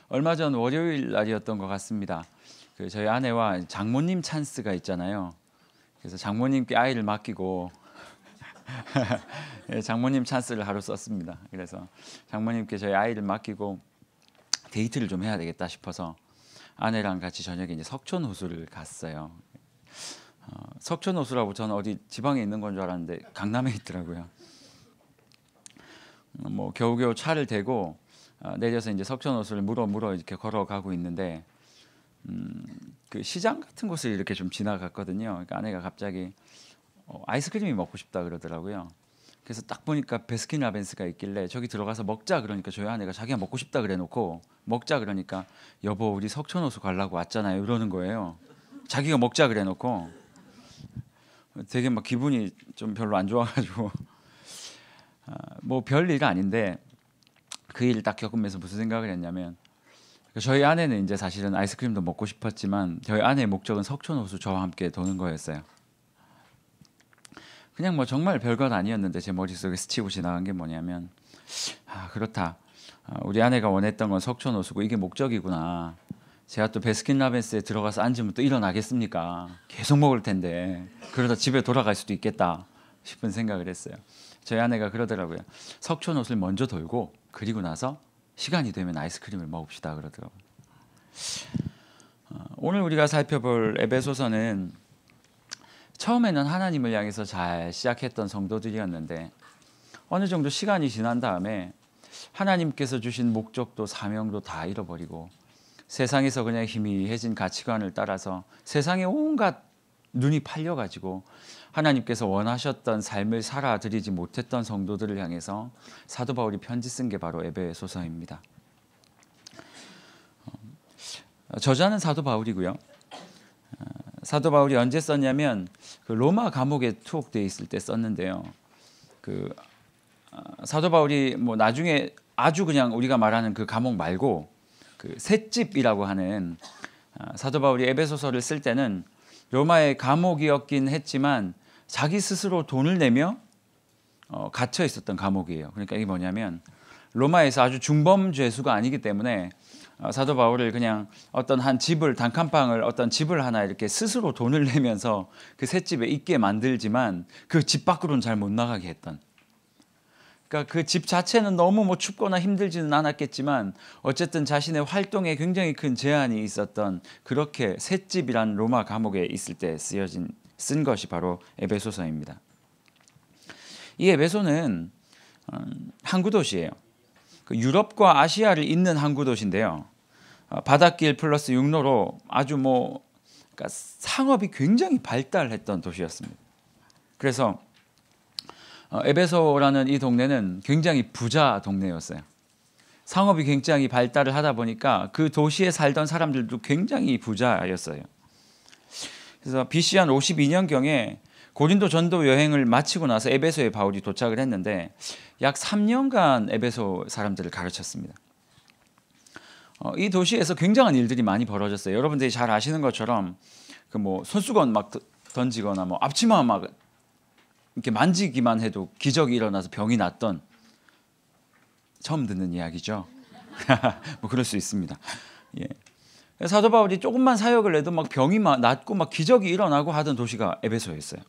얼마 전 월요일 날이었던 것 같습니다. 저희 아내와 장모님 찬스가 있잖아요. 그래서 장모님께 아이를 맡기고 예, 장모님 찬스를 하루 썼습니다. 그래서 장모님께 저희 아이를 맡기고 데이트를 좀 해야 되겠다 싶어서 아내랑 같이 저녁에 이제 석촌호수를 갔어요. 석촌호수라고 저는 어디 지방에 있는 건 줄 알았는데 강남에 있더라고요. 뭐 겨우겨우 차를 대고 내려서 이제 석촌호수를 물어 이렇게 걸어가고 있는데 그 시장 같은 곳을 이렇게 좀 지나갔거든요. 그러니까 아내가 갑자기 아이스크림이 먹고 싶다 그러더라고요. 그래서 딱 보니까 베스킨라빈스가 있길래 저기 들어가서 먹자 그러니까 저희 아내가 자기가 먹고 싶다 그래놓고 먹자 그러니까 여보 우리 석촌호수 가려고 왔잖아요 이러는 거예요. 자기가 먹자 그래놓고 되게 막 기분이 좀 별로 안 좋아가지고 뭐 별일 아닌데 그 일 딱 겪으면서 무슨 생각을 했냐면 저희 아내는 이제 사실은 아이스크림도 먹고 싶었지만 저희 아내의 목적은 석촌호수 저와 함께 도는 거였어요. 그냥 뭐 정말 별것 아니었는데 제 머릿속에 스치고 지나간 게 뭐냐면 그렇다. 우리 아내가 원했던 건 석촌호수고 이게 목적이구나. 제가 또 베스킨라빈스에 들어가서 앉으면 또 일어나겠습니까? 계속 먹을 텐데 그러다 집에 돌아갈 수도 있겠다 싶은 생각을 했어요. 저희 아내가 그러더라고요. 석촌호수를 먼저 돌고 그리고 나서 시간이 되면 아이스크림을 먹읍시다 그러더라고요. 오늘 우리가 살펴볼 에베소서는 처음에는 하나님을 향해서 잘 시작했던 성도들이었는데 어느 정도 시간이 지난 다음에 하나님께서 주신 목적도 사명도 다 잃어버리고 세상에서 그냥 희미해진 가치관을 따라서 세상에 온갖 눈이 팔려가지고 하나님께서 원하셨던 삶을 살아드리지 못했던 성도들을 향해서 사도 바울이 편지 쓴 게 바로 에베소서입니다. 저자는 사도 바울이고요. 사도 바울이 언제 썼냐면 그 로마 감옥에 투옥되어 있을 때 썼는데요. 사도 바울이 뭐 나중에 아주 그냥 우리가 말하는 그 감옥 말고 그 셋집이라고 하는 사도 바울이 에베소서를 쓸 때는 로마의 감옥이었긴 했지만 자기 스스로 돈을 내며 갇혀 있었던 감옥이에요. 그러니까 이게 뭐냐면 로마에서 아주 중범 죄수가 아니기 때문에 사도 바울을 그냥 어떤 한 집을 단칸방을 어떤 집을 하나 이렇게 스스로 돈을 내면서 그 셋집에 있게 만들지만 그 집 밖으로는 잘 못 나가게 했던. 그러니까 그 집 자체는 너무 뭐 춥거나 힘들지는 않았겠지만 어쨌든 자신의 활동에 굉장히 큰 제한이 있었던 그렇게 셋집이란 로마 감옥에 있을 때 쓴 것이 바로 에베소서입니다. 이 에베소는 항구 도시예요. 유럽과 아시아를 잇는 항구 도시인데요. 바닷길 플러스 육로로 아주 그러니까 상업이 굉장히 발달했던 도시였습니다. 그래서 에베소라는 이 동네는 굉장히 부자 동네였어요. 상업이 굉장히 발달을 하다 보니까 그 도시에 살던 사람들도 굉장히 부자였어요. 그래서 BC 한 52년경에 고린도 전도 여행을 마치고 나서 에베소에 바울이 도착을 했는데 약 3년간 에베소 사람들을 가르쳤습니다. 이 도시에서 굉장한 일들이 많이 벌어졌어요. 여러분들이 잘 아시는 것처럼 그 손수건 막 던지거나 앞치마 막 이렇게 만지기만 해도 기적이 일어나서 병이 낫던 처음 듣는 이야기죠. 그럴 수 있습니다. 예. 사도 바울이 조금만 사역을 해도 막 병이 낫고 막 기적이 일어나고 하던 도시가 에베소였어요.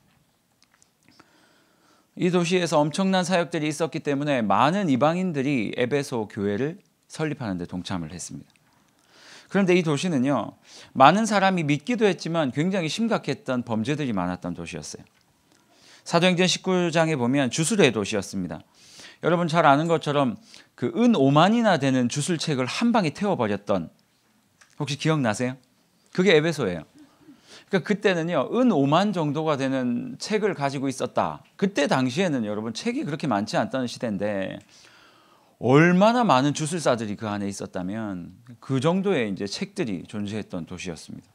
이 도시에서 엄청난 사역들이 있었기 때문에 많은 이방인들이 에베소 교회를 설립하는 데 동참을 했습니다. 그런데 이 도시는요, 많은 사람이 믿기도 했지만 굉장히 심각했던 범죄들이 많았던 도시였어요. 사도행전 19장에 보면 주술의 도시였습니다. 여러분 잘 아는 것처럼 그 은 5만이나 되는 주술책을 한 방에 태워버렸던, 혹시 기억나세요? 그게 에베소예요. 그러니까 그때는요, 은 5만 정도가 되는 책을 가지고 있었다. 그때 당시에는 여러분 책이 그렇게 많지 않다는 시대인데 얼마나 많은 주술사들이 그 안에 있었다면 그 정도의 이제 책들이 존재했던 도시였습니다.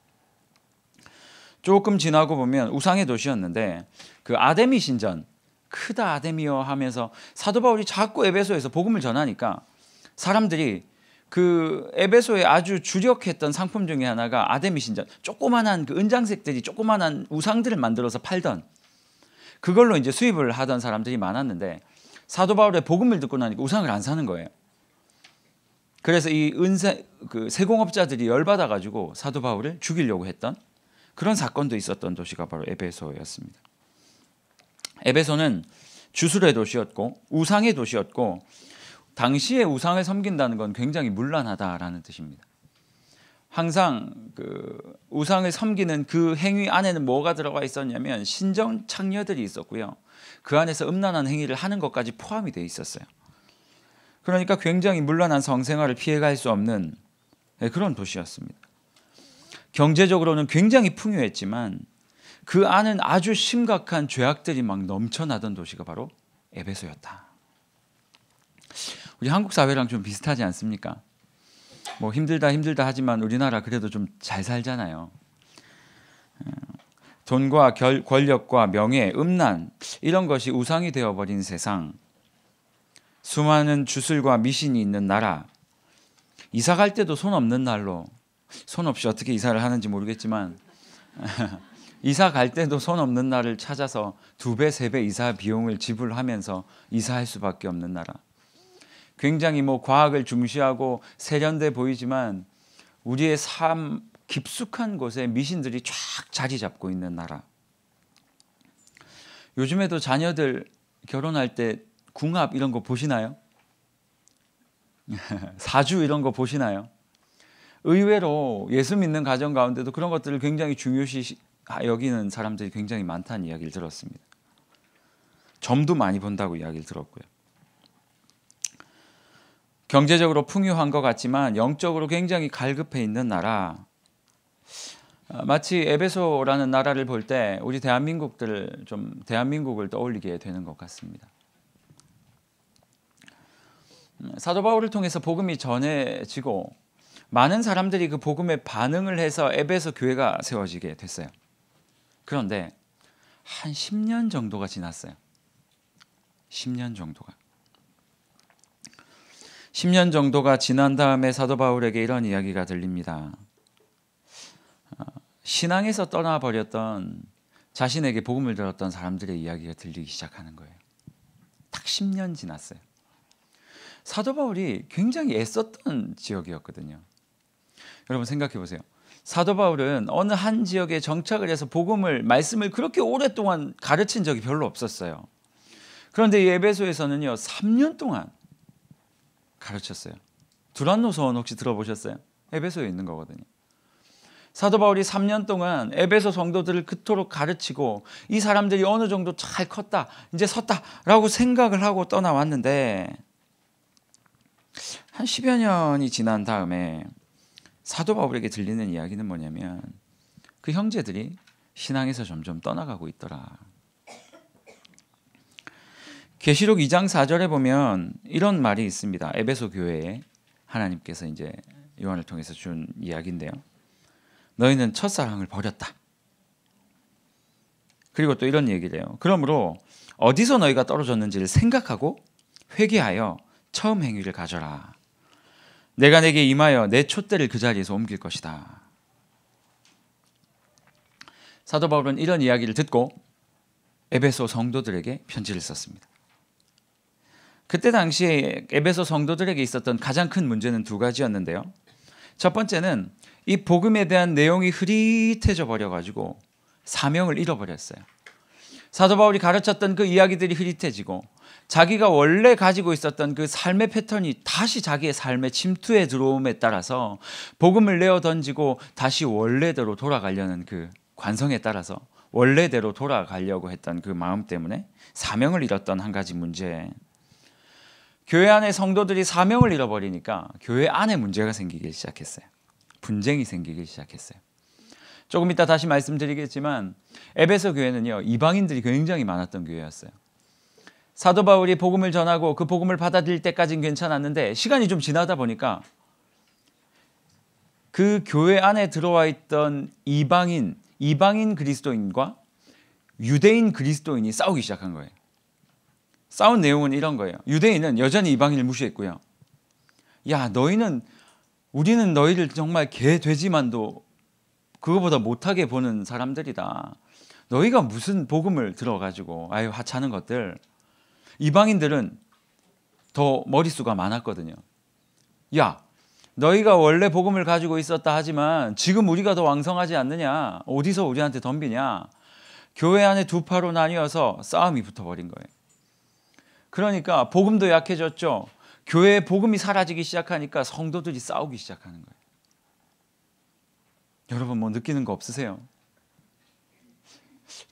조금 지나고 보면 우상의 도시였는데 그 아데미 신전, 크다 아데미여 하면서 사도 바울이 자꾸 에베소에서 복음을 전하니까 사람들이 그 에베소에 아주 주력했던 상품 중에 하나가 아데미 신전, 조그만한 그 은장색들이 조그만한 우상들을 만들어서 팔던, 그걸로 이제 수입을 하던 사람들이 많았는데 사도 바울의 복음을 듣고 나니까 우상을 안 사는 거예요. 그래서 이 세공업자들이 열받아 가지고 사도 바울을 죽이려고 했던 그런 사건도 있었던 도시가 바로 에베소였습니다. 에베소는 주술의 도시였고 우상의 도시였고 당시에 우상을 섬긴다는 건 굉장히 문란하다라는 뜻입니다. 항상 우상을 섬기는 그 행위 안에는 뭐가 들어가 있었냐면 신정 창녀들이 있었고요. 그 안에서 음란한 행위를 하는 것까지 포함이 되어 있었어요. 그러니까 굉장히 문란한 성생활을 피해갈 수 없는 그런 도시였습니다. 경제적으로는 굉장히 풍요했지만 그 안은 아주 심각한 죄악들이 막 넘쳐나던 도시가 바로 에베소였다. 우리 한국 사회랑 좀 비슷하지 않습니까? 뭐 힘들다 하지만 우리나라 그래도 좀 잘 살잖아요. 돈과 권력과 명예, 음란 이런 것이 우상이 되어버린 세상, 수많은 주술과 미신이 있는 나라, 이사 갈 때도 손 없는 날로, 손 없이 어떻게 이사를 하는지 모르겠지만 이사 갈 때도 손 없는 날을 찾아서 2배, 3배 이사 비용을 지불하면서 이사할 수밖에 없는 나라. 굉장히 과학을 중시하고 세련돼 보이지만 우리의 삶 깊숙한 곳에 미신들이 쫙 자리 잡고 있는 나라. 요즘에도 자녀들 결혼할 때 궁합 이런 거 보시나요? 사주 이런 거 보시나요? 의외로 예수 믿는 가정 가운데도 그런 것들을 굉장히 중요시 여기는 사람들이 굉장히 많다는 이야기를 들었습니다. 점도 많이 본다고 이야기를 들었고요. 경제적으로 풍요한 것 같지만 영적으로 굉장히 갈급해 있는 나라. 마치 에베소라는 나라를 볼 때 우리 대한민국을 떠올리게 되는 것 같습니다. 사도 바울을 통해서 복음이 전해지고 많은 사람들이 그 복음에 반응을 해서 에베소 교회가 세워지게 됐어요. 그런데 한 10년 정도가 지났어요. 10년 정도가 지난 다음에 사도 바울에게 이런 이야기가 들립니다. 신앙에서 떠나버렸던 자신에게 복음을 들었던 사람들의 이야기가 들리기 시작하는 거예요. 딱 10년 지났어요. 사도 바울이 굉장히 애썼던 지역이었거든요. 여러분 생각해 보세요. 사도 바울은 어느 한 지역에 정착을 해서 말씀을 그렇게 오랫동안 가르친 적이 별로 없었어요. 그런데 이 에베소에서는요 3년 동안 가르쳤어요. 두란노 서원 혹시 들어보셨어요? 에베소에 있는 거거든요. 사도 바울이 3년 동안 에베소 성도들을 그토록 가르치고 이 사람들이 어느 정도 잘 컸다, 이제 섰다라고 생각을 하고 떠나왔는데 한 10여 년이 지난 다음에 사도 바울에게 들리는 이야기는 뭐냐면 그 형제들이 신앙에서 점점 떠나가고 있더라. 계시록 2장 4절에 보면 이런 말이 있습니다. 에베소 교회에 하나님께서 이제 요한을 통해서 준 이야기인데요. 너희는 첫사랑을 버렸다. 그리고 또 이런 얘기를 해요. 그러므로 어디서 너희가 떨어졌는지를 생각하고 회개하여 처음 행위를 가져라. 내가 내게 임하여 내 촛대를 그 자리에서 옮길 것이다. 사도 바울은 이런 이야기를 듣고 에베소 성도들에게 편지를 썼습니다. 그때 당시에 에베소 성도들에게 있었던 가장 큰 문제는 2가지였는데요. 첫 번째는 이 복음에 대한 내용이 흐릿해져 버려가지고 사명을 잃어버렸어요. 사도 바울이 가르쳤던 그 이야기들이 흐릿해지고 자기가 원래 가지고 있었던 그 삶의 패턴이 다시 자기의 삶에 침투해 들어옴에 따라서 복음을 내어 던지고 다시 원래대로 돌아가려는 그 관성에 따라서 원래대로 돌아가려고 했던 그 마음 때문에 사명을 잃었던 한 가지 문제. 교회 안에 성도들이 사명을 잃어버리니까 교회 안에 문제가 생기기 시작했어요. 분쟁이 생기기 시작했어요. 조금 이따 다시 말씀드리겠지만 에베소 교회는요 이방인들이 굉장히 많았던 교회였어요. 사도 바울이 복음을 전하고 그 복음을 받아들일 때까지는 괜찮았는데 시간이 좀 지나다 보니까 그 교회 안에 들어와 있던 이방인 그리스도인과 유대인 그리스도인이 싸우기 시작한 거예요. 싸운 내용은 이런 거예요. 유대인은 여전히 이방인을 무시했고요. 야, 우리는 너희를 정말 개 돼지만도 그거보다 못하게 보는 사람들이다. 너희가 무슨 복음을 들어가지고 하찮은 것들. 이방인들은 더 머릿수가 많았거든요. 야, 너희가 원래 복음을 가지고 있었다 하지만 지금 우리가 더 왕성하지 않느냐? 어디서 우리한테 덤비냐? 교회 안에 두 파로 나뉘어서 싸움이 붙어버린 거예요. 그러니까 복음도 약해졌죠. 교회에 복음이 사라지기 시작하니까 성도들이 싸우기 시작하는 거예요. 여러분 뭐 느끼는 거 없으세요?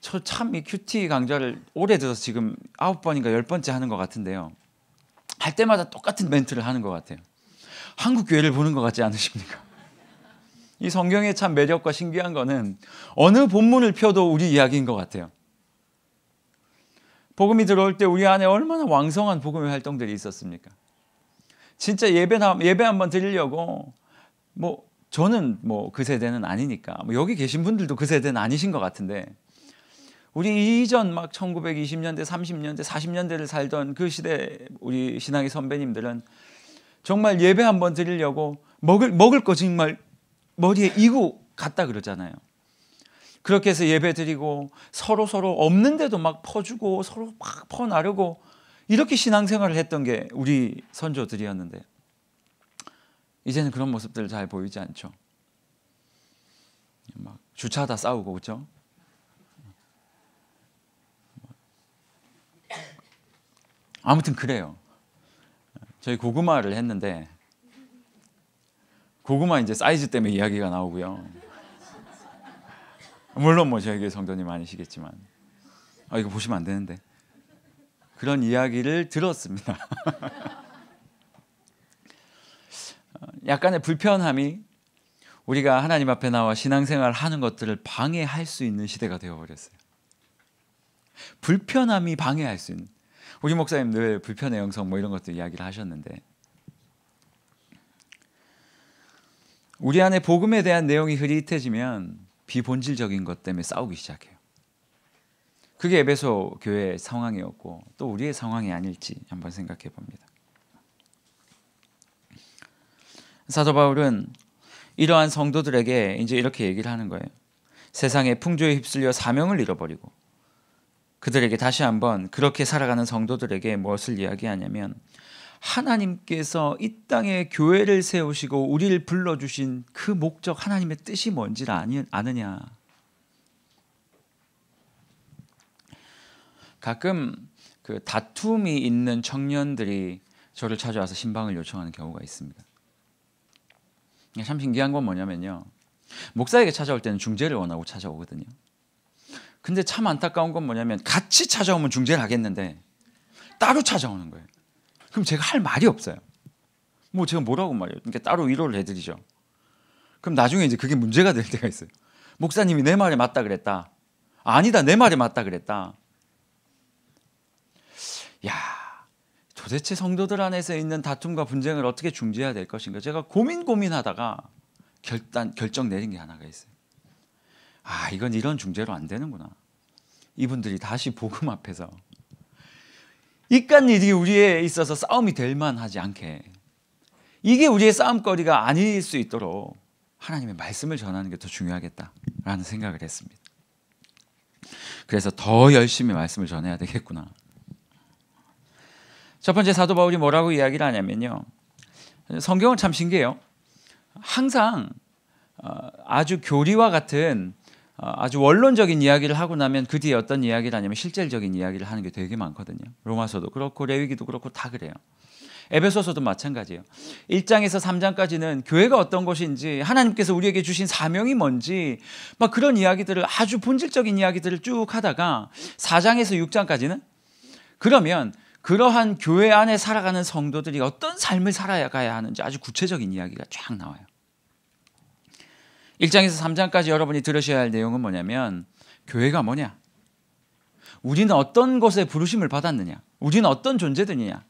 저 참 이 큐티 강좌를 올해 들어서 지금 9번인가 10번째 하는 것 같은데요. 할 때마다 똑같은 멘트를 하는 것 같아요. 한국 교회를 보는 것 같지 않으십니까? 이 성경의 참 매력과 신기한 거는 어느 본문을 펴도 우리 이야기인 것 같아요. 복음이 들어올 때 우리 안에 얼마나 왕성한 복음의 활동들이 있었습니까? 진짜 예배 한번 드리려고 저는 그 세대는 아니니까 여기 계신 분들도 그 세대는 아니신 것 같은데 우리 이전 막 1920년대, 30년대, 40년대를 살던 그 시대 우리 신앙의 선배님들은 정말 예배 한번 드리려고 먹을 거 정말 머리에 이고 갔다 그러잖아요. 그렇게 해서 예배 드리고 서로 없는데도 막 퍼주고 서로 막 퍼나르고 이렇게 신앙생활을 했던 게 우리 선조들이었는데 이제는 그런 모습들 잘 보이지 않죠. 막 주차하다 싸우고 그렇죠. 아무튼 그래요. 저희 고구마를 했는데 고구마 이제 사이즈 때문에 이야기가 나오고요. 물론 저희 교회 성도님 아니시겠지만 이거 보시면 안 되는데 그런 이야기를 들었습니다. 약간의 불편함이 우리가 하나님 앞에 나와 신앙생활 하는 것들을 방해할 수 있는 시대가 되어버렸어요. 불편함이 방해할 수 있는. 우리 목사님 늘 불편의 영성 이런 것도 이야기를 하셨는데 우리 안에 복음에 대한 내용이 흐릿해지면 비본질적인 것 때문에 싸우기 시작해요. 그게 에베소 교회의 상황이었고 또 우리의 상황이 아닐지 한번 생각해 봅니다. 사도 바울은 이러한 성도들에게 이제 이렇게 얘기를 하는 거예요. 세상의 풍조에 휩쓸려 사명을 잃어버리고 그들에게 다시 한번 그렇게 살아가는 성도들에게 무엇을 이야기하냐면 하나님께서 이 땅에 교회를 세우시고 우리를 불러주신 그 목적 하나님의 뜻이 뭔지를 아느냐. 가끔 그 다툼이 있는 청년들이 저를 찾아와서 신방을 요청하는 경우가 있습니다. 참 신기한 건 뭐냐면요. 목사에게 찾아올 때는 중재를 원하고 찾아오거든요. 근데 참 안타까운 건 뭐냐면 같이 찾아오면 중재를 하겠는데 따로 찾아오는 거예요. 그럼 제가 할 말이 없어요. 제가 뭐라고 말해요. 그러니까 따로 위로를 해드리죠. 그럼 나중에 이제 그게 문제가 될 때가 있어요. 목사님이 내 말에 맞다 그랬다. 아니다, 내 말에 맞다 그랬다. 야, 도대체 성도들 안에서 있는 다툼과 분쟁을 어떻게 중재해야 될 것인가. 제가 고민하다가 결정 내린 게 하나가 있어요. 이건 이런 중재로 안 되는구나. 이분들이 다시 복음 앞에서 이깟 일이 우리에 있어서 싸움이 될 만하지 않게 이게 우리의 싸움거리가 아닐 수 있도록 하나님의 말씀을 전하는 게 더 중요하겠다라는 생각을 했습니다. 그래서 더 열심히 말씀을 전해야 되겠구나. 첫 번째 사도 바울이 뭐라고 이야기를 하냐면요. 성경은 참 신기해요. 항상 아주 교리와 같은 아주 원론적인 이야기를 하고 나면 그 뒤에 어떤 이야기를 하냐면 실질적인 이야기를 하는 게 되게 많거든요. 로마서도 그렇고 레위기도 그렇고 다 그래요. 에베소서도 마찬가지예요. 1장에서 3장까지는 교회가 어떤 것인지 하나님께서 우리에게 주신 사명이 뭔지 막 그런 이야기들을 아주 본질적인 이야기들을 쭉 하다가 4장에서 6장까지는 그러면 그러한 교회 안에 살아가는 성도들이 어떤 삶을 살아가야 하는지 아주 구체적인 이야기가 쫙 나와요. 1장에서 3장까지 여러분이 들으셔야 할 내용은 뭐냐면 교회가 뭐냐? 우리는 어떤 것에 부르심을 받았느냐? 우리는 어떤 존재들이냐?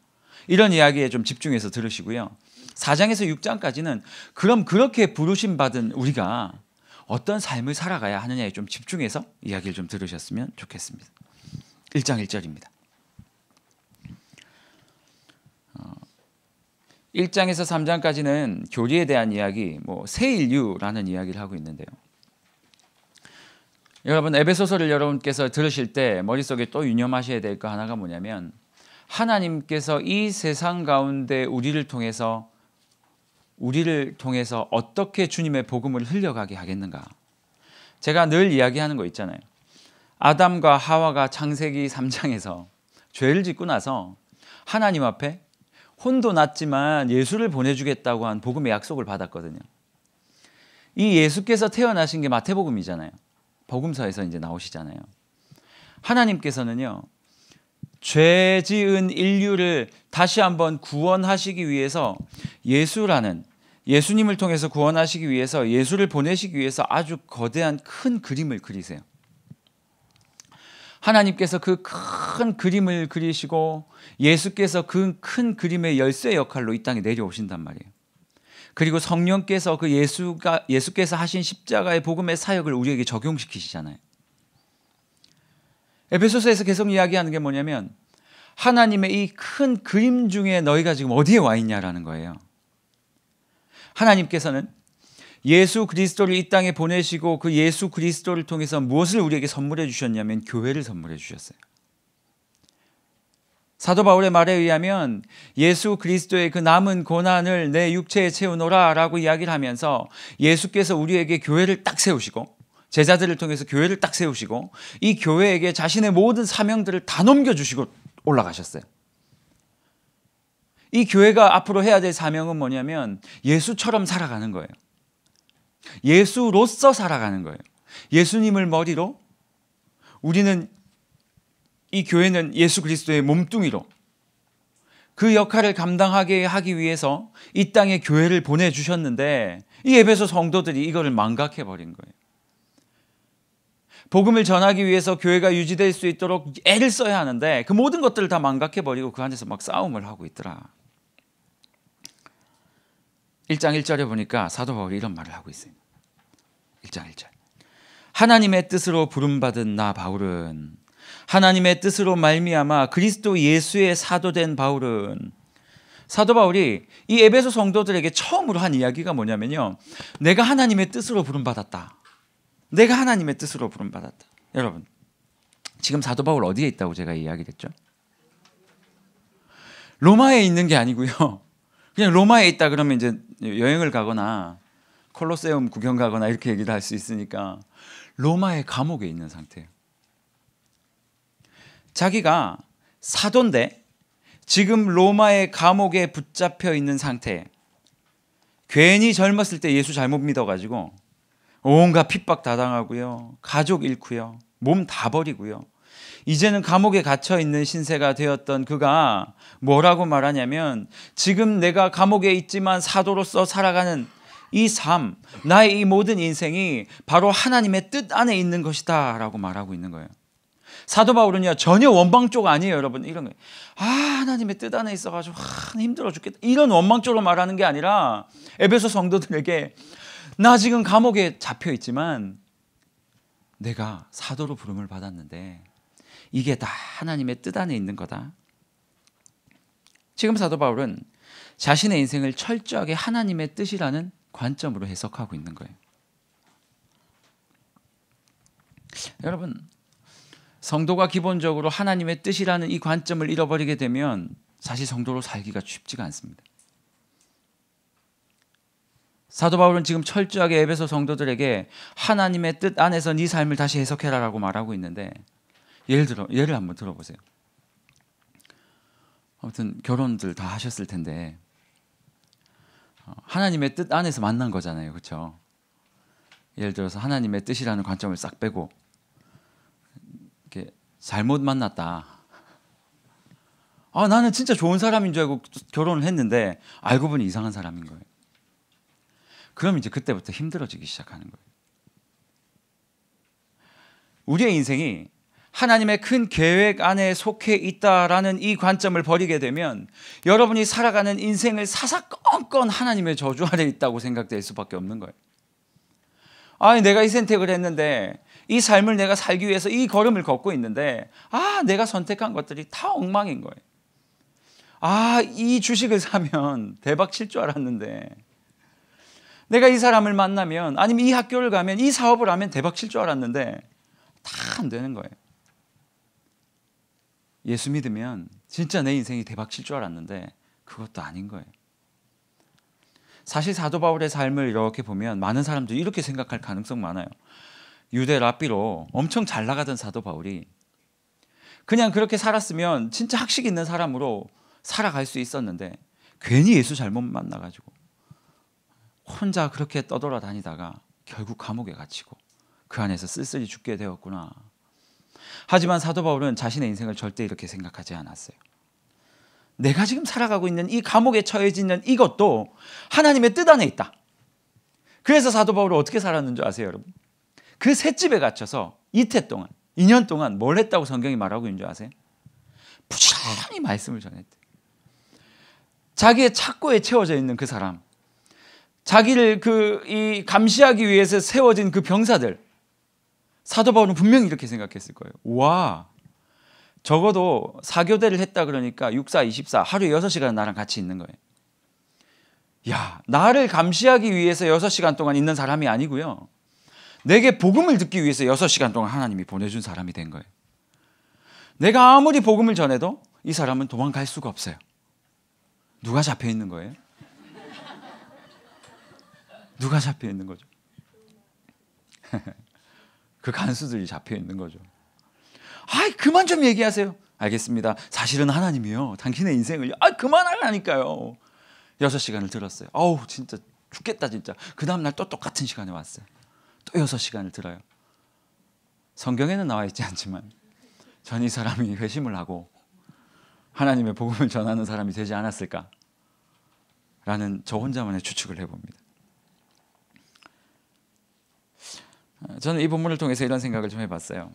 이런 이야기에 좀 집중해서 들으시고요. 4장에서 6장까지는 그럼 그렇게 부르심 받은 우리가 어떤 삶을 살아가야 하느냐에 좀 집중해서 이야기를 좀 들으셨으면 좋겠습니다. 1장 1절입니다. 1장에서 3장까지는 교리에 대한 이야기, 새 인류라는 이야기를 하고 있는데요. 여러분 에베소서를 여러분께서 들으실 때 머릿속에 또 유념하셔야 될 거 하나가 뭐냐면 하나님께서 이 세상 가운데 우리를 통해서 우리를 통해서 어떻게 주님의 복음을 흘려가게 하겠는가? 제가 늘 이야기하는 거 있잖아요. 아담과 하와가 창세기 3장에서 죄를 짓고 나서 하나님 앞에 혼도 났지만 예수를 보내주겠다고 한 복음의 약속을 받았거든요. 이 예수께서 태어나신 게 마태복음이잖아요. 복음서에서 이제 나오시잖아요. 하나님께서는요, 죄 지은 인류를 다시 한번 구원하시기 위해서 예수님을 통해서 구원하시기 위해서 예수를 보내시기 위해서 아주 거대한 큰 그림을 그리세요. 하나님께서 그 큰 그림을 그리시고 예수께서 그 큰 그림의 열쇠 역할로 이 땅에 내려오신단 말이에요. 그리고 성령께서 그 예수께서 하신 십자가의 복음의 사역을 우리에게 적용시키시잖아요. 에베소서에서 계속 이야기하는 게 뭐냐면 하나님의 이 큰 그림 중에 너희가 지금 어디에 와 있냐라는 거예요. 하나님께서는 예수 그리스도를 이 땅에 보내시고 그 예수 그리스도를 통해서 무엇을 우리에게 선물해 주셨냐면 교회를 선물해 주셨어요. 사도 바울의 말에 의하면 예수 그리스도의 그 남은 고난을 내 육체에 채우노라 라고 이야기를 하면서 예수께서 우리에게 교회를 딱 세우시고 제자들을 통해서 교회를 딱 세우시고 이 교회에게 자신의 모든 사명들을 다 넘겨주시고 올라가셨어요. 이 교회가 앞으로 해야 될 사명은 뭐냐면 예수처럼 살아가는 거예요. 예수로서 살아가는 거예요. 예수님을 머리로 이 교회는 예수 그리스도의 몸뚱이로 그 역할을 감당하게 하기 위해서 이 땅에 교회를 보내주셨는데 이 에베소 성도들이 이거를 망각해 버린 거예요. 복음을 전하기 위해서 교회가 유지될 수 있도록 애를 써야 하는데 그 모든 것들을 다 망각해 버리고 그 안에서 막 싸움을 하고 있더라. 1장 1절에 보니까 사도 바울이 이런 말을 하고 있어요. 1장 1절. 하나님의 뜻으로 부름받은 나 바울은 하나님의 뜻으로 말미암아 그리스도 예수의 사도된 바울은 사도 바울이 이 에베소 성도들에게 처음으로 한 이야기가 뭐냐면요. 내가 하나님의 뜻으로 부름받았다. 내가 하나님의 뜻으로 부름받았다. 여러분, 지금 사도 바울 어디에 있다고 제가 이야기를 했죠? 로마에 있는 게 아니고요. 그냥 로마에 있다 그러면 이제 여행을 가거나 콜로세움 구경 가거나 이렇게 얘기를 할 수 있으니까 로마의 감옥에 있는 상태예요. 자기가 사도인데 지금 로마의 감옥에 붙잡혀 있는 상태. 괜히 젊었을 때 예수 잘못 믿어가지고 온갖 핍박 다 당하고요. 가족 잃고요. 몸 다 버리고요. 이제는 감옥에 갇혀 있는 신세가 되었던 그가 뭐라고 말하냐면 지금 내가 감옥에 있지만 사도로서 살아가는 이 삶, 나의 이 모든 인생이 바로 하나님의 뜻 안에 있는 것이다 라고 말하고 있는 거예요. 사도 바울은요 전혀 원망 쪽 아니에요. 여러분 이런 거예요. 하나님의 뜻 안에 있어가지고 힘들어 죽겠다 이런 원망 쪽으로 말하는 게 아니라 에베소 성도들에게 나 지금 감옥에 잡혀 있지만 내가 사도로 부름을 받았는데 이게 다 하나님의 뜻 안에 있는 거다. 지금 사도 바울은 자신의 인생을 철저하게 하나님의 뜻이라는 관점으로 해석하고 있는 거예요. 여러분, 성도가 기본적으로 하나님의 뜻이라는 이 관점을 잃어버리게 되면 사실 성도로 살기가 쉽지가 않습니다. 사도 바울은 지금 철저하게 에베소 성도들에게 하나님의 뜻 안에서 네 삶을 다시 해석해라라고 말하고 있는데 예를 한번 들어보세요. 아무튼 결혼들 다 하셨을 텐데 하나님의 뜻 안에서 만난 거잖아요. 그렇죠? 예를 들어서 하나님의 뜻이라는 관점을 싹 빼고 이렇게 잘못 만났다. 나는 진짜 좋은 사람인 줄 알고 결혼을 했는데 알고 보니 이상한 사람인 거예요. 그럼 이제 그때부터 힘들어지기 시작하는 거예요. 우리의 인생이 하나님의 큰 계획 안에 속해 있다라는 이 관점을 버리게 되면 여러분이 살아가는 인생을 사사건건 하나님의 저주 아래 있다고 생각될 수밖에 없는 거예요. 내가 이 선택을 했는데 이 삶을 내가 살기 위해서 이 걸음을 걷고 있는데 내가 선택한 것들이 다 엉망인 거예요. 이 주식을 사면 대박 칠 줄 알았는데 내가 이 사람을 만나면 아니면 이 학교를 가면 이 사업을 하면 대박 칠 줄 알았는데 다 안 되는 거예요. 예수 믿으면 진짜 내 인생이 대박 칠 줄 알았는데 그것도 아닌 거예요. 사실 사도 바울의 삶을 이렇게 보면 많은 사람들이 이렇게 생각할 가능성 많아요. 유대 랍비로 엄청 잘 나가던 사도 바울이 그냥 그렇게 살았으면 진짜 학식 있는 사람으로 살아갈 수 있었는데 괜히 예수 잘못 만나가지고 혼자 그렇게 떠돌아다니다가 결국 감옥에 갇히고 그 안에서 쓸쓸히 죽게 되었구나. 하지만 사도 바울은 자신의 인생을 절대 이렇게 생각하지 않았어요. 내가 지금 살아가고 있는 이 감옥에 처해져 있는 이것도 하나님의 뜻 안에 있다. 그래서 사도 바울은 어떻게 살았는 줄 아세요, 여러분? 그 셋집에 갇혀서 이태 동안, 2년 동안 뭘 했다고 성경이 말하고 있는 줄 아세요? 부지런히 말씀을 전했대. 자기의 착고에 채워져 있는 그 사람, 자기를 이 감시하기 위해서 세워진 그 병사들, 사도 바울은 분명히 이렇게 생각했을 거예요. 와, 적어도 4교대를 했다 그러니까 64, 24 하루에 6시간 나랑 같이 있는 거예요. 야, 나를 감시하기 위해서 6시간 동안 있는 사람이 아니고요, 내게 복음을 듣기 위해서 6시간 동안 하나님이 보내준 사람이 된 거예요. 내가 아무리 복음을 전해도 이 사람은 도망갈 수가 없어요. 누가 잡혀 있는 거예요? 누가 잡혀 있는 거죠? 그 간수들이 잡혀 있는 거죠. 아이, 그만 좀 얘기하세요. 알겠습니다. 사실은 하나님이요, 당신의 인생을 그만하라니까요. 6시간을 들었어요. 어우, 진짜 죽겠다 진짜. 그 다음날 또 똑같은 시간에 왔어요. 또 6시간을 들어요. 성경에는 나와 있지 않지만 전 이 사람이 회심을 하고 하나님의 복음을 전하는 사람이 되지 않았을까 라는 저 혼자만의 추측을 해봅니다. 저는 이 본문을 통해서 이런 생각을 좀 해봤어요.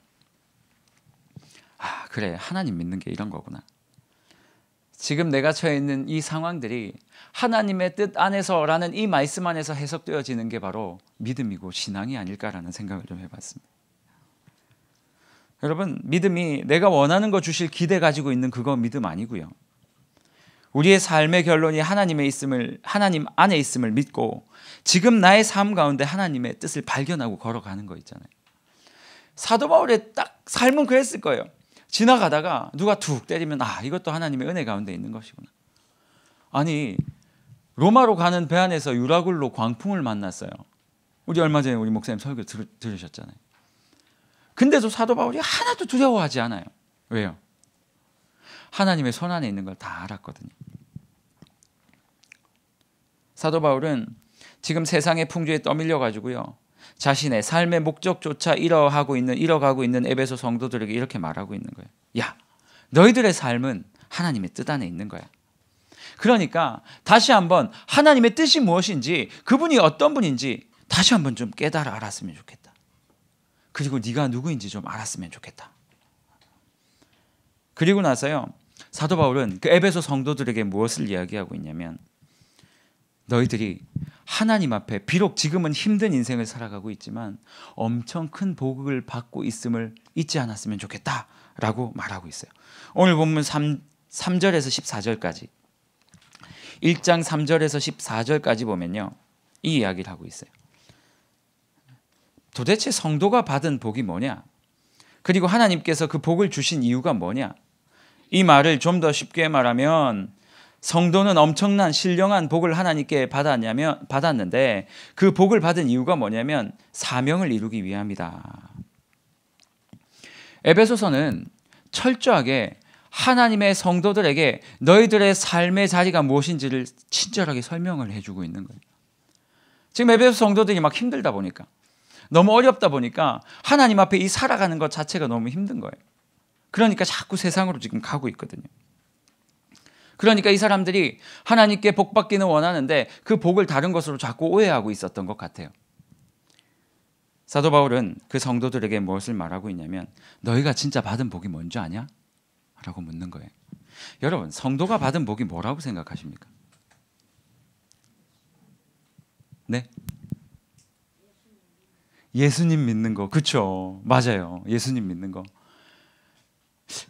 아, 그래, 하나님 믿는 게 이런 거구나. 지금 내가 처해 있는 이 상황들이 하나님의 뜻 안에서라는 이 말씀 안에서 해석되어지는 게 바로 믿음이고 신앙이 아닐까라는 생각을 좀 해봤습니다. 여러분, 믿음이 내가 원하는 거 주실 기대 가지고 있는 그거 믿음 아니고요, 우리의 삶의 결론이 하나님 안에 있음을 믿고 지금 나의 삶 가운데 하나님의 뜻을 발견하고 걸어가는 거 있잖아요. 사도 바울의 딱 삶은 그랬을 거예요. 지나가다가 누가 툭 때리면 이것도 하나님의 은혜 가운데 있는 것이구나. 아니, 로마로 가는 배 안에서 유라굴로 광풍을 만났어요. 우리 얼마 전에 우리 목사님 설교 들으셨잖아요. 근데도 사도 바울이 하나도 두려워하지 않아요. 왜요? 하나님의 손 안에 있는 걸 다 알았거든요. 사도 바울은 지금 세상의 풍조에 떠밀려 가지고요, 자신의 삶의 목적조차 잃어가고 있는 에베소 성도들에게 이렇게 말하고 있는 거예요. 야, 너희들의 삶은 하나님의 뜻 안에 있는 거야. 그러니까 다시 한번 하나님의 뜻이 무엇인지, 그분이 어떤 분인지 다시 한번 좀 깨달아 알았으면 좋겠다. 그리고 네가 누구인지 좀 알았으면 좋겠다. 그리고 나서요, 사도 바울은 그 에베소 성도들에게 무엇을 이야기하고 있냐면, 너희들이 하나님 앞에 비록 지금은 힘든 인생을 살아가고 있지만 엄청 큰 복을 받고 있음을 잊지 않았으면 좋겠다라고 말하고 있어요. 오늘 본문 3절에서 14절까지, 1장 3절에서 14절까지 보면요, 이 이야기를 하고 있어요. 도대체 성도가 받은 복이 뭐냐? 그리고 하나님께서 그 복을 주신 이유가 뭐냐? 이 말을 좀 더 쉽게 말하면, 성도는 엄청난 신령한 복을 하나님께 받았는데 그 복을 받은 이유가 뭐냐면 사명을 이루기 위함이다. 에베소서는 철저하게 하나님의 성도들에게 너희들의 삶의 자리가 무엇인지를 친절하게 설명을 해주고 있는 거예요. 지금 에베소 성도들이 막 힘들다 보니까, 너무 어렵다 보니까 하나님 앞에 이 살아가는 것 자체가 너무 힘든 거예요. 그러니까 자꾸 세상으로 지금 가고 있거든요. 그러니까 이 사람들이 하나님께 복 받기는 원하는데 그 복을 다른 것으로 자꾸 오해하고 있었던 것 같아요. 사도 바울은 그 성도들에게 무엇을 말하고 있냐면, 너희가 진짜 받은 복이 뭔지 아냐? 라고 묻는 거예요. 여러분, 성도가 받은 복이 뭐라고 생각하십니까? 네? 예수님 믿는 거. 그렇죠. 맞아요. 예수님 믿는 거.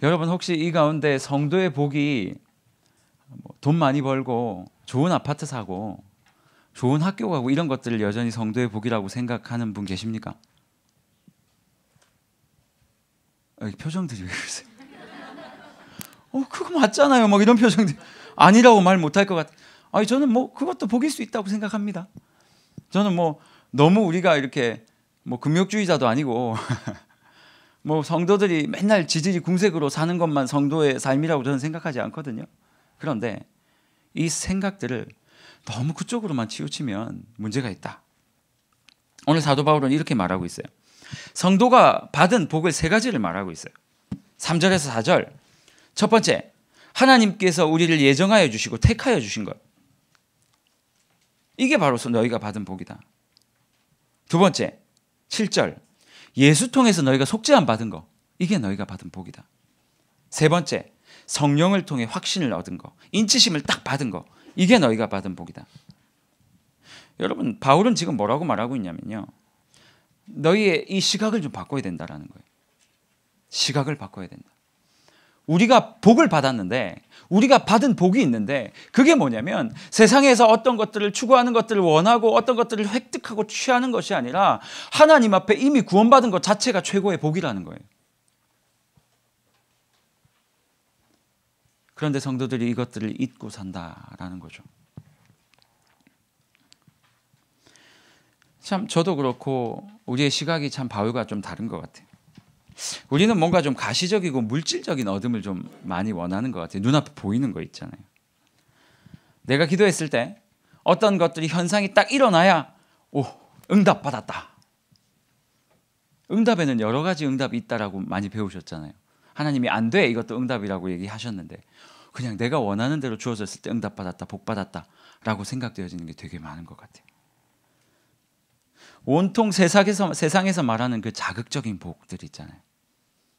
여러분, 혹시 이 가운데 성도의 복이 돈 많이 벌고 좋은 아파트 사고 좋은 학교 가고 이런 것들을 여전히 성도의 복이라고 생각하는 분 계십니까? 표정들이 왜 그러세요? 그거 맞잖아요. 막 이런 표정들. 아니라고 말 못할 것 같아. 아니 저는 뭐 그것도 복일 수 있다고 생각합니다. 저는 뭐 너무 우리가 이렇게 뭐 금욕주의자도 아니고 뭐 성도들이 맨날 지지리 궁색으로 사는 것만 성도의 삶이라고 저는 생각하지 않거든요. 그런데 이 생각들을 너무 그쪽으로만 치우치면 문제가 있다. 오늘 사도 바울은 이렇게 말하고 있어요. 성도가 받은 복을 세 가지를 말하고 있어요. 3절에서 4절. 첫 번째, 하나님께서 우리를 예정하여 주시고 택하여 주신 것. 이게 바로 너희가 받은 복이다. 두 번째, 7절. 예수 통해서 너희가 속죄함 받은 거. 이게 너희가 받은 복이다. 세 번째, 성령을 통해 확신을 얻은 거. 인치심을 딱 받은 거. 이게 너희가 받은 복이다. 여러분, 바울은 지금 뭐라고 말하고 있냐면요. 너희의 이 시각을 좀 바꿔야 된다라는 거예요. 시각을 바꿔야 된다. 우리가 복을 받았는데, 우리가 받은 복이 있는데, 그게 뭐냐면 세상에서 어떤 것들을 추구하는 것들을 원하고 어떤 것들을 획득하고 취하는 것이 아니라 하나님 앞에 이미 구원받은 것 자체가 최고의 복이라는 거예요. 그런데 성도들이 이것들을 잊고 산다라는 거죠. 참 저도 그렇고 우리의 시각이 참 바울과 좀 다른 것 같아요. 우리는 뭔가 좀 가시적이고 물질적인 얻음을 좀 많이 원하는 것 같아요. 눈앞에 보이는 거 있잖아요. 내가 기도했을 때 어떤 것들이 현상이 딱 일어나야 응답 받았다. 응답에는 여러 가지 응답이 있다라고 많이 배우셨잖아요. 하나님이 안 돼 이것도 응답이라고 얘기하셨는데 그냥 내가 원하는 대로 주어졌을 때 응답 받았다, 복 받았다 라고 생각되어지는 게 되게 많은 것 같아요. 온통 세상에서 말하는 그 자극적인 복들 있잖아요.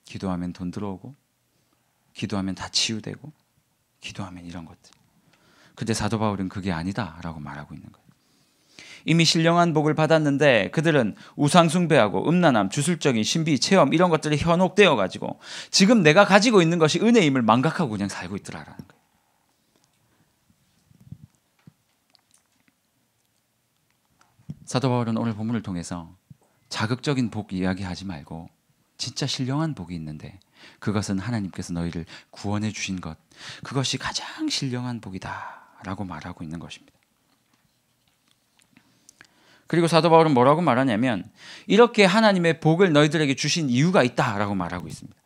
기도하면 돈 들어오고, 기도하면 다 치유되고, 기도하면 이런 것들. 근데 사도 바울은 그게 아니다라고 말하고 있는 거예요. 이미 신령한 복을 받았는데 그들은 우상 숭배하고 음란함, 주술적인 신비, 체험 이런 것들이 현혹되어 가지고 지금 내가 가지고 있는 것이 은혜임을 망각하고 그냥 살고 있더라라는 거예요. 사도 바울은 오늘 본문을 통해서 자극적인 복 이야기하지 말고 진짜 신령한 복이 있는데 그것은 하나님께서 너희를 구원해 주신 것, 그것이 가장 신령한 복이다라고 말하고 있는 것입니다. 그리고 사도 바울은 뭐라고 말하냐면 이렇게 하나님의 복을 너희들에게 주신 이유가 있다라고 말하고 있습니다.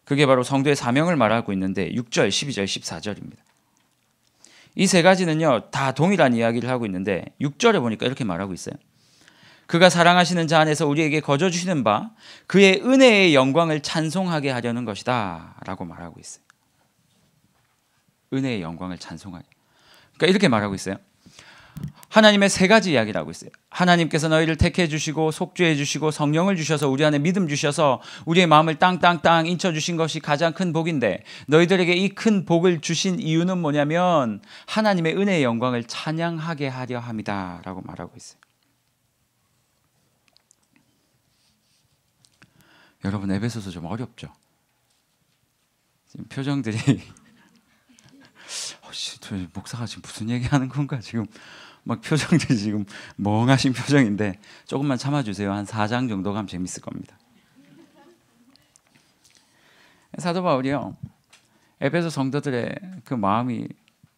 그게 바로 성도의 사명을 말하고 있는데 6절, 12절, 14절입니다. 이 세 가지는요 다 동일한 이야기를 하고 있는데 6절에 보니까 이렇게 말하고 있어요. 그가 사랑하시는 자 안에서 우리에게 거저 주시는 바 그의 은혜의 영광을 찬송하게 하려는 것이다 라고 말하고 있어요. 은혜의 영광을 찬송하게. 그러니까 이렇게 말하고 있어요. 하나님의 세 가지 이야기를 하고 있어요. 하나님께서 너희를 택해 주시고 속죄해 주시고 성령을 주셔서 우리 안에 믿음 주셔서 우리의 마음을 땅땅땅 인쳐 주신 것이 가장 큰 복인데 너희들에게 이 큰 복을 주신 이유는 뭐냐면 하나님의 은혜의 영광을 찬양하게 하려 함이다 라고 말하고 있어요. 여러분 에베소서 좀 어렵죠? 지금 표정들이 저 목사가 지금 무슨 얘기하는 건가 지금 막 표정들이 지금 멍하신 표정인데 조금만 참아주세요. 한 4장 정도 가면 재밌을 겁니다. 사도 바울이요 에베소 성도들의 그 마음이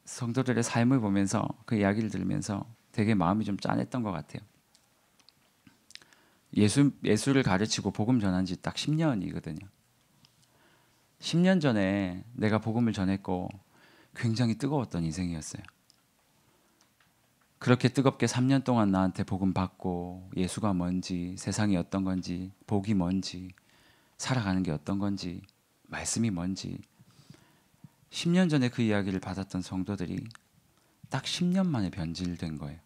성도들의 삶을 보면서 그 이야기를 들으면서 되게 마음이 좀 짠했던 것 같아요. 예수를 가르치고 복음 전한 지 딱 10년이거든요. 10년 전에 내가 복음을 전했고 굉장히 뜨거웠던 인생이었어요. 그렇게 뜨겁게 3년 동안 나한테 복음 받고 예수가 뭔지, 세상이 어떤 건지, 복이 뭔지, 살아가는 게 어떤 건지, 말씀이 뭔지 10년 전에 그 이야기를 받았던 성도들이 딱 10년 만에 변질된 거예요.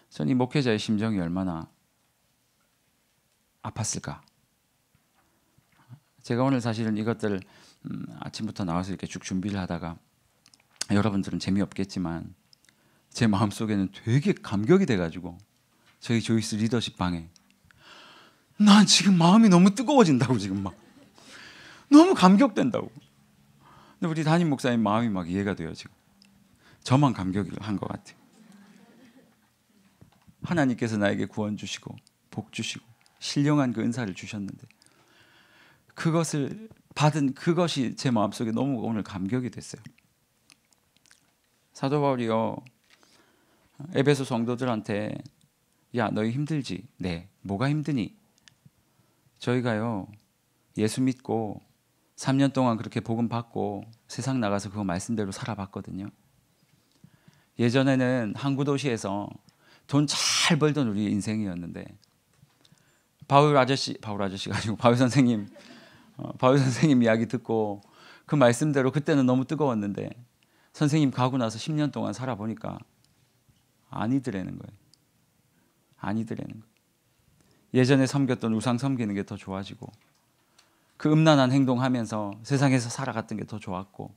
전 이 목회자의 심정이 얼마나 아팠을까. 제가 오늘 사실은 이것들 아침부터 나와서 이렇게 쭉 준비를 하다가 여러분들은 재미없겠지만 제 마음속에는 되게 감격이 돼가지고 저희 조이스 리더십 방에 난 지금 마음이 너무 뜨거워진다고 지금 막 너무 감격된다고. 근데 우리 담임 목사님 마음이 막 이해가 돼요. 지금 저만 감격을 한 것 같아요. 하나님께서 나에게 구원 주시고 복 주시고 신령한 그 은사를 주셨는데 그것을 받은 그것이 제 마음속에 너무 오늘 감격이 됐어요. 사도 바울이요 에베소 성도들한테 야 너희 힘들지? 네. 뭐가 힘드니? 저희가요 예수 믿고 3년 동안 그렇게 복음 받고 세상 나가서 그거 말씀대로 살아봤거든요. 예전에는 항구 도시에서 돈 잘 벌던 우리 인생이었는데 바울 아저씨가 아니고 바울 선생님 이야기 듣고 그 말씀대로 그때는 너무 뜨거웠는데 선생님 가고 나서 10년 동안 살아보니까 아니더라는 거예요. 예전에 섬겼던 우상 섬기는 게 더 좋아지고 그 음란한 행동하면서 세상에서 살아갔던 게 더 좋았고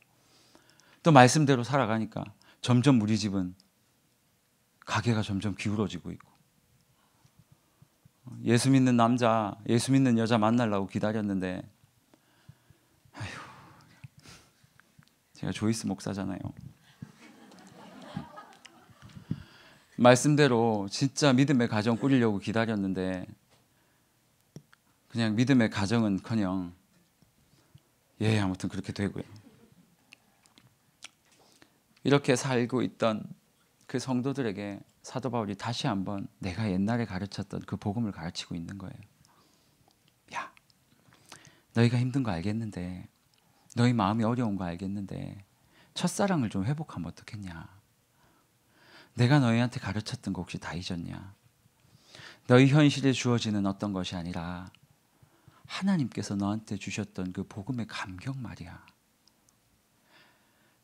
또 말씀대로 살아가니까 점점 우리 집은 가게가 점점 기울어지고 있고 예수 믿는 남자, 예수 믿는 여자 만나려고 기다렸는데 아휴, 제가 조이스 목사잖아요. 말씀대로 진짜 믿음의 가정 꾸리려고 기다렸는데 그냥 믿음의 가정은커녕 아무튼 그렇게 되고요. 이렇게 살고 있던 그 성도들에게 사도 바울이 다시 한번 내가 옛날에 가르쳤던 그 복음을 가르치고 있는 거예요. 야, 너희가 힘든 거 알겠는데 너희 마음이 어려운 거 알겠는데 첫사랑을 좀 회복하면 어떻겠냐. 내가 너희한테 가르쳤던 거 혹시 다 잊었냐. 너희 현실에 주어지는 어떤 것이 아니라 하나님께서 너한테 주셨던 그 복음의 감격 말이야.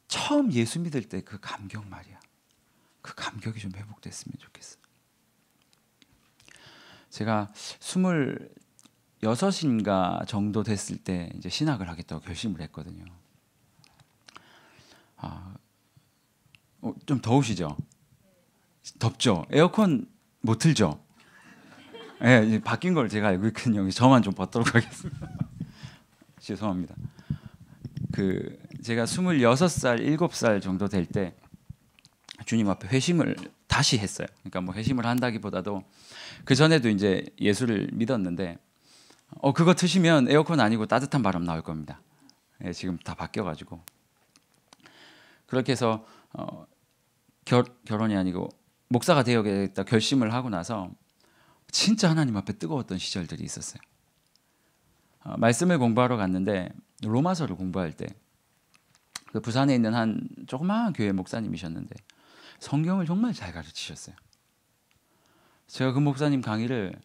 처음 예수 믿을 때 그 감격 말이야. 그 감격이 좀 회복됐으면 좋겠어. 제가 26인가 정도 됐을 때 이제 신학을 하겠다고 결심을 했거든요. 좀 더우시죠? 덥죠? 에어컨 못 틀죠? 네, 바뀐 걸 제가 알고 있거든요. 저만 좀 벗도록 하겠습니다. 죄송합니다. 제가 26살, 7살 정도 될 때 주님 앞에 회심을 다시 했어요. 그러니까 뭐 회심을 한다기보다도 그 전에도 이제 예수를 믿었는데 그거 트시면 에어컨 아니고 따뜻한 바람 나올 겁니다. 예, 지금 다 바뀌어가지고 그렇게 해서 결혼이 아니고 목사가 되어야겠다 결심을 하고 나서 진짜 하나님 앞에 뜨거웠던 시절들이 있었어요. 말씀을 공부하러 갔는데 로마서를 공부할 때 그 부산에 있는 한 조그마한 교회 목사님이셨는데 성경을 정말 잘 가르치셨어요. 제가 그 목사님 강의를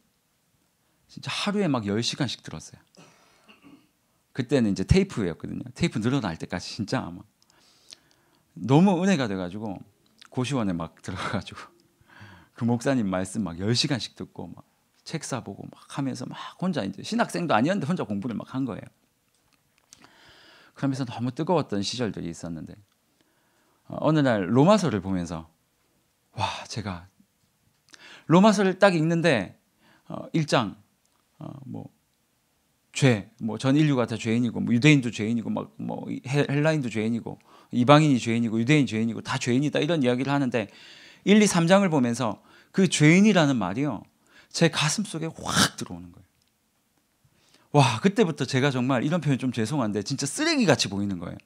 진짜 하루에 막 10시간씩 들었어요. 그때는 이제 테이프였거든요. 테이프 늘어날 때까지 진짜 아마 너무 은혜가 돼가지고 고시원에 막 들어가가지고 그 목사님 말씀 막 10시간씩 듣고 막 책 사보고 막 하면서 막 혼자 이제 신학생도 아니었는데 혼자 공부를 막 한 거예요. 그러면서 너무 뜨거웠던 시절들이 있었는데 어느 날 로마서를 보면서 제가 로마서를 딱 읽는데 1장 전 인류가 다 죄인이고 유대인도 죄인이고 헬라인도 죄인이고 이방인이 죄인이고 유대인 죄인이고 다 죄인이다 이런 이야기를 하는데 1, 2, 3장을 보면서 그 죄인이라는 말이요 제 가슴 속에 확 들어오는 거예요. 그때부터 제가 정말 이런 표현 좀 죄송한데 진짜 쓰레기같이 보이는 거예요.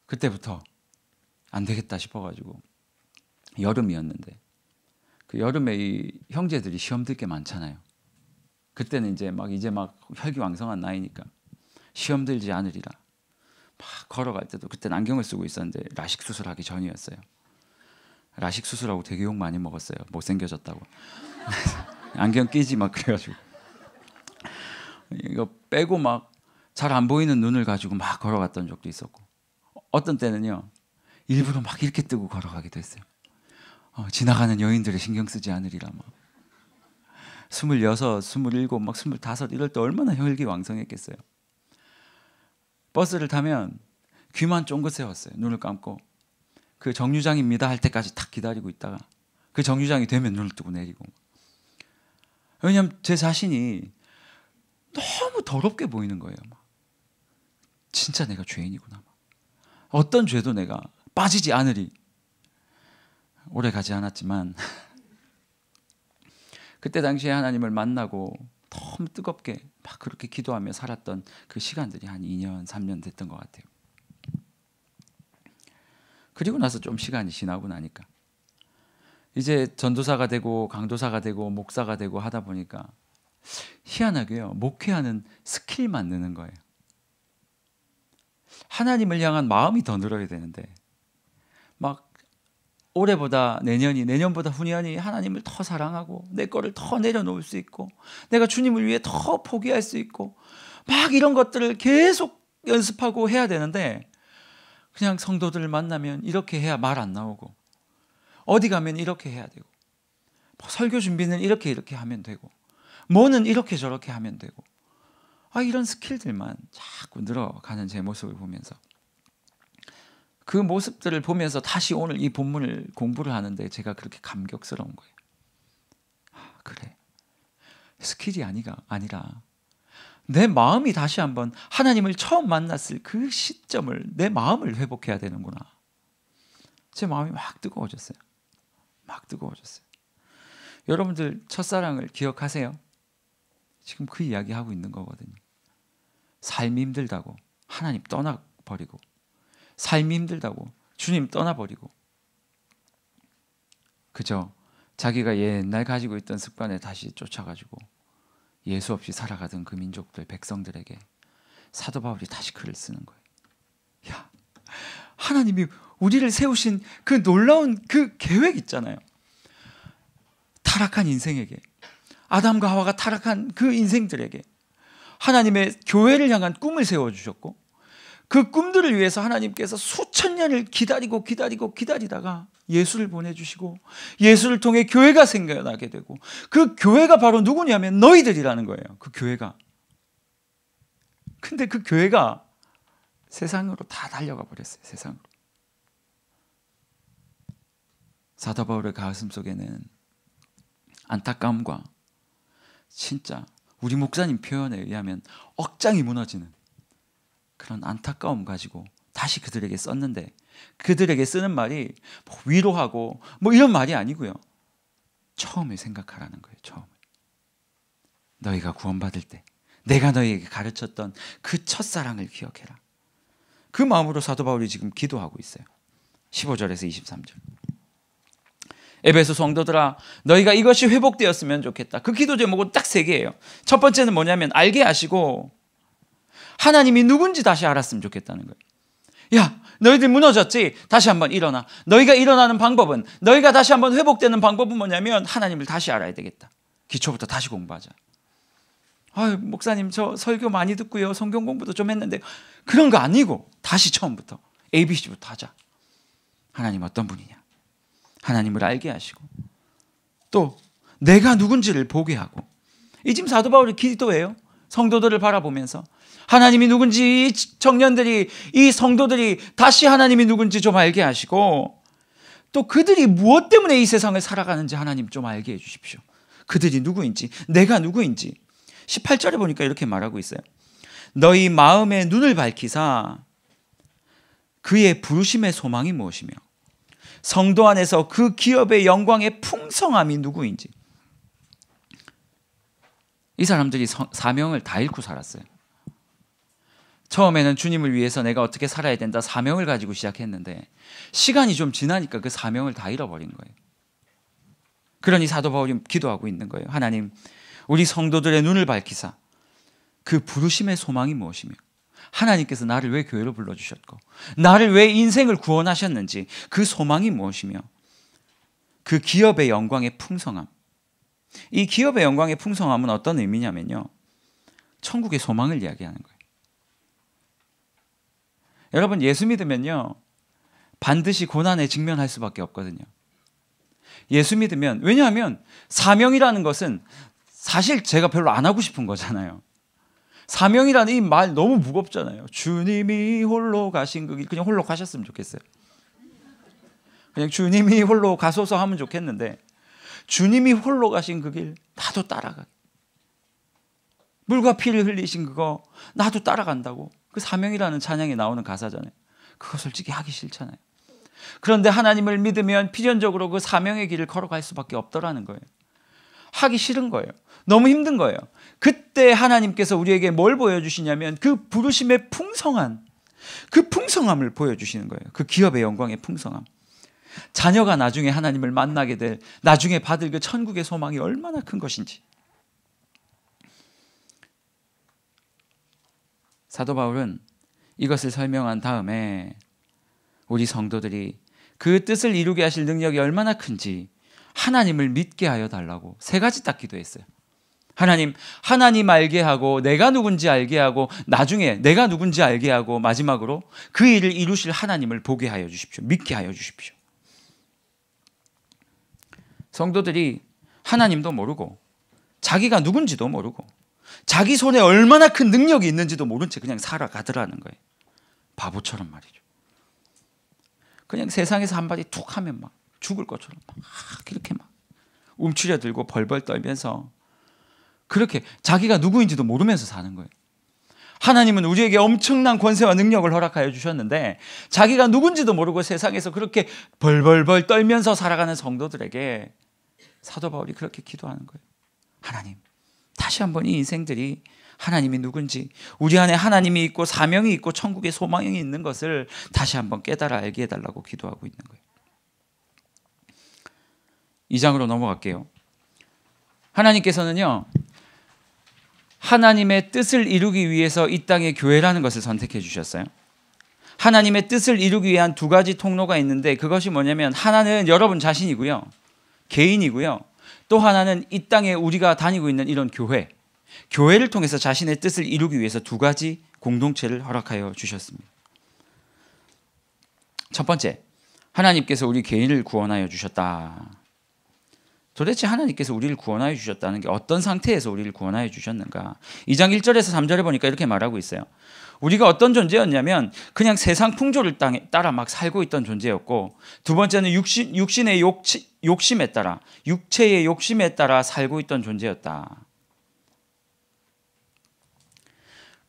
그때부터 안 되겠다 싶어가지고 여름이었는데 그 여름에 이 형제들이 시험 들 게 많잖아요. 그때는 이제 막 혈기왕성한 나이니까 시험 들지 않으리라 막 걸어갈 때도 그때는 안경을 쓰고 있었는데 라식 수술하기 전이었어요. 라식 수술하고 되게 욕 많이 먹었어요. 못생겨졌다고. 안경 끼지 막 그래가지고 이거 빼고 막 잘 안 보이는 눈을 가지고 막 걸어갔던 적도 있었고 어떤 때는요 일부러 막 이렇게 뜨고 걸어가기도 했어요. 지나가는 여인들을 신경 쓰지 않으리라 막 26, 27, 막 25 이럴 때 얼마나 혈기왕성했겠어요. 버스를 타면 귀만 쫑긋 세웠어요. 눈을 감고 그 정류장입니다 할 때까지 탁 기다리고 있다가 그 정류장이 되면 눈을 뜨고 내리고 왜냐하면 제 자신이 너무 더럽게 보이는 거예요. 진짜 내가 죄인이구나. 어떤 죄도 내가 빠지지 않으리. 오래 가지 않았지만 그때 당시에 하나님을 만나고 너무 뜨겁게 막 그렇게 기도하며 살았던 그 시간들이 한 2년, 3년 됐던 것 같아요. 그리고 나서 좀 시간이 지나고 나니까 이제 전도사가 되고 강도사가 되고 목사가 되고 하다 보니까 희한하게요, 목회하는 스킬만 느는 거예요. 하나님을 향한 마음이 더 늘어야 되는데 막 올해보다 내년이, 내년보다 후년이 하나님을 더 사랑하고 내 거를 더 내려놓을 수 있고 내가 주님을 위해 더 포기할 수 있고 막 이런 것들을 계속 연습하고 해야 되는데, 그냥 성도들을 만나면 이렇게 해야 말 안 나오고, 어디 가면 이렇게 해야 되고, 설교 준비는 이렇게 하면 되고, 뭐는 이렇게 저렇게 하면 되고, 이런 스킬들만 자꾸 늘어가는 제 모습을 보면서, 그 모습들을 보면서 다시 오늘 이 본문을 공부를 하는데 제가 그렇게 감격스러운 거예요. 그래, 스킬이 아니라 내 마음이 다시 한번 하나님을 처음 만났을 그 시점을, 내 마음을 회복해야 되는구나. 제 마음이 막 뜨거워졌어요. 여러분들 첫사랑을 기억하세요? 지금 그 이야기 하고 있는 거거든요. 삶이 힘들다고 하나님 떠나버리고, 삶이 힘들다고 주님 떠나버리고, 그저 자기가 옛날 가지고 있던 습관에 다시 쫓아가지고 예수 없이 살아가던 그 민족들, 백성들에게 사도 바울이 다시 글을 쓰는 거예요. 야, 하나님이 우리를 세우신 그 놀라운 그 계획 있잖아요. 타락한 인생에게, 아담과 하와가 타락한 그 인생들에게 하나님의 교회를 향한 꿈을 세워주셨고, 그 꿈들을 위해서 하나님께서 수천 년을 기다리다가 예수를 보내주시고, 예수를 통해 교회가 생겨나게 되고, 그 교회가 바로 누구냐면 너희들이라는 거예요. 그 교회가. 근데 그 교회가 세상으로 다 달려가 버렸어요. 세상으로. 사도 바울의 가슴 속에는 안타까움과, 진짜 우리 목사님 표현에 의하면 억장이 무너지는 그런 안타까움 가지고 다시 그들에게 썼는데, 그들에게 쓰는 말이 위로하고 이런 말이 아니고요, 처음에 생각하라는 거예요. 처음에 너희가 구원받을 때 내가 너희에게 가르쳤던 그 첫사랑을 기억해라. 그 마음으로 사도 바울이 지금 기도하고 있어요. 15절에서 23절. 에베소 성도들아, 너희가 이것이 회복되었으면 좋겠다. 그 기도 제목은 딱 3개예요. 첫 번째는 뭐냐면 알게 하시고 하나님이 누군지 다시 알았으면 좋겠다는 거예요. 야, 너희들 무너졌지? 다시 한번 일어나. 너희가 일어나는 방법은, 너희가 다시 한번 회복되는 방법은 뭐냐면 하나님을 다시 알아야 되겠다. 기초부터 다시 공부하자. 목사님 저 설교 많이 듣고요, 성경 공부도 좀 했는데, 그런 거 아니고 다시 처음부터 ABC부터 하자. 하나님 어떤 분이냐, 하나님을 알게 하시고, 또 내가 누군지를 보게 하고. 이 지금 사도 바울의 기도예요. 성도들을 바라보면서 하나님이 누군지, 청년들이, 이 성도들이 다시 하나님이 누군지 좀 알게 하시고, 또 그들이 무엇 때문에 이 세상을 살아가는지 하나님 좀 알게 해 주십시오. 그들이 누구인지, 내가 누구인지. 18절에 보니까 이렇게 말하고 있어요. 너희 마음의 눈을 밝히사 그의 부르심의 소망이 무엇이며 성도 안에서 그 기업의 영광의 풍성함이 누구인지. 이 사람들이 사명을 다 잃고 살았어요. 처음에는 주님을 위해서 내가 어떻게 살아야 된다, 사명을 가지고 시작했는데 시간이 좀 지나니까 그 사명을 다 잃어버린 거예요. 그러니 사도 바울이 기도하고 있는 거예요. 하나님, 우리 성도들의 눈을 밝히사 그 부르심의 소망이 무엇이며, 하나님께서 나를 왜 교회로 불러주셨고 나를 왜 인생을 구원하셨는지 그 소망이 무엇이며, 그 기업의 영광의 풍성함. 이 기업의 영광의 풍성함은 어떤 의미냐면요, 천국의 소망을 이야기하는 거예요. 여러분, 예수 믿으면요 반드시 고난에 직면할 수밖에 없거든요. 예수 믿으면, 왜냐하면 사명이라는 것은 사실 제가 별로 안 하고 싶은 거잖아요. 사명이라는 이 말 너무 무겁잖아요. 주님이 홀로 가신 그 길, 그냥 홀로 가셨으면 좋겠어요. 그냥 주님이 홀로 가소서 하면 좋겠는데, 주님이 홀로 가신 그 길 나도 따라가. 물과 피를 흘리신 그거 나도 따라간다고. 그 사명이라는 찬양에 나오는 가사잖아요. 그거 솔직히 하기 싫잖아요. 그런데 하나님을 믿으면 필연적으로 그 사명의 길을 걸어갈 수밖에 없더라는 거예요. 하기 싫은 거예요. 너무 힘든 거예요. 그때 하나님께서 우리에게 뭘 보여주시냐면 그 부르심의 풍성한, 그 풍성함을 보여주시는 거예요. 그 기업의 영광의 풍성함. 자녀가 나중에 하나님을 만나게 될, 나중에 받을 그 천국의 소망이 얼마나 큰 것인지. 사도 바울은 이것을 설명한 다음에 우리 성도들이 그 뜻을 이루게 하실 능력이 얼마나 큰지 하나님을 믿게 하여 달라고 세 가지 딱 기도했어요. 하나님 알게 하고, 내가 누군지 알게 하고, 나중에 내가 누군지 알게 하고, 마지막으로 그 일을 이루실 하나님을 보게 하여 주십시오. 믿게 하여 주십시오. 성도들이 하나님도 모르고 자기가 누군지도 모르고 자기 손에 얼마나 큰 능력이 있는지도 모른 채 그냥 살아가더라는 거예요. 바보처럼 말이죠. 그냥 세상에서 한마디 툭 하면 막 죽을 것처럼 막 이렇게 막 움츠려들고 벌벌 떨면서 그렇게 자기가 누구인지도 모르면서 사는 거예요. 하나님은 우리에게 엄청난 권세와 능력을 허락하여 주셨는데 자기가 누군지도 모르고 세상에서 그렇게 벌벌벌 떨면서 살아가는 성도들에게 사도 바울이 그렇게 기도하는 거예요. 하나님, 다시 한번 이 인생들이 하나님이 누군지, 우리 안에 하나님이 있고 사명이 있고 천국의 소망이 있는 것을 다시 한번 깨달아 알게 해달라고 기도하고 있는 거예요. 2장으로 넘어갈게요. 하나님께서는요, 하나님의 뜻을 이루기 위해서 이 땅에 교회라는 것을 선택해 주셨어요. 하나님의 뜻을 이루기 위한 두 가지 통로가 있는데 그것이 뭐냐면 하나는 여러분 자신이고요. 개인이고요. 또 하나는 이 땅에 우리가 다니고 있는 이런 교회를 통해서 자신의 뜻을 이루기 위해서 두 가지 공동체를 허락하여 주셨습니다. 첫 번째, 하나님께서 우리 개인을 구원하여 주셨다. 도대체 하나님께서 우리를 구원하여 주셨다는 게 어떤 상태에서 우리를 구원하여 주셨는가? 2장 1절에서 3절에 보니까 이렇게 말하고 있어요. 우리가 어떤 존재였냐면 그냥 세상 풍조를 따라 막 살고 있던 존재였고, 두 번째는 육신의 욕심에 따라, 육체의 욕심에 따라 살고 있던 존재였다.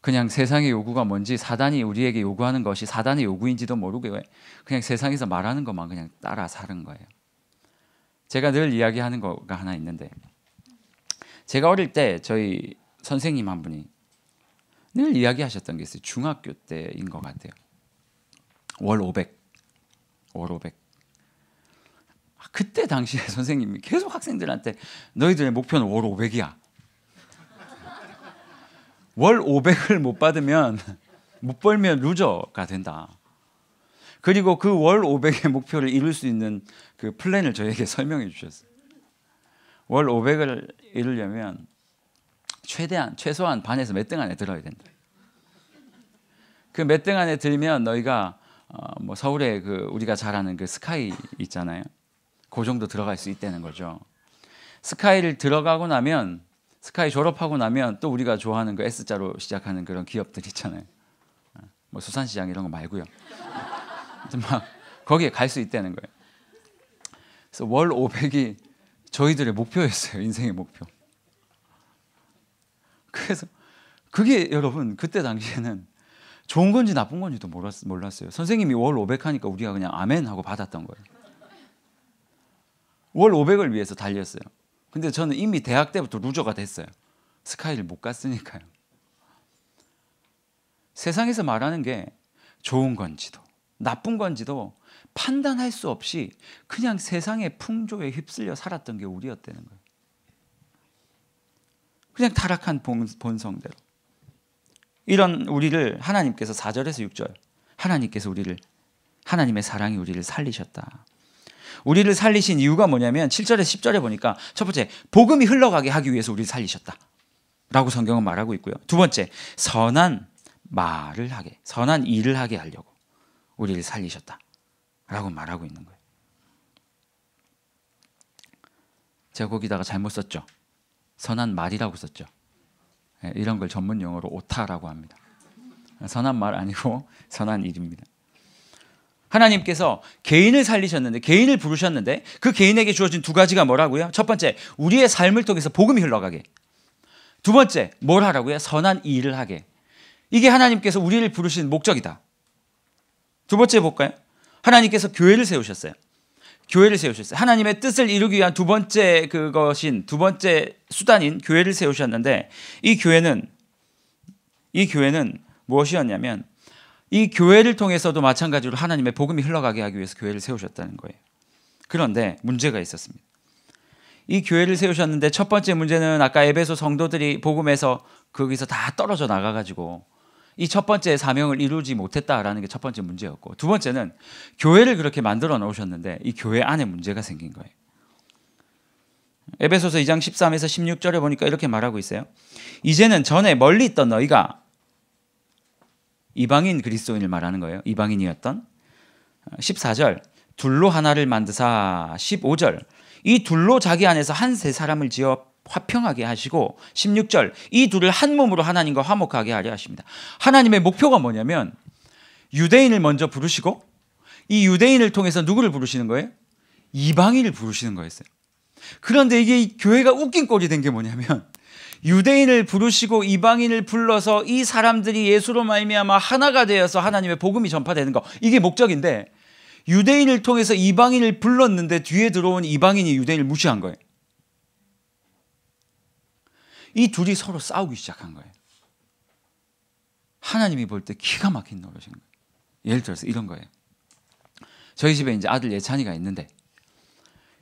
그냥 세상의 요구가 뭔지, 사단이 우리에게 요구하는 것이 사단의 요구인지도 모르고 그냥 세상에서 말하는 것만 그냥 따라 사는 거예요. 제가 늘 이야기하는 거가 하나 있는데, 제가 어릴 때 저희 선생님 한 분이 늘 이야기하셨던 게 있어요. 중학교 때인 것 같아요. 월 500. 그때 당시에 선생님이 계속 학생들한테 너희들의 목표는 월 500이야. 월 500을 못 받으면, 못 벌면 루저가 된다. 그리고 그 월 500의 목표를 이룰 수 있는 그 플랜을 저에게 설명해 주셨어요. 월 500을 이루려면 최소한 반에서 몇 등 안에 들어야 된다. 그 몇 등 안에 들면 너희가 뭐 서울에 그 우리가 잘 아는 그 스카이 있잖아요. 그 정도 들어갈 수 있다는 거죠. 스카이를 들어가고 나면, 스카이 졸업하고 나면 또 우리가 좋아하는 그 S자로 시작하는 그런 기업들 있잖아요. 뭐 수산시장 이런 거 말고요. 막 거기에 갈 수 있다는 거예요. 그래서 월 500이 저희들의 목표였어요. 인생의 목표. 그래서 그게 여러분 그때 당시에는 좋은 건지 나쁜 건지도 몰랐어요. 선생님이 월 500 하니까 우리가 그냥 아멘 하고 받았던 거예요. 월 500을 위해서 달렸어요. 근데 저는 이미 대학 때부터 루저가 됐어요. 스카이를 못 갔으니까요. 세상에서 말하는 게 좋은 건지도 나쁜 건지도 판단할 수 없이 그냥 세상의 풍조에 휩쓸려 살았던 게 우리였다는 거예요. 그냥 타락한 본성대로. 이런 우리를 하나님께서 4절에서 6절, 하나님의 사랑이 우리를 살리셨다. 우리를 살리신 이유가 뭐냐면 7절에서 10절에 보니까 첫 번째, 복음이 흘러가게 하기 위해서 우리를 살리셨다 라고 성경은 말하고 있고요. 두 번째, 선한 일을 하게 하려고 우리를 살리셨다 라고 말하고 있는 거예요. 제가 거기다가 잘못 썼죠. 선한 말이라고 썼죠. 이런 걸 전문 용어로 오타라고 합니다. 선한 말 아니고 선한 일입니다. 하나님께서 개인을 살리셨는데, 개인을 부르셨는데 그 개인에게 주어진 두 가지가 뭐라고요? 첫 번째, 우리의 삶을 통해서 복음이 흘러가게. 두 번째, 뭘 하라고요? 선한 일을 하게. 이게 하나님께서 우리를 부르신 목적이다. 두 번째 볼까요? 하나님께서 교회를 세우셨어요. 하나님의 뜻을 이루기 위한 두 번째 수단인 교회를 세우셨는데, 이 교회는 무엇이었냐면 이 교회를 통해서도 마찬가지로 하나님의 복음이 흘러가게 하기 위해서 교회를 세우셨다는 거예요. 그런데 문제가 있었습니다. 이 교회를 세우셨는데 첫 번째 문제는 아까 에베소 성도들이 복음에서 거기서 다 떨어져 나가가지고 이 첫 번째 사명을 이루지 못했다라는 게 첫 번째 문제였고, 두 번째는 교회를 그렇게 만들어 놓으셨는데 이 교회 안에 문제가 생긴 거예요. 에베소서 2장 13에서 16절에 보니까 이렇게 말하고 있어요. 이제는 전에 멀리 있던 너희가, 이방인 그리스도인을 말하는 거예요. 이방인이었던. 14절 둘로 하나를 만드사. 15절 이 둘로 자기 안에서 한 세 사람을 지어 화평하게 하시고, 16절 이 둘을 한 몸으로 하나님과 화목하게 하려 하십니다. 하나님의 목표가 뭐냐면 유대인을 먼저 부르시고 이 유대인을 통해서 누구를 부르시는 거예요? 이방인을 부르시는 거였어요. 그런데 이게 교회가 웃긴 꼴이 된 게 뭐냐면 유대인을 부르시고 이방인을 불러서 이 사람들이 예수로 말미암아 하나가 되어서 하나님의 복음이 전파되는 거, 이게 목적인데 유대인을 통해서 이방인을 불렀는데 뒤에 들어온 이방인이 유대인을 무시한 거예요. 이 둘이 서로 싸우기 시작한 거예요. 하나님이 볼 때 기가 막힌 노릇인 거예요. 예를 들어서 이런 거예요. 저희 집에 이제 아들 예찬이가 있는데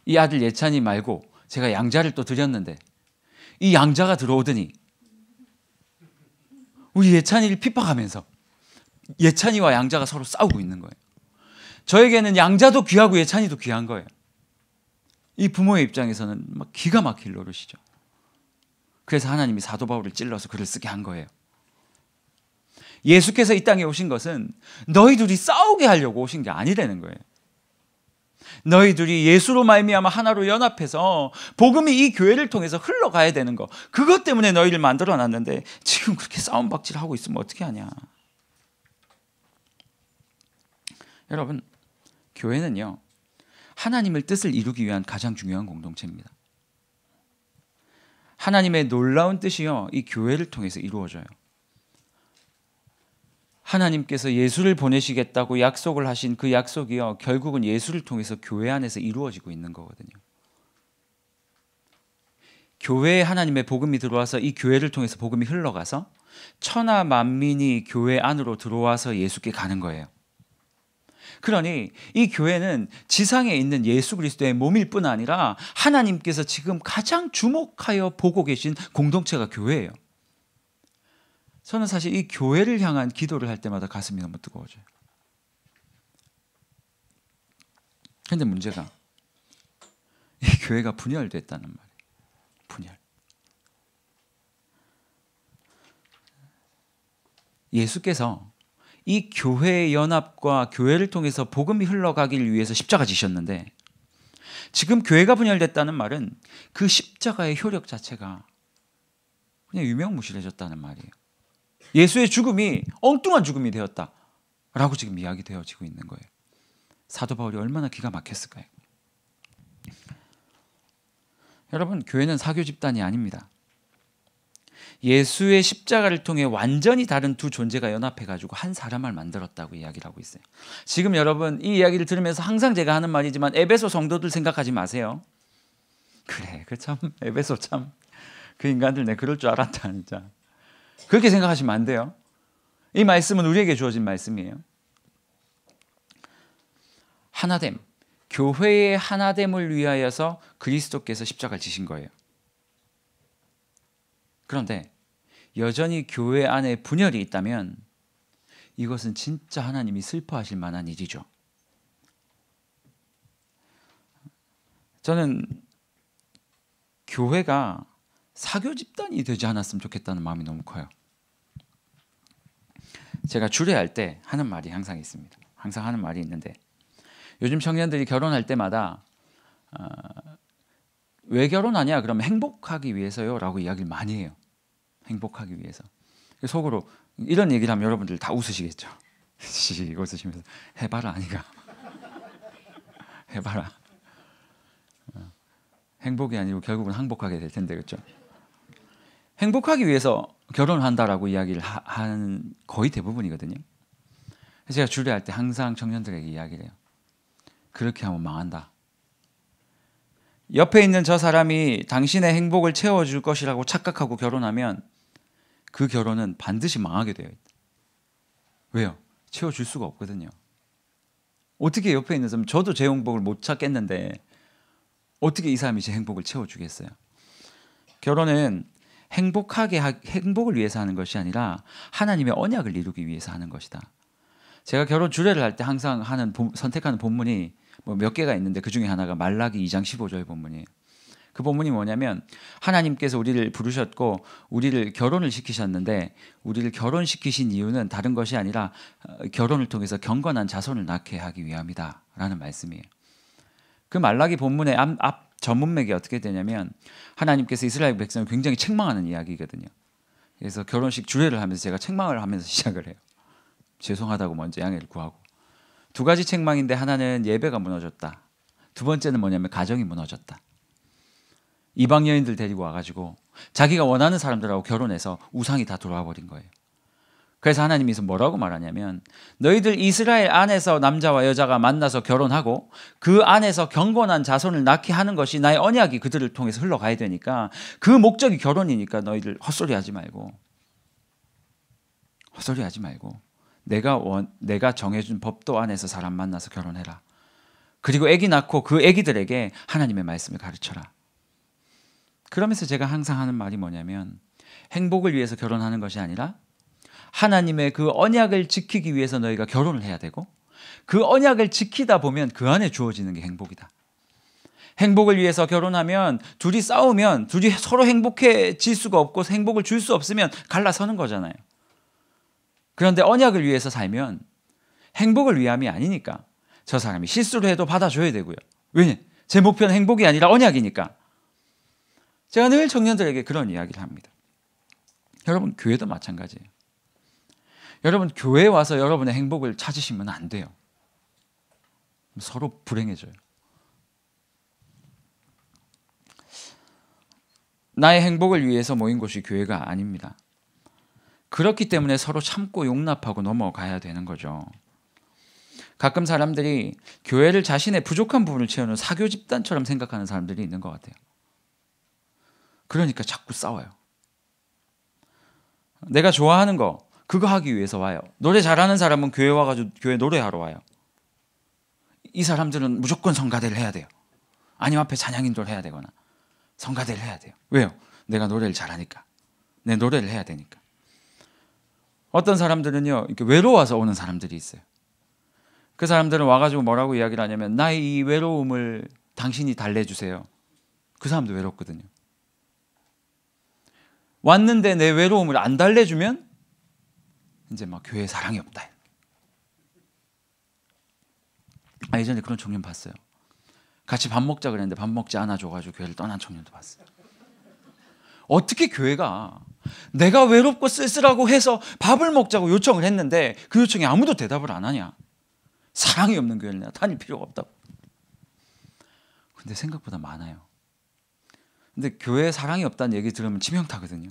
이 아들 예찬이 말고 제가 양자를 또 드렸는데 이 양자가 들어오더니 우리 예찬이를 핍박하면서 예찬이와 양자가 서로 싸우고 있는 거예요. 저에게는 양자도 귀하고 예찬이도 귀한 거예요. 이 부모의 입장에서는 막 기가 막힐 노릇이죠. 그래서 하나님이 사도 바울을 찔러서 글을 쓰게 한 거예요. 예수께서 이 땅에 오신 것은 너희 둘이 싸우게 하려고 오신 게 아니라는 거예요. 너희 둘이 예수로 말미암아 하나로 연합해서 복음이 이 교회를 통해서 흘러가야 되는 거, 그것 때문에 너희를 만들어놨는데 지금 그렇게 싸움박질하고 있으면 어떻게 하냐. 여러분, 교회는요 하나님의 뜻을 이루기 위한 가장 중요한 공동체입니다. 하나님의 놀라운 뜻이요 이 교회를 통해서 이루어져요. 하나님께서 예수를 보내시겠다고 약속을 하신 그 약속이요 결국은 예수를 통해서 교회 안에서 이루어지고 있는 거거든요. 교회에 하나님의 복음이 들어와서 이 교회를 통해서 복음이 흘러가서 천하 만민이 교회 안으로 들어와서 예수께 가는 거예요. 그러니 이 교회는 지상에 있는 예수 그리스도의 몸일 뿐 아니라 하나님께서 지금 가장 주목하여 보고 계신 공동체가 교회예요. 저는 사실 이 교회를 향한 기도를 할 때마다 가슴이 너무 뜨거워져요. 그런데 문제가 이 교회가 분열됐다는 말이에요. 분열. 예수께서 이 교회의 연합과 교회를 통해서 복음이 흘러가길 위해서 십자가 지셨는데 지금 교회가 분열됐다는 말은 그 십자가의 효력 자체가 그냥 유명무실해졌다는 말이에요. 예수의 죽음이 엉뚱한 죽음이 되었다라고 지금 이야기되어지고 있는 거예요. 사도 바울이 얼마나 기가 막혔을까요? 여러분, 교회는 사교 집단이 아닙니다. 예수의 십자가를 통해 완전히 다른 두 존재가 연합해가지고 한 사람을 만들었다고 이야기를 하고 있어요. 지금 여러분 이 이야기를 들으면서 항상 제가 하는 말이지만 에베소 성도들 생각하지 마세요. 그래, 그 참 에베소 참 그 인간들 내 그럴 줄 알았다 진짜. 그렇게 생각하시면 안 돼요. 이 말씀은 우리에게 주어진 말씀이에요. 하나됨, 교회의 하나됨을 위하여서 그리스도께서 십자가를 지신 거예요. 그런데 여전히 교회 안에 분열이 있다면 이것은 진짜 하나님이 슬퍼하실 만한 일이죠. 저는 교회가 사교 집단이 되지 않았으면 좋겠다는 마음이 너무 커요. 제가 주례할 때 하는 말이 항상 있습니다. 항상 하는 말이 있는데 요즘 청년들이 결혼할 때마다 왜 결혼하냐? 그러면 행복하기 위해서요 라고 이야기를 많이 해요. 행복하기 위해서. 속으로 이런 얘기를 하면 여러분들 다 웃으시겠죠. 이거 웃으시면서 해봐라 아니가. 해봐라. 행복이 아니고 결국은 항복하게 될 텐데 그렇죠. 행복하기 위해서 결혼을 한다라고 이야기를 하는 거의 대부분이거든요. 제가 주례할 때 항상 청년들에게 이야기를 해요. 그렇게 하면 망한다. 옆에 있는 저 사람이 당신의 행복을 채워줄 것이라고 착각하고 결혼하면 그 결혼은 반드시 망하게 되어 있다. 왜요? 채워줄 수가 없거든요. 어떻게 옆에 있는 사람, 저도 제 행복을 못 찾겠는데 어떻게 이 사람이 제 행복을 채워주겠어요? 결혼은 행복을 위해서 하는 것이 아니라 하나님의 언약을 이루기 위해서 하는 것이다. 제가 결혼 주례를 할 때 항상 선택하는 본문이 뭐 몇 개가 있는데 그 중에 하나가 말라기 2장 15절 본문이에요. 그 본문이 뭐냐면 하나님께서 우리를 부르셨고 우리를 결혼을 시키셨는데 우리를 결혼시키신 이유는 다른 것이 아니라 결혼을 통해서 경건한 자손을 낳게 하기 위함이다 라는 말씀이에요. 그 말라기 본문의 앞 전문맥이 어떻게 되냐면 하나님께서 이스라엘 백성을 굉장히 책망하는 이야기거든요. 그래서 결혼식 주례를 하면서 제가 책망을 하면서 시작을 해요. 죄송하다고 먼저 양해를 구하고. 두 가지 책망인데 하나는 예배가 무너졌다. 두 번째는 뭐냐면 가정이 무너졌다. 이방 여인들 데리고 와가지고 자기가 원하는 사람들하고 결혼해서 우상이 다 돌아와 버린 거예요. 그래서 하나님께서 뭐라고 말하냐면 너희들 이스라엘 안에서 남자와 여자가 만나서 결혼하고 그 안에서 경건한 자손을 낳게 하는 것이 나의 언약이 그들을 통해서 흘러가야 되니까 그 목적이 결혼이니까 너희들 헛소리하지 말고 내가 정해준 법도 안에서 사람 만나서 결혼해라. 그리고 아기 낳고 그 아기들에게 하나님의 말씀을 가르쳐라. 그러면서 제가 항상 하는 말이 뭐냐면 행복을 위해서 결혼하는 것이 아니라 하나님의 그 언약을 지키기 위해서 너희가 결혼을 해야 되고 그 언약을 지키다 보면 그 안에 주어지는 게 행복이다. 행복을 위해서 결혼하면 둘이 싸우면 둘이 서로 행복해질 수가 없고 행복을 줄 수 없으면 갈라서는 거잖아요. 그런데 언약을 위해서 살면 행복을 위함이 아니니까 저 사람이 실수를 해도 받아줘야 되고요. 왜냐? 제 목표는 행복이 아니라 언약이니까. 제가 늘 청년들에게 그런 이야기를 합니다. 여러분 교회도 마찬가지예요. 여러분 교회에 와서 여러분의 행복을 찾으시면 안 돼요. 서로 불행해져요. 나의 행복을 위해서 모인 곳이 교회가 아닙니다. 그렇기 때문에 서로 참고 용납하고 넘어가야 되는 거죠. 가끔 사람들이 교회를 자신의 부족한 부분을 채우는 사교 집단처럼 생각하는 사람들이 있는 것 같아요. 그러니까 자꾸 싸워요. 내가 좋아하는 거 그거 하기 위해서 와요. 노래 잘하는 사람은 교회 와가지고 교회 노래하러 와요. 이 사람들은 무조건 성가대를 해야 돼요. 아니면 앞에 찬양 인도를 해야 되거나 성가대를 해야 돼요. 왜요? 내가 노래를 잘하니까. 내 노래를 해야 되니까. 어떤 사람들은요 이렇게 외로워서 오는 사람들이 있어요. 그 사람들은 와가지고 뭐라고 이야기를 하냐면 나의 이 외로움을 당신이 달래주세요. 그 사람도 외롭거든요. 왔는데 내 외로움을 안 달래주면 이제 막 교회에 사랑이 없다. 예전에 그런 청년 봤어요. 같이 밥 먹자 그랬는데 밥 먹지 않아 줘가지고 교회를 떠난 청년도 봤어요. 어떻게 교회가 내가 외롭고 쓸쓸하고 해서 밥을 먹자고 요청을 했는데 그 요청에 아무도 대답을 안 하냐. 사랑이 없는 교회를 내가 다닐 필요가 없다고. 근데 생각보다 많아요. 근데 교회에 사랑이 없다는 얘기 들으면 치명타거든요.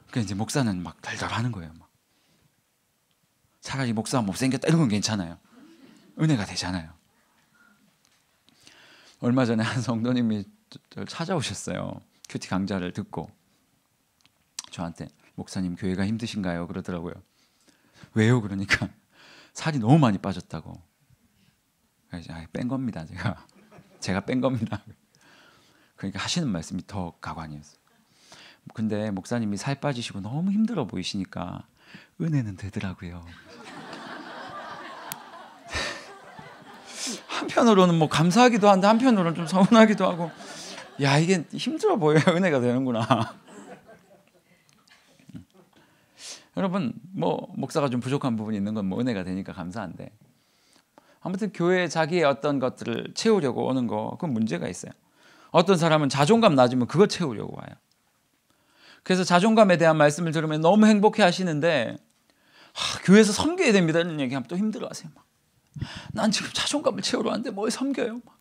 그러니까 이제 목사는 막 달달하는 거예요. 막. 차라리 목사가 못생겼다 이런 건 괜찮아요. 은혜가 되잖아요. 얼마 전에 한 성도님이 저를 찾아오셨어요. 큐티 강좌를 듣고 저한테 목사님 교회가 힘드신가요? 그러더라고요. 왜요? 그러니까 살이 너무 많이 빠졌다고. 그래서 뺀 겁니다. 제가 뺀 겁니다. 그러니까 하시는 말씀이 더 가관이었어요. 근데 목사님이 살 빠지시고 너무 힘들어 보이시니까 은혜는 되더라고요. 한편으로는 뭐 감사하기도 한데 한편으로는 좀 서운하기도 하고 야 이게 힘들어 보여야 은혜가 되는구나. 여러분 뭐 목사가 좀 부족한 부분이 있는 건 뭐 은혜가 되니까 감사한데 아무튼 교회에 자기의 어떤 것들을 채우려고 오는 거 그건 문제가 있어요. 어떤 사람은 자존감 낮으면 그거 채우려고 와요. 그래서 자존감에 대한 말씀을 들으면 너무 행복해 하시는데 교회에서 섬겨야 됩니다 이런 얘기하면 또 힘들어 하세요. 막. 난 지금 자존감을 채우러 왔는데 뭘 섬겨요? 막.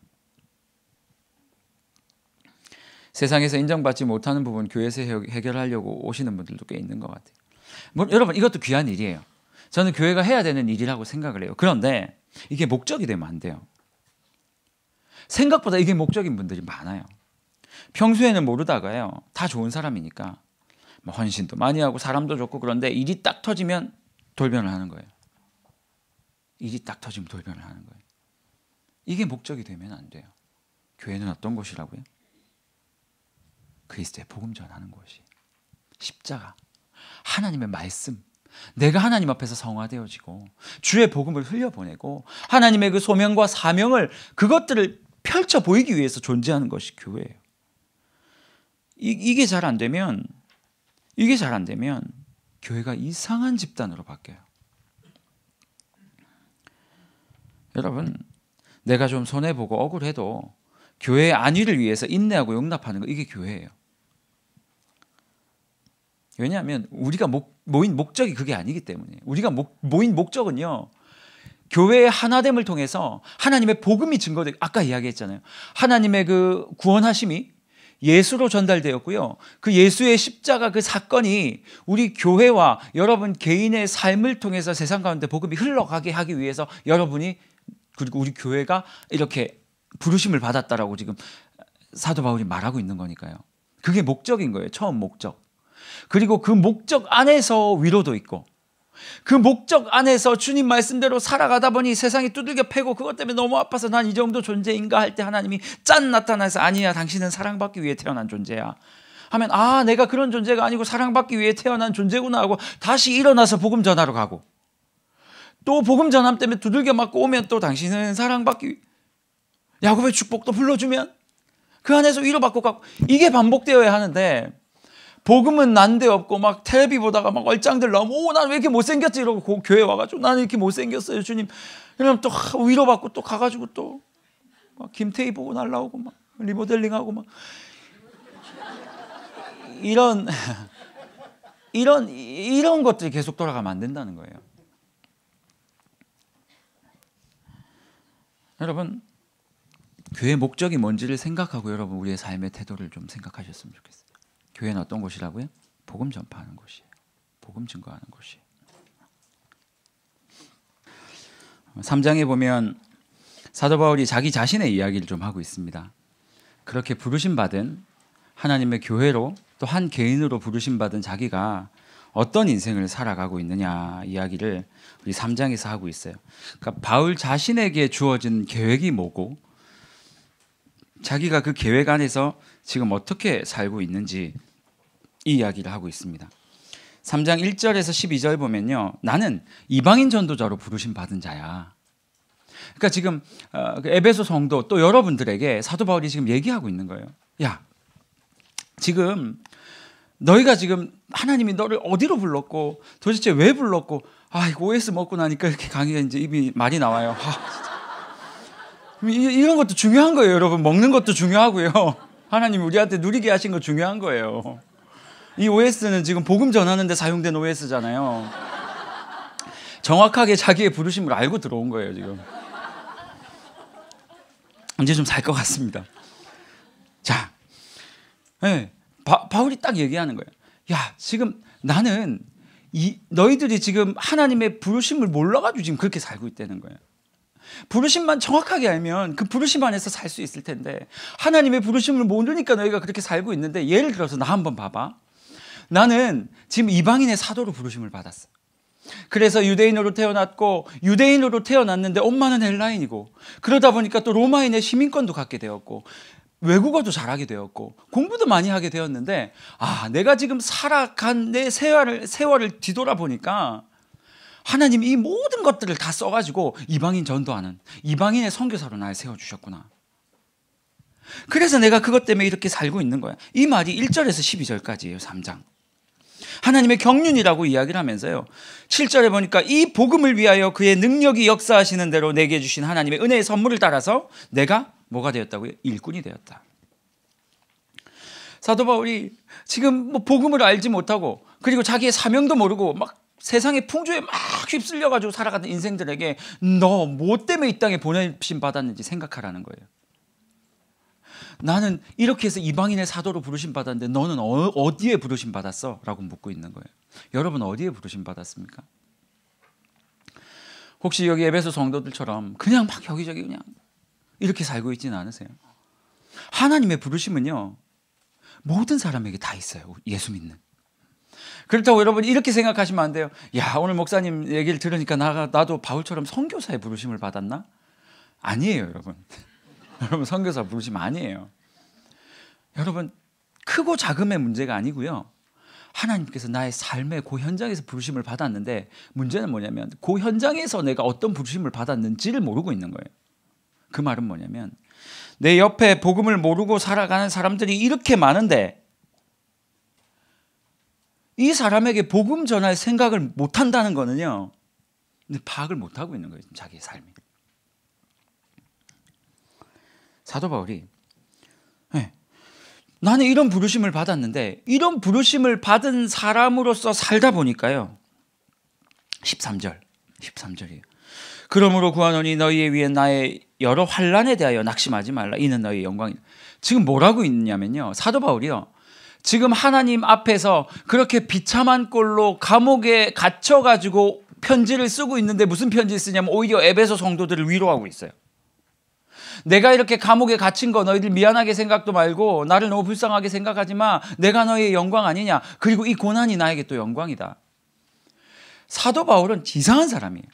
세상에서 인정받지 못하는 부분 교회에서 해결하려고 오시는 분들도 꽤 있는 것 같아요. 여러분 이것도 귀한 일이에요. 저는 교회가 해야 되는 일이라고 생각을 해요. 그런데 이게 목적이 되면 안 돼요. 생각보다 이게 목적인 분들이 많아요. 평소에는 모르다가요. 다 좋은 사람이니까 뭐 헌신도 많이 하고 사람도 좋고 그런데 일이 딱 터지면 돌변을 하는 거예요. 일이 딱 터지면 돌변을 하는 거예요. 이게 목적이 되면 안 돼요. 교회는 어떤 곳이라고요? 그리스도의 복음 전하는 곳이, 십자가, 하나님의 말씀, 내가 하나님 앞에서 성화되어지고 주의 복음을 흘려보내고 하나님의 그 소명과 사명을, 그것들을 펼쳐 보이기 위해서 존재하는 것이 교회예요. 이게 잘 안 되면 교회가 이상한 집단으로 바뀌어요. 여러분, 내가 좀 손해보고 억울해도 교회의 안위를 위해서 인내하고 용납하는 거, 이게 교회예요. 왜냐하면 우리가 모인 목적이 그게 아니기 때문에. 우리가 모인 목적은요, 교회의 하나됨을 통해서 하나님의 복음이 증거되고, 아까 이야기했잖아요. 하나님의 그 구원하심이 예수로 전달되었고요. 그 예수의 십자가 그 사건이 우리 교회와 여러분 개인의 삶을 통해서 세상 가운데 복음이 흘러가게 하기 위해서 여러분이, 그리고 우리 교회가 이렇게 부르심을 받았다라고 지금 사도 바울이 말하고 있는 거니까요. 그게 목적인 거예요. 처음 목적. 그리고 그 목적 안에서 위로도 있고, 그 목적 안에서 주님 말씀대로 살아가다 보니 세상이 두들겨 패고 그것 때문에 너무 아파서 난 이 정도 존재인가 할 때 하나님이 짠 나타나서 아니야, 당신은 사랑받기 위해 태어난 존재야 하면, 아, 내가 그런 존재가 아니고 사랑받기 위해 태어난 존재구나 하고 다시 일어나서 복음 전하러 가고, 또 복음 전함 때문에 두들겨 맞고 오면 또 당신은 사랑받기 위해 야곱의 축복도 불러주면 그 안에서 위로받고 가고, 이게 반복되어야 하는데, 복음은 난데없고 막 텔레비 보다가 막 얼짱들 나오면 난 왜 이렇게 못생겼지 이러고 교회 와가지고 나는 이렇게 못생겼어요 주님, 그러면 또 위로받고 또 가가지고 또 막 김태희 보고 날라오고 막 리모델링하고 막 이런 것들이 계속 돌아가면 안 된다는 거예요. 여러분, 교회의 목적이 뭔지를 생각하고 여러분 우리의 삶의 태도를 좀 생각하셨으면 좋겠어요. 교회는 어떤 곳이라고요? 복음 전파하는 곳이에요. 복음 증거하는 곳이에요. 3장에 보면 사도 바울이 자기 자신의 이야기를 좀 하고 있습니다. 그렇게 부르심 받은 하나님의 교회로, 또 한 개인으로 부르심 받은 자기가 어떤 인생을 살아가고 있느냐 이야기를 우리 3장에서 하고 있어요. 그러니까 바울 자신에게 주어진 계획이 뭐고, 자기가 그 계획 안에서 지금 어떻게 살고 있는지 이 이야기를 하고 있습니다. 3장 1절에서 12절 보면요, 나는 이방인 전도자로 부르심 받은 자야. 그러니까 지금 에베소 성도 또 여러분들에게 사도 바울이 지금 얘기하고 있는 거예요. 야, 지금 너희가 지금 하나님이 너를 어디로 불렀고 도대체 왜 불렀고, 이거 OS 먹고 나니까 이렇게 강의가 이제 입이 말이 나와요. 이런 것도 중요한 거예요, 여러분. 먹는 것도 중요하고요. 하나님이 우리한테 누리게 하신 거 중요한 거예요. 이 OS는 지금 복음 전하는데 사용된 OS잖아요. 정확하게 자기의 부르심을 알고 들어온 거예요, 지금. 이제 좀 살 것 같습니다. 자, 네, 바울이 딱 얘기하는 거예요. 야, 지금 나는 너희들이 지금 하나님의 부르심을 몰라가지고 지금 그렇게 살고 있다는 거예요. 부르심만 정확하게 알면 그 부르심 안에서 살 수 있을 텐데, 하나님의 부르심을 모르니까 너희가 그렇게 살고 있는데, 예를 들어서 나 한번 봐봐. 나는 지금 이방인의 사도로 부르심을 받았어. 그래서 유대인으로 태어났고, 유대인으로 태어났는데 엄마는 헬라인이고, 그러다 보니까 또 로마인의 시민권도 갖게 되었고, 외국어도 잘하게 되었고, 공부도 많이 하게 되었는데, 내가 지금 살아간 내 세월을 뒤돌아보니까 하나님이 이 모든 것들을 다 써가지고 이방인 전도하는, 이방인의 선교사로 날 세워주셨구나. 그래서 내가 그것 때문에 이렇게 살고 있는 거야. 이 말이 1절에서 12절까지예요. 3장. 하나님의 경륜이라고 이야기를 하면서요, 7절에 보니까 이 복음을 위하여 그의 능력이 역사하시는 대로 내게 주신 하나님의 은혜의 선물을 따라서 내가 뭐가 되었다고요? 일꾼이 되었다. 사도 바울이 지금 뭐 복음을 알지 못하고, 그리고 자기의 사명도 모르고 막 세상의 풍조에 막 휩쓸려가지고 살아가는 인생들에게 너 뭐 때문에 이 땅에 보내심 받았는지 생각하라는 거예요. 나는 이렇게 해서 이방인의 사도로 부르심 받았는데 너는 어디에 부르심 받았어? 라고 묻고 있는 거예요. 여러분 어디에 부르심 받았습니까? 혹시 여기 에베소 성도들처럼 그냥 막 여기저기 그냥 이렇게 살고 있지는 않으세요? 하나님의 부르심은요, 모든 사람에게 다 있어요. 예수 믿는. 그렇다고 여러분 이렇게 생각하시면 안 돼요. 야, 오늘 목사님 얘기를 들으니까 나도 바울처럼 선교사의 부르심을 받았나? 아니에요, 여러분. 여러분 선교사 부르심 아니에요. 여러분 크고 작음의 문제가 아니고요. 하나님께서 나의 삶의 그 현장에서 부르심을 받았는데 문제는 뭐냐면 그 현장에서 내가 어떤 부르심을 받았는지를 모르고 있는 거예요. 그 말은 뭐냐면 내 옆에 복음을 모르고 살아가는 사람들이 이렇게 많은데 이 사람에게 복음 전할 생각을 못 한다는 거는요. 파악을 못 하고 있는 거예요. 자기의 삶이. 사도 바울이 나는 이런 부르심을 받았는데 이런 부르심을 받은 사람으로서 살다 보니까요. 13절이에요. 그러므로 구하노니 너희에 위해 나의 여러 환난에 대하여 낙심하지 말라. 이는 너희의 영광이다. 지금 뭐라고 있냐면요. 사도 바울이요. 지금 하나님 앞에서 그렇게 비참한 꼴로 감옥에 갇혀가지고 편지를 쓰고 있는데 무슨 편지를 쓰냐면 오히려 에베소 성도들을 위로하고 있어요. 내가 이렇게 감옥에 갇힌 거 너희들 미안하게 생각도 말고 나를 너무 불쌍하게 생각하지 마. 내가 너희의 영광 아니냐. 그리고 이 고난이 나에게 또 영광이다. 사도 바울은 이상한 사람이에요.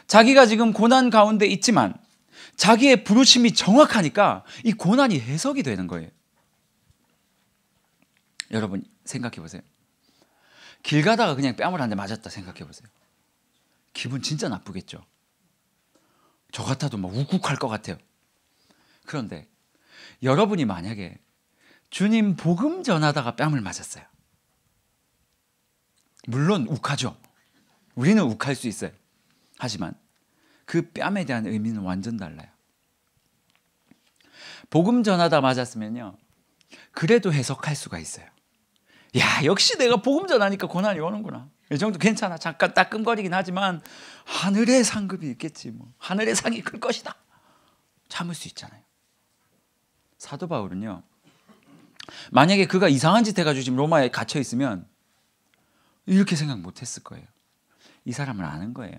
자기가 지금 고난 가운데 있지만 자기의 부르심이 정확하니까 이 고난이 해석이 되는 거예요. 여러분 생각해 보세요. 길 가다가 그냥 뺨을 한 대 맞았다 생각해 보세요. 기분 진짜 나쁘겠죠. 저 같아도 막 욱욱할 것 같아요. 그런데 여러분이 만약에 주님 복음 전하다가 뺨을 맞았어요. 물론 욱하죠. 우리는 욱할 수 있어요. 하지만 그 뺨에 대한 의미는 완전 달라요. 복음 전하다 맞았으면요. 그래도 해석할 수가 있어요. 야, 역시 내가 복음 전하니까 고난이 오는구나. 이 정도 괜찮아. 잠깐 따끔거리긴 하지만 하늘의 상급이 있겠지. 뭐. 하늘의 상이 클 것이다. 참을 수 있잖아요. 사도 바울은요. 만약에 그가 이상한 짓 해가지고 지금 로마에 갇혀 있으면 이렇게 생각 못했을 거예요. 이 사람을 아는 거예요.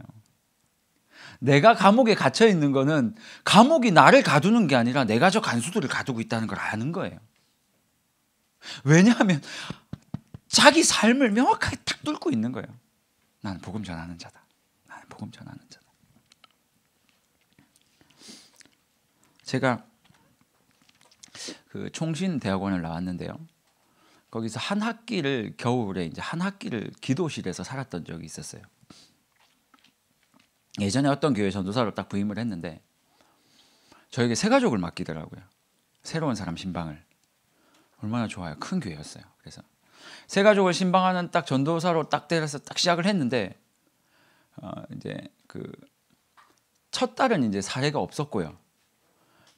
내가 감옥에 갇혀 있는 거는 감옥이 나를 가두는 게 아니라 내가 저 간수들을 가두고 있다는 걸 아는 거예요. 왜냐하면 자기 삶을 명확하게 딱 뚫고 있는 거예요. 나는 복음 전하는 자다. 나는 복음 전하는 자다. 제가 그 총신대학원을 나왔는데요. 거기서 한 학기를 겨울에 이제 한 학기를 기도실에서 살았던 적이 있었어요. 예전에 어떤 교회 전도사로 딱 부임을 했는데 저에게 새 가족을 맡기더라고요. 새로운 사람 신방을. 얼마나 좋아요. 큰 교회였어요. 그래서 새 가족을 신방하는 딱 전도사로 딱 때려서 딱 시작을 했는데 이제 그 첫 달은 이제 사례가 없었고요.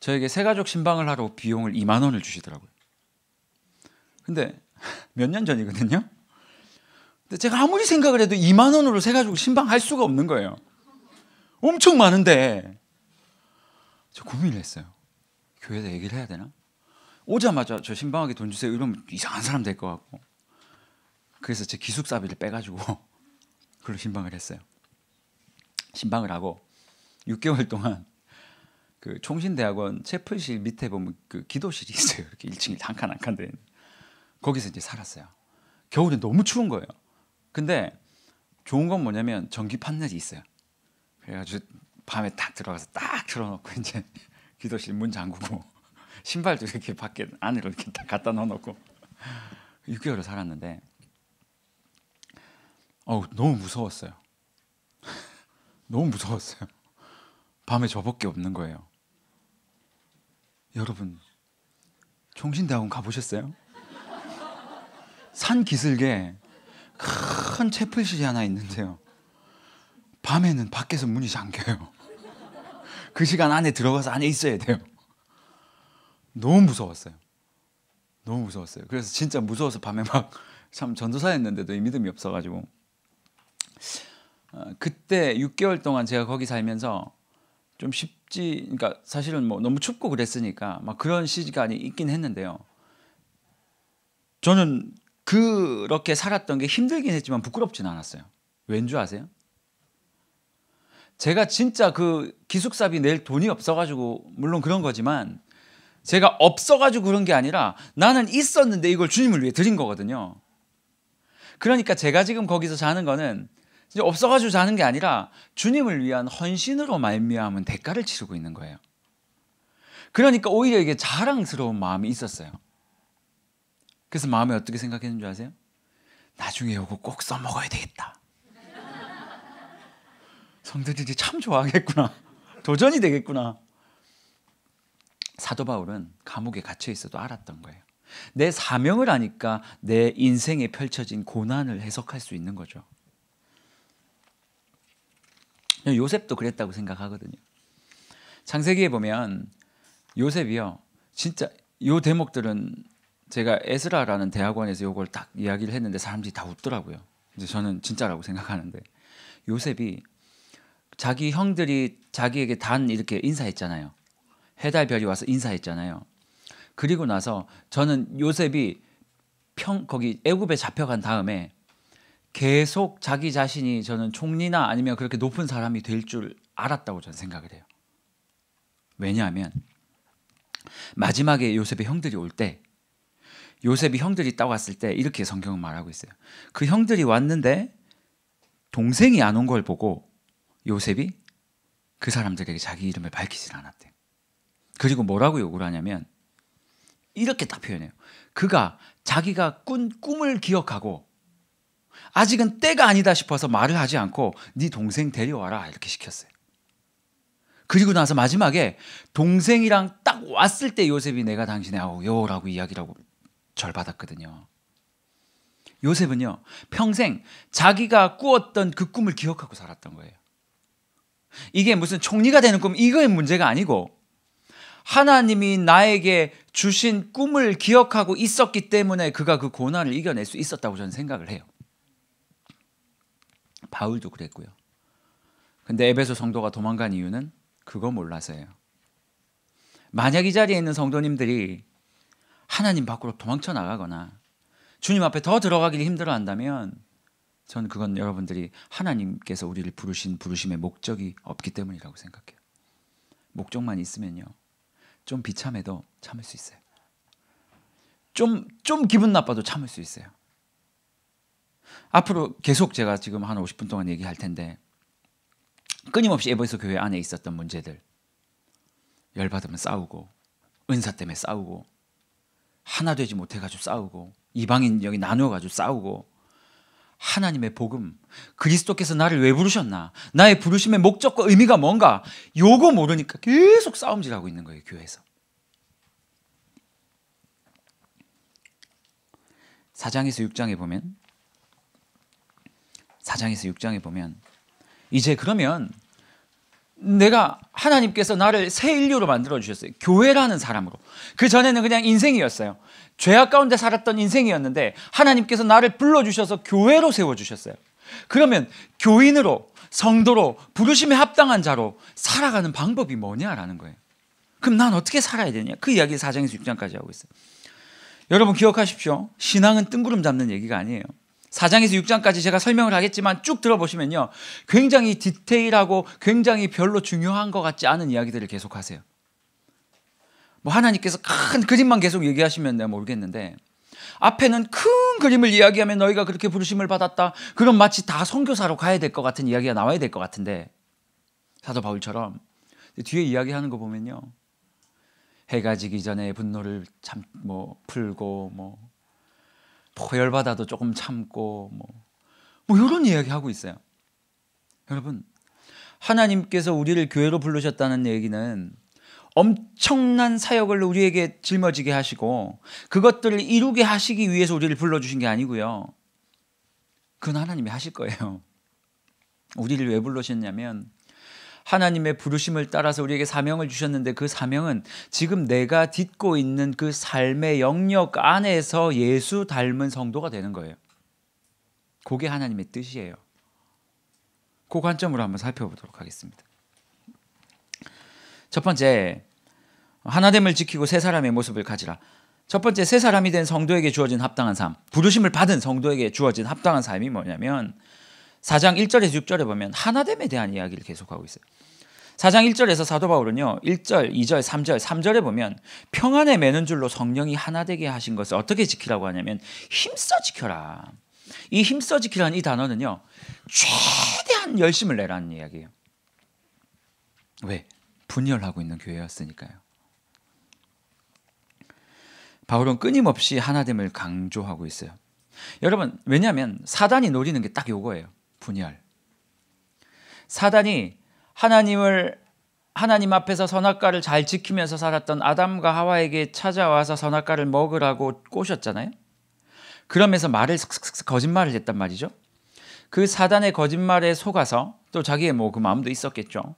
저에게 새 가족 신방을 하러 비용을 2만 원을 주시더라고요. 근데 몇 년 전이거든요. 근데 제가 아무리 생각을 해도 2만 원으로 새 가족을 신방할 수가 없는 거예요. 엄청 많은데 저 고민을 했어요. 교회에다 얘기를 해야 되나? 오자마자 저 신방하게 돈 주세요 이러면 이상한 사람 될 것 같고. 그래서 제 기숙사비를 빼가지고 그걸로 신방을 했어요. 신방을 하고 6개월 동안 그 총신대학원 채플실 밑에 보면 그 기도실이 있어요. 이렇게 1층에 한 칸 한 칸 돼. 거기서 이제 살았어요. 겨울에 너무 추운 거예요. 근데 좋은 건 뭐냐면 전기 판넬이 있어요. 그래가지고 밤에 딱 들어가서 딱 틀어놓고 이제 기도실 문 잠그고 신발도 이렇게 밖에 안으로 이렇게 딱 갖다 넣어놓고 6개월을 살았는데 너무 무서웠어요. 너무 무서웠어요. 밤에 저밖에 없는 거예요. 여러분 총신대학원 가보셨어요? 산 기슭에 큰 채플실이 하나 있는데요. 밤에는 밖에서 문이 잠겨요. 그 시간 안에 들어가서 안에 있어야 돼요. 너무 무서웠어요. 너무 무서웠어요. 그래서 진짜 무서워서 밤에 막 참 전도사였는데도 믿음이 없어가지고 그때 6개월 동안 제가 거기 살면서 좀 쉽지, 그러니까 사실은 뭐 너무 춥고 그랬으니까 막 그런 시간이 있긴 했는데요. 저는 그렇게 살았던 게 힘들긴 했지만 부끄럽진 않았어요. 왠 줄 아세요? 제가 진짜 그 기숙사비 낼 돈이 없어가지고 물론 그런 거지만 제가 없어가지고 그런 게 아니라 나는 있었는데 이걸 주님을 위해 드린 거거든요. 그러니까 제가 지금 거기서 자는 거는 이제 없어가지고 자는 게 아니라 주님을 위한 헌신으로 말미암은 대가를 치르고 있는 거예요. 그러니까 오히려 이게 자랑스러운 마음이 있었어요. 그래서 마음에 어떻게 생각했는 줄 아세요? 나중에 이거 꼭 써먹어야 되겠다. 성도들이 참 좋아하겠구나. 도전이 되겠구나. 사도 바울은 감옥에 갇혀 있어도 알았던 거예요. 내 사명을 아니까 내 인생에 펼쳐진 고난을 해석할 수 있는 거죠. 요셉도 그랬다고 생각하거든요. 창세기에 보면 요셉이요, 진짜 요 대목들은 제가 에스라라는 대학원에서 요걸 딱 이야기를 했는데 사람들이 다 웃더라고요. 이제 저는 진짜라고 생각하는데, 요셉이 자기 형들이 자기에게 단 이렇게 인사했잖아요. 해달별이 와서 인사했잖아요. 그리고 나서 저는 요셉이 거기 애굽에 잡혀간 다음에 계속 자기 자신이 저는 총리나 아니면 그렇게 높은 사람이 될 줄 알았다고 저는 생각을 해요. 왜냐하면 마지막에 요셉의 형들이 올 때, 요셉이 형들이 따왔을 때 이렇게 성경은 말하고 있어요. 그 형들이 왔는데 동생이 안 온 걸 보고 요셉이 그 사람들에게 자기 이름을 밝히질 않았대요. 그리고 뭐라고 욕을 하냐면 이렇게 딱 표현해요. 그가 자기가 꾼 꿈을 기억하고 아직은 때가 아니다 싶어서 말을 하지 않고 네 동생 데려와라 이렇게 시켰어요. 그리고 나서 마지막에 동생이랑 딱 왔을 때 요셉이 내가 당신의 아우요라고 이야기라고 절받았거든요. 요셉은요, 평생 자기가 꾸었던 그 꿈을 기억하고 살았던 거예요. 이게 무슨 총리가 되는 꿈, 이거의 문제가 아니고 하나님이 나에게 주신 꿈을 기억하고 있었기 때문에 그가 그 고난을 이겨낼 수 있었다고 저는 생각을 해요. 바울도 그랬고요. 근데 에베소 성도가 도망간 이유는 그거 몰라서예요. 만약 이 자리에 있는 성도님들이 하나님 밖으로 도망쳐 나가거나 주님 앞에 더 들어가기를 힘들어한다면 저는 그건 여러분들이 하나님께서 우리를 부르신 부르심의 목적이 없기 때문이라고 생각해요. 목적만 있으면요, 좀 비참해도 참을 수 있어요. 좀 기분 나빠도 참을 수 있어요. 앞으로 계속 제가 지금 한 50분 동안 얘기할 텐데 끊임없이 에베소 교회 안에 있었던 문제들, 열받으면 싸우고 은사 때문에 싸우고 하나 되지 못해가지고 싸우고 이방인 여기 나누어가지고 싸우고 하나님의 복음, 그리스도께서 나를 왜 부르셨나, 나의 부르심의 목적과 의미가 뭔가 요거 모르니까 계속 싸움질하고 있는 거예요. 교회에서. 4장에서 6장에 보면 이제 그러면 내가 하나님께서 나를 새 인류로 만들어 주셨어요. 교회라는 사람으로. 그 전에는 그냥 인생이었어요. 죄악 가운데 살았던 인생이었는데 하나님께서 나를 불러주셔서 교회로 세워주셨어요. 그러면 교인으로, 성도로, 부르심에 합당한 자로 살아가는 방법이 뭐냐라는 거예요. 그럼 난 어떻게 살아야 되냐? 그 이야기 4장에서 6장까지 하고 있어요. 여러분 기억하십시오. 신앙은 뜬구름 잡는 얘기가 아니에요. 4장에서 6장까지 제가 설명을 하겠지만 쭉 들어보시면요, 굉장히 디테일하고 굉장히 별로 중요한 것 같지 않은 이야기들을 계속하세요. 뭐 하나님께서 큰 그림만 계속 얘기하시면 내가 모르겠는데 앞에는 큰 그림을 이야기하면 너희가 그렇게 부르심을 받았다, 그럼 마치 다 선교사로 가야 될 것 같은 이야기가 나와야 될 것 같은데 사도 바울처럼 뒤에 이야기하는 거 보면요, 해가 지기 전에 분노를 풀고 열받아도 조금 참고 이런 이야기 하고 있어요. 여러분, 하나님께서 우리를 교회로 부르셨다는 얘기는 엄청난 사역을 우리에게 짊어지게 하시고 그것들을 이루게 하시기 위해서 우리를 불러주신 게 아니고요, 그건 하나님이 하실 거예요. 우리를 왜 부르셨냐면 하나님의 부르심을 따라서 우리에게 사명을 주셨는데 그 사명은 지금 내가 딛고 있는 그 삶의 영역 안에서 예수 닮은 성도가 되는 거예요. 그게 하나님의 뜻이에요. 그 관점으로 한번 살펴보도록 하겠습니다. 첫 번째, 하나됨을 지키고 새 사람의 모습을 가지라. 첫 번째, 새 사람이 된 성도에게 주어진 합당한 삶, 부르심을 받은 성도에게 주어진 합당한 삶이 뭐냐면 4장 1절에서 6절에 보면 하나됨에 대한 이야기를 계속하고 있어요. 4장 1절에서 사도 바울은요, 1절, 2절, 3절에 보면 평안에 매는 줄로 성령이 하나 되게 하신 것을 어떻게 지키라고 하냐면 힘써 지켜라. 이 힘써 지키라는 이 단어는요, 최대한 열심을 내라는 이야기예요. 왜? 분열하고 있는 교회였으니까요. 바울은 끊임없이 하나됨을 강조하고 있어요. 여러분, 왜냐하면 사단이 노리는 게 딱 요거예요. 분열. 사단이 하나님 앞에서 선악과를 잘 지키면서 살았던 아담과 하와에게 찾아와서 선악과를 먹으라고 꼬셨잖아요. 그러면서 거짓말을 했단 말이죠. 그 사단의 거짓말에 속아서 또 자기의 그 마음도 있었겠죠.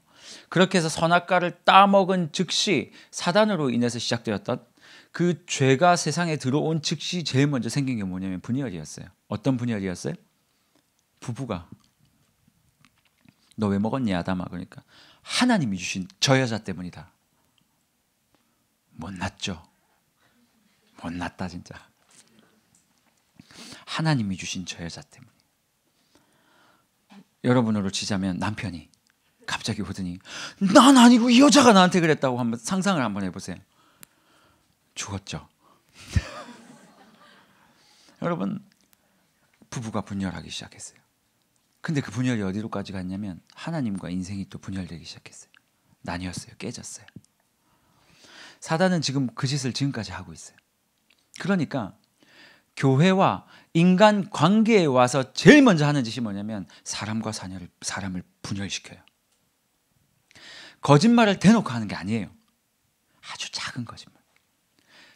그렇게 해서 선악과를 따먹은 즉시 사단으로 인해서 시작되었던 그 죄가 세상에 들어온 즉시 제일 먼저 생긴 게 뭐냐면 분열이었어요. 어떤 분열이었어요? 부부가 너 왜 먹었니 아담아? 그러니까 하나님이 주신 저 여자 때문이다. 못났죠. 못났다 진짜. 하나님이 주신 저 여자 때문에. 여러분으로 치자면 남편이 갑자기 오더니 난 아니고 이 여자가 나한테 그랬다고 한번 상상을 한번 해보세요. 죽었죠. 여러분, 부부가 분열하기 시작했어요. 근데 그 분열이 어디로까지 갔냐면 하나님과 인생이 또 분열되기 시작했어요. 나뉘었어요. 깨졌어요. 사단은 지금 그 짓을 지금까지 하고 있어요. 그러니까 교회와 인간 관계에 와서 제일 먼저 하는 짓이 뭐냐면 사람과 사람을 분열시켜요. 거짓말을 대놓고 하는 게 아니에요. 아주 작은 거짓말.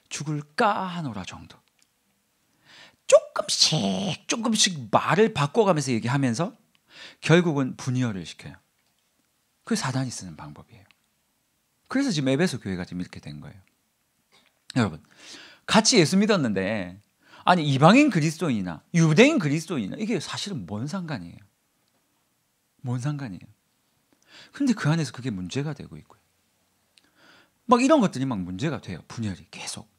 죽을까 하노라 정도. 조금씩 말을 바꿔가면서 얘기하면서 결국은 분열을 시켜요. 그게 사단이 쓰는 방법이에요. 그래서 지금 에베소 교회가 지금 이렇게 된 거예요. 여러분, 같이 예수 믿었는데 아니 이방인 그리스도인이나 유대인 그리스도인이나 이게 사실은 뭔 상관이에요? 뭔 상관이에요? 근데 그 안에서 그게 문제가 되고 있고요. 막 이런 것들이 막 문제가 돼요. 분열이 계속.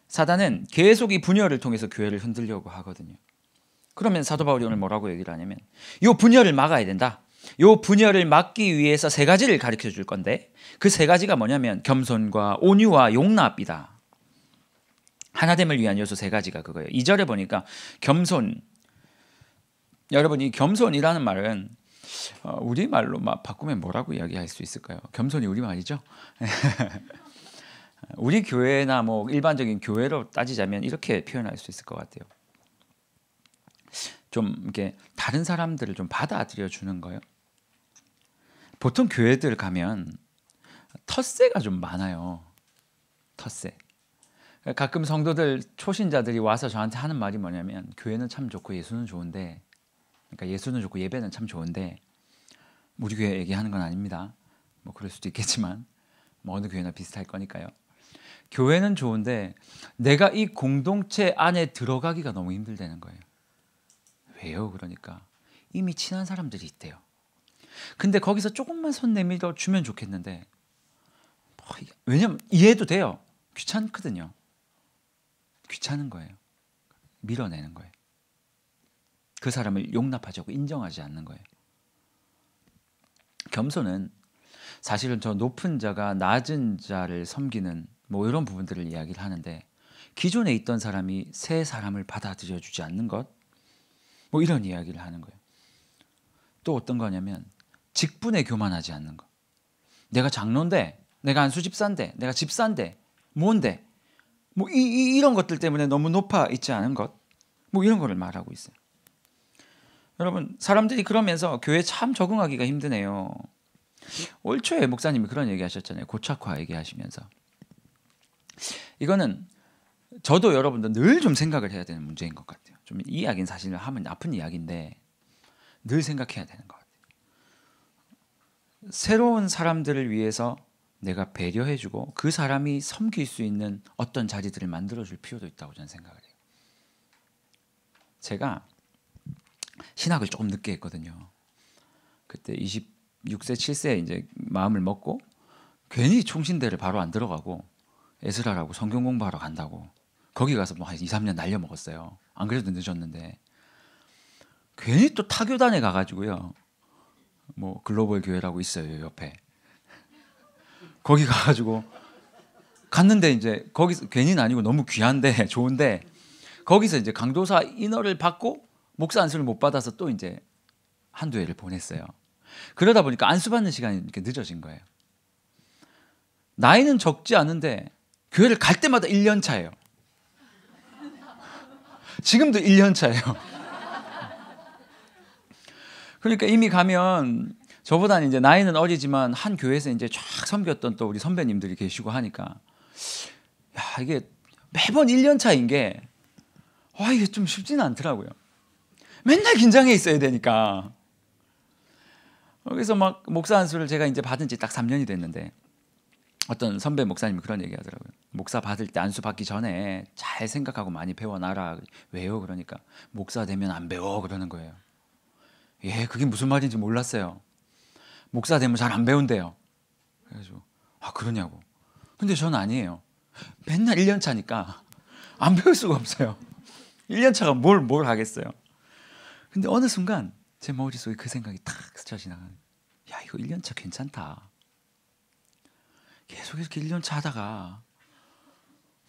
사단은 계속 이 분열을 통해서 교회를 흔들려고 하거든요. 그러면 사도 바울이 오늘 뭐라고 얘기를 하냐면 이 분열을 막아야 된다. 이 분열을 막기 위해서 세 가지를 가르쳐 줄 건데 그 세 가지가 뭐냐면 겸손과 온유와 용납이다. 하나됨을 위한 요소 세 가지가 그거예요. 2절에 보니까 겸손. 여러분, 이 겸손이라는 말은 우리말로 막 바꾸면 뭐라고 이야기할 수 있을까요? 겸손이 우리말이죠. 우리 교회나 뭐 일반적인 교회로 따지자면 이렇게 표현할 수 있을 것 같아요. 좀 이렇게 다른 사람들을 좀 받아들여 주는 거예요. 보통 교회들 가면 텃세가 좀 많아요. 텃세. 가끔 성도들 초신자들이 와서 저한테 하는 말이 뭐냐면 교회는 참 좋고 예수는 좋은데, 그러니까 예수는 좋고 예배는 참 좋은데 우리 교회 얘기하는 건 아닙니다. 뭐 그럴 수도 있겠지만 뭐 어느 교회나 비슷할 거니까요. 교회는 좋은데 내가 이 공동체 안에 들어가기가 너무 힘들다는 거예요. 왜요? 그러니까 이미 친한 사람들이 있대요. 근데 거기서 조금만 손 내밀어 주면 좋겠는데 왜냐면 이해도 돼요. 귀찮거든요. 귀찮은 거예요. 밀어내는 거예요. 그 사람을 용납하자고 인정하지 않는 거예요. 겸손은 사실은 저 높은 자가 낮은 자를 섬기는 뭐 이런 부분들을 이야기를 하는데 기존에 있던 사람이 새 사람을 받아들여 주지 않는 것, 뭐 이런 이야기를 하는 거예요. 또 어떤 거냐면 직분에 교만하지 않는 것. 내가 장로인데, 내가 안수집사인데, 내가 집사인데, 뭔데, 뭐 이런 것들 때문에 너무 높아 있지 않은 것, 뭐 이런 거를 말하고 있어요. 여러분, 사람들이 그러면서 교회에 참 적응하기가 힘드네요. 올 초에 목사님이 그런 얘기하셨잖아요. 고착화 얘기하시면서. 이거는 저도 여러분들 늘 좀 생각을 해야 되는 문제인 것 같아요. 좀 이 이야기는 사실 하면 아픈 이야기인데 늘 생각해야 되는 것 같아요. 새로운 사람들을 위해서 내가 배려해주고 그 사람이 섬길 수 있는 어떤 자리들을 만들어줄 필요도 있다고 저는 생각을 해요. 제가 신학을 조금 늦게 했거든요. 그때 26세, 7세 이제 마음을 먹고 괜히 총신대를 바로 안 들어가고 에스라라고 성경 공부하러 간다고 거기 가서 뭐 한 2, 3년 날려먹었어요. 안 그래도 늦었는데 괜히 또 타교단에 가가지고요. 뭐 글로벌 교회라고 있어요 옆에. 거기 가가지고 갔는데 이제 거기서 괜히는 아니고 너무 귀한데 좋은데 거기서 이제 강도사 인허를 받고 목사 안수를 못 받아서 또 이제 한두 해를 보냈어요. 그러다 보니까 안수 받는 시간이 이렇게 늦어진 거예요. 나이는 적지 않은데 교회를 갈 때마다 1년 차예요. 지금도 1년 차예요. 그러니까 이미 가면 저보다는 이제 나이는 어리지만 한 교회에서 이제 쫙 섬겼던 또 우리 선배님들이 계시고 하니까 야, 이게 매번 1년 차인 게 이게 좀 쉽지는 않더라고요. 맨날 긴장해 있어야 되니까. 그래서 막 목사 안수를 제가 이제 받은 지 딱 3년이 됐는데 어떤 선배 목사님이 그런 얘기 하더라고요. 목사 받을 때 안수 받기 전에 잘 생각하고 많이 배워놔라. 왜요? 그러니까 목사 되면 안 배워 그러는 거예요. 예, 그게 무슨 말인지 몰랐어요. 목사 되면 잘 안 배운대요. 그래가지고 그러냐고. 근데 저는 아니에요. 맨날 1년 차니까 안 배울 수가 없어요. 1년 차가 뭘 하겠어요. 근데 어느 순간 제 머릿속에 그 생각이 탁 스쳐 지나가는 거예요. 야, 이거 1년 차 괜찮다. 계속 이렇게 1년 차 하다가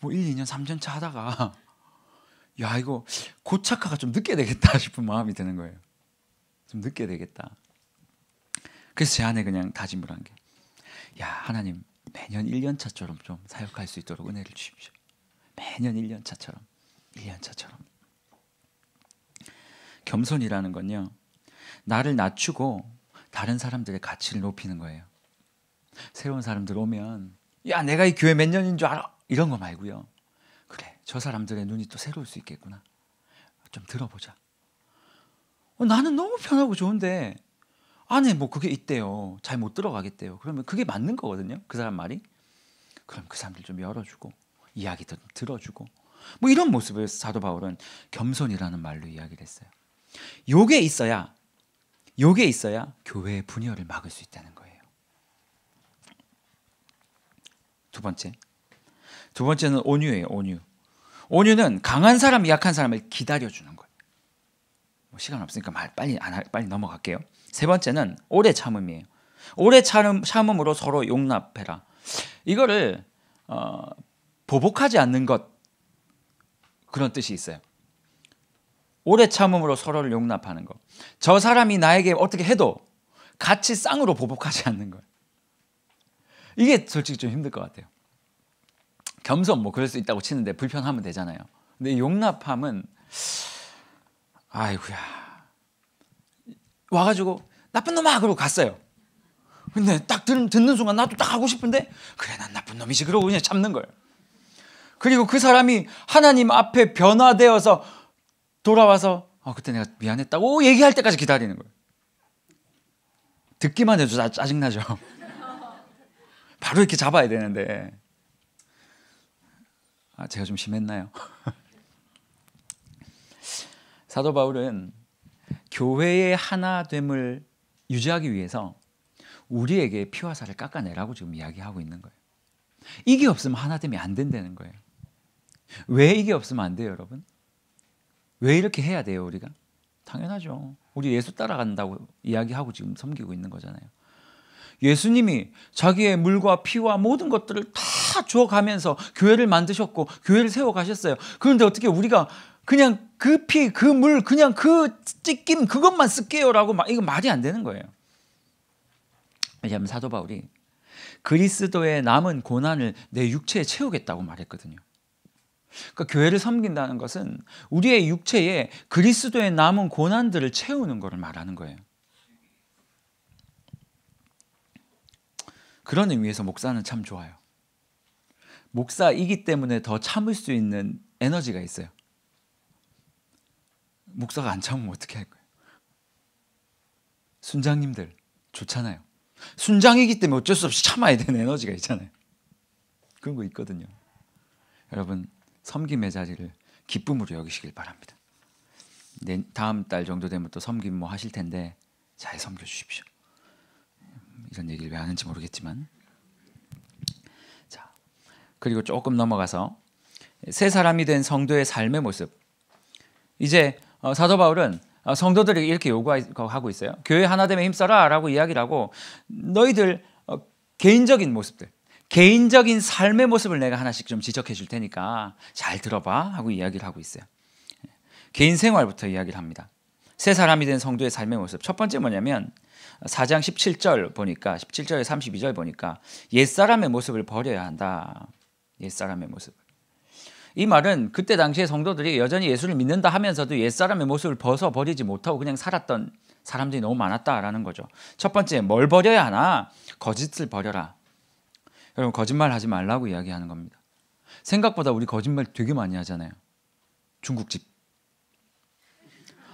뭐 1, 2년, 3년 차 하다가 야, 이거 고착화가 좀 늦게 되겠다 싶은 마음이 드는 거예요. 좀 늦게 되겠다. 그래서 제 안에 그냥 다짐을 한 게, 야, 하나님 매년 1년 차처럼 좀 사역할 수 있도록 은혜를 주십시오. 매년 1년 차처럼, 1년 차처럼. 겸손이라는 건요, 나를 낮추고 다른 사람들의 가치를 높이는 거예요. 새로운 사람들 오면 야, 내가 이 교회 몇 년인 줄 알아? 이런 거 말고요. 그래, 저 사람들의 눈이 또 새로울 수 있겠구나. 좀 들어보자. 나는 너무 편하고 좋은데 안에 뭐 그게 있대요. 잘 못 들어가겠대요. 그러면 그게 맞는 거거든요. 그 사람 말이. 그럼 그 사람들 좀 열어주고 이야기도 좀 들어주고 뭐 이런 모습을 사도 바울은 겸손이라는 말로 이야기를 했어요. 요게 있어야 교회의 분열을 막을 수 있다는 거예요. 두 번째는 온유예요. 온유는 강한 사람이 약한 사람을 기다려주는 거예요. 시간 없으니까 빨리 넘어갈게요. 세 번째는 오래 참음이에요. 오래 참음으로 서로 용납해라. 이거를 보복하지 않는 것, 그런 뜻이 있어요. 오래 참음으로 서로를 용납하는 것. 저 사람이 나에게 어떻게 해도 같이 쌍으로 보복하지 않는 거예요. 이게 솔직히 좀 힘들 것 같아요. 겸손 뭐 그럴 수 있다고 치는데 불편하면 되잖아요. 근데 이 용납함은 아이고야, 와가지고 나쁜 놈아 그러고 갔어요. 근데 딱 듣는 순간 나도 딱 하고 싶은데 그래, 난 나쁜 놈이지 그러고 그냥 참는 거예요. 그리고 그 사람이 하나님 앞에 변화되어서 돌아와서 그때 내가 미안했다고 얘기할 때까지 기다리는 거예요. 듣기만 해도 짜증나죠. 바로 이렇게 잡아야 되는데 제가 좀 심했나요? 사도 바울은 교회의 하나됨을 유지하기 위해서 우리에게 피와 살을 깎아내라고 지금 이야기하고 있는 거예요. 이게 없으면 하나됨이 안 된다는 거예요. 왜 이게 없으면 안 돼요, 여러분? 왜 이렇게 해야 돼요, 우리가? 당연하죠. 우리 예수 따라간다고 이야기하고 지금 섬기고 있는 거잖아요. 예수님이 자기의 물과 피와 모든 것들을 다 주어가면서 교회를 만드셨고 교회를 세워가셨어요. 그런데 어떻게 우리가 그냥 그 피, 그 물, 그냥 그 찢김 그것만 쓸게요라고 이거 말이 안 되는 거예요. 왜냐하면 사도 바울이 그리스도의 남은 고난을 내 육체에 채우겠다고 말했거든요. 그러니까 교회를 섬긴다는 것은 우리의 육체에 그리스도의 남은 고난들을 채우는 것을 말하는 거예요. 그런 의미에서 목사는 참 좋아요. 목사이기 때문에 더 참을 수 있는 에너지가 있어요. 목사가 안 참으면 어떻게 할 거예요? 순장님들 좋잖아요. 순장이기 때문에 어쩔 수 없이 참아야 되는 에너지가 있잖아요. 그런 거 있거든요. 여러분, 섬김의 자리를 기쁨으로 여기시길 바랍니다. 다음 달 정도 되면 또 섬김 뭐 하실 텐데 잘 섬겨 주십시오. 이런 얘기를 왜 하는지 모르겠지만, 자, 그리고 조금 넘어가서 새 사람이 된 성도의 삶의 모습. 이제 사도 바울은 성도들에게 이렇게 요구하고 있어요. 교회 하나됨에 힘써라 라고 이야기를 하고, 너희들 개인적인 모습들, 개인적인 삶의 모습을 내가 하나씩 좀 지적해 줄 테니까 잘 들어봐 하고 이야기를 하고 있어요. 개인 생활부터 이야기를 합니다. 새 사람이 된 성도의 삶의 모습. 첫 번째 뭐냐면 4장 17절 보니까 17절에 32절 보니까 옛사람의 모습을 버려야 한다. 옛사람의 모습. 이 말은 그때 당시에 성도들이 여전히 예수를 믿는다 하면서도 옛사람의 모습을 벗어버리지 못하고 그냥 살았던 사람들이 너무 많았다라는 거죠. 첫 번째 뭘 버려야 하나? 거짓을 버려라. 여러분 거짓말 하지 말라고 이야기하는 겁니다. 생각보다 우리 거짓말 되게 많이 하잖아요. 중국집.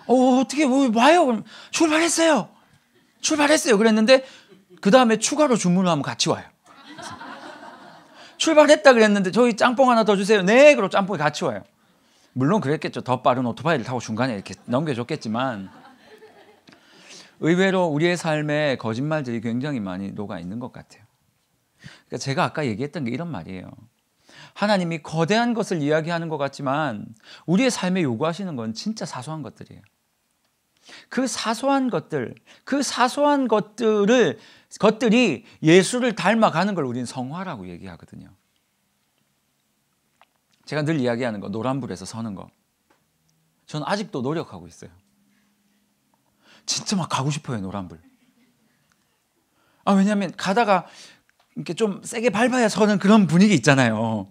어떻게 와요? 그럼 출발했어요. 그랬는데 그 다음에 추가로 주문을 하면 같이 와요. 출발했다 그랬는데 저희 짬뽕 하나 더 주세요. 네, 그럼 짬뽕이 같이 와요. 물론 그랬겠죠. 더 빠른 오토바이를 타고 중간에 이렇게 넘겨줬겠지만 의외로 우리의 삶에 거짓말들이 굉장히 많이 녹아 있는 것 같아요. 그러니까 제가 아까 얘기했던 게 이런 말이에요. 하나님이 거대한 것을 이야기하는 것 같지만 우리의 삶에 요구하시는 건 진짜 사소한 것들이에요. 그 사소한 것들이 예수를 닮아가는 걸 우리는 성화라고 얘기하거든요. 제가 늘 이야기하는 거, 노란불에서 서는 거. 저는 아직도 노력하고 있어요. 진짜 막 가고 싶어요, 노란불. 왜냐하면 가다가 이렇게 좀 세게 밟아야 서는 그런 분위기 있잖아요.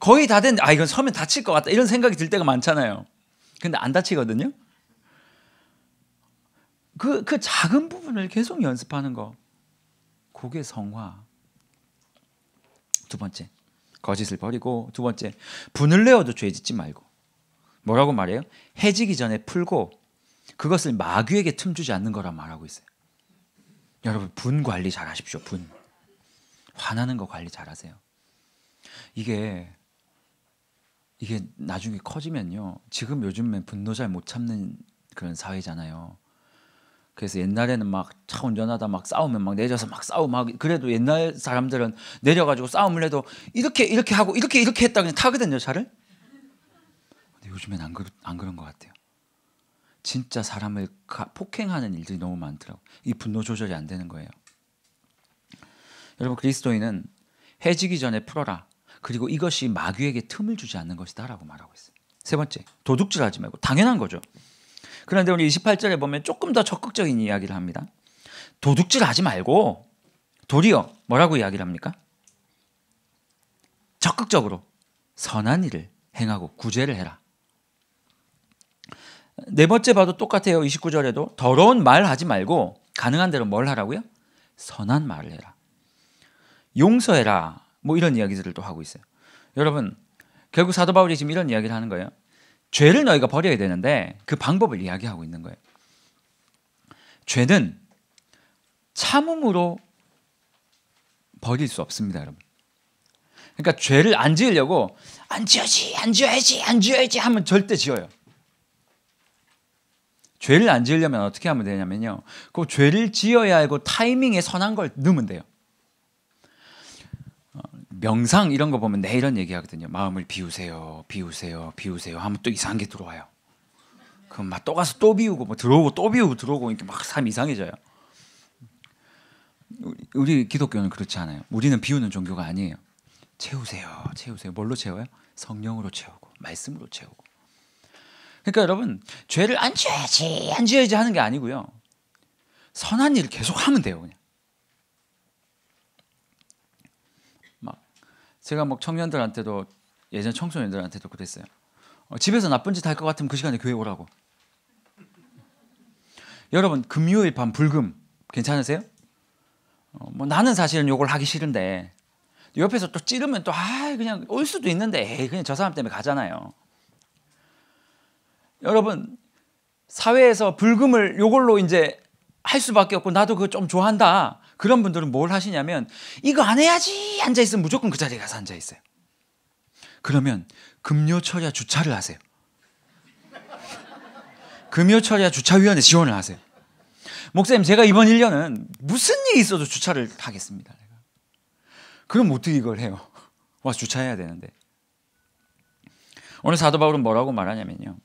거의 다 됐는데 이건 서면 다칠 것 같다 이런 생각이 들 때가 많잖아요. 근데 안 다치거든요. 그 작은 부분을 계속 연습하는 거, 그게 성화. 두 번째, 거짓을 버리고, 두 번째, 분을 내어도 죄 짓지 말고. 뭐라고 말해요? 해지기 전에 풀고 그것을 마귀에게 틈주지 않는 거라 말하고 있어요. 여러분 분 관리 잘 하십시오. 분. 화나는 거 관리 잘 하세요. 이게 나중에 커지면요. 지금 요즘엔 분노 잘 못 참는 그런 사회잖아요. 그래서 옛날에는 막 차 운전하다 막 싸우면 막 내려서 막 싸우고 막 그래도 옛날 사람들은 내려가지고 싸움을 해도 이렇게 하고 이렇게 했다 그냥 타거든요, 차를. 근데 요즘엔 안 그런 것 같아요. 진짜 사람을 폭행하는 일들이 너무 많더라고요. 이 분노 조절이 안 되는 거예요. 여러분 그리스도인은 해지기 전에 풀어라. 그리고 이것이 마귀에게 틈을 주지 않는 것이다라고 말하고 있어요. 세 번째, 도둑질하지 말고. 당연한 거죠. 그런데 우리 28절에 보면 조금 더 적극적인 이야기를 합니다. 도둑질하지 말고 도리어 뭐라고 이야기를 합니까? 적극적으로 선한 일을 행하고 구제를 해라. 네 번째 봐도 똑같아요. 29절에도 더러운 말 하지 말고 가능한 대로 뭘 하라고요? 선한 말을 해라. 용서해라. 뭐 이런 이야기들을 또 하고 있어요. 여러분 결국 사도 바울이 지금 이런 이야기를 하는 거예요. 죄를 너희가 버려야 되는데 그 방법을 이야기하고 있는 거예요. 죄는 참음으로 버릴 수 없습니다, 여러분. 그러니까 죄를 안 지으려고 안 지어야지 하면 절대 지어요. 죄를 안 지으려면 어떻게 하면 되냐면요. 그 죄를 지어야 하고 타이밍에 선한 걸 넣으면 돼요. 명상 이런 거 보면 내 이런 얘기하거든요. 마음을 비우세요 하면 또 이상한 게 들어와요. 그럼 막 또 가서 또 비우고 뭐 들어오고 또 비우고 들어오고 이렇게 막 삶이 이상해져요. 우리 기독교는 그렇지 않아요. 우리는 비우는 종교가 아니에요. 채우세요. 뭘로 채워요? 성령으로 채우고 말씀으로 채우고. 그러니까 여러분 죄를 안 지어야지 하는 게 아니고요. 선한 일을 계속 하면 돼요. 그냥. 제가 뭐 청년들한테도 예전 청소년들한테도 그랬어요. 집에서 나쁜 짓 할 것 같으면 그 시간에 교회 오라고. 여러분 금요일 밤 불금 괜찮으세요? 뭐 나는 사실은 요걸 하기 싫은데 옆에서 또 찌르면 또 그냥 올 수도 있는데 그냥 저 사람 때문에 가잖아요. 여러분 사회에서 불금을 요걸로 이제 할 수밖에 없고 나도 그거 좀 좋아한다. 그런 분들은 뭘 하시냐면 이거 안 해야지 앉아있으면 무조건 그 자리에 가서 앉아있어요. 그러면 금요철야 주차를 하세요. 금요철야 주차위원회 지원을 하세요. 목사님 제가 이번 1년은 무슨 일이 있어도 주차를 하겠습니다. 그럼 어떻게 이걸 해요? 와서 주차해야 되는데. 오늘 사도 바울은 뭐라고 말하냐면요.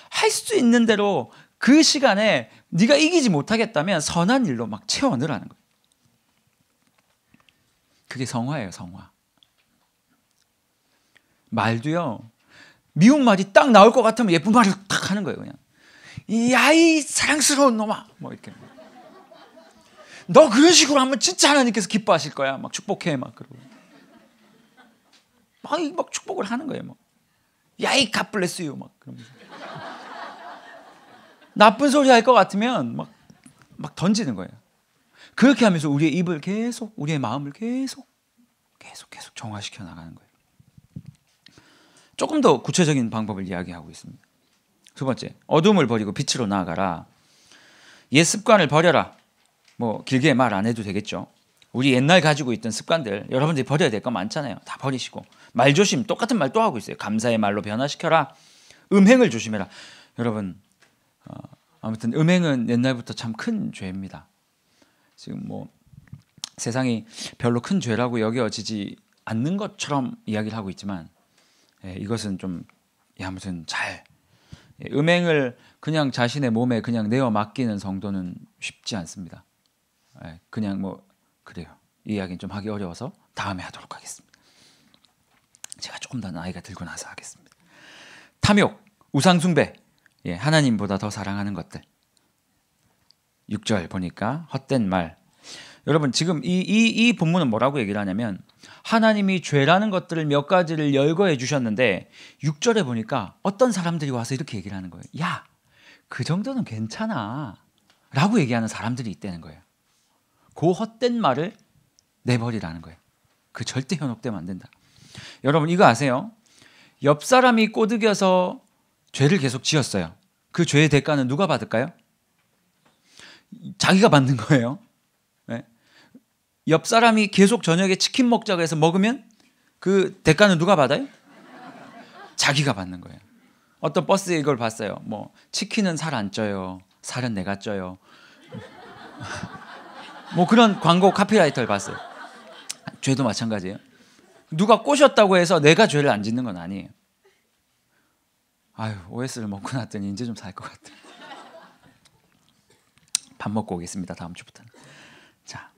할 수 있는 대로 그 시간에 네가 이기지 못하겠다면 선한 일로 막 채워 넣으라는 거예요. 그게 성화예요, 성화. 말도요. 미운 말이 딱 나올 것 같으면 예쁜 말을 딱 하는 거예요. 그냥 야이 사랑스러운 놈아 뭐 이렇게 너 그런 식으로 하면 진짜 하나님께서 기뻐하실 거야. 막 축복해 막 그러고 막 축복을 하는 거예요. 뭐 야이 갓 블레스 유 막 그러면서 나쁜 소리 할 것 같으면 막 던지는 거예요. 그렇게 하면서 우리의 입을 계속 우리의 마음을 계속 정화시켜 나가는 거예요. 조금 더 구체적인 방법을 이야기하고 있습니다. 두 번째, 어둠을 버리고 빛으로 나아가라. 옛 습관을 버려라. 뭐 길게 말 안 해도 되겠죠. 우리 옛날 가지고 있던 습관들 여러분들이 버려야 될 거 많잖아요. 다 버리시고 말조심 똑같은 말 또 하고 있어요. 감사의 말로 변화시켜라. 음행을 조심해라. 여러분 아무튼 음행은 옛날부터 참 큰 죄입니다. 지금 뭐 세상이 별로 큰 죄라고 여겨지지 않는 것처럼 이야기를 하고 있지만 이것은 좀 아무튼 음행을 그냥 자신의 몸에 그냥 내어 맡기는 성도는 쉽지 않습니다. 그냥 뭐 그래요. 이 이야기는 좀 하기 어려워서 다음에 하도록 하겠습니다. 제가 조금 더 나이가 들고 나서 하겠습니다. 탐욕, 우상숭배, 하나님보다 더 사랑하는 것들. 6절 보니까 헛된 말. 여러분 지금 이 본문은 뭐라고 얘기를 하냐면 하나님이 죄라는 것들을 몇 가지를 열거해 주셨는데 6절에 보니까 어떤 사람들이 와서 이렇게 얘기를 하는 거예요. 야, 그 정도는 괜찮아 라고 얘기하는 사람들이 있다는 거예요. 그 헛된 말을 내버리라는 거예요. 그 절대 현혹되면 안 된다. 여러분 이거 아세요? 옆 사람이 꼬드겨서 죄를 계속 지었어요. 그 죄의 대가는 누가 받을까요? 자기가 받는 거예요. 옆 사람이 계속 저녁에 치킨 먹자고 해서 먹으면 그 대가는 누가 받아요? 자기가 받는 거예요. 어떤 버스에 이걸 봤어요. 뭐 치킨은 살 안 쪄요. 살은 내가 쪄요. 뭐 그런 광고 카피라이터를 봤어요. 죄도 마찬가지예요. 누가 꼬셨다고 해서 내가 죄를 안 짓는 건 아니에요. 아유, OS를 먹고 났더니 이제 좀 살 것 같아. 밥 먹고 오겠습니다. 다음 주부터는. 자,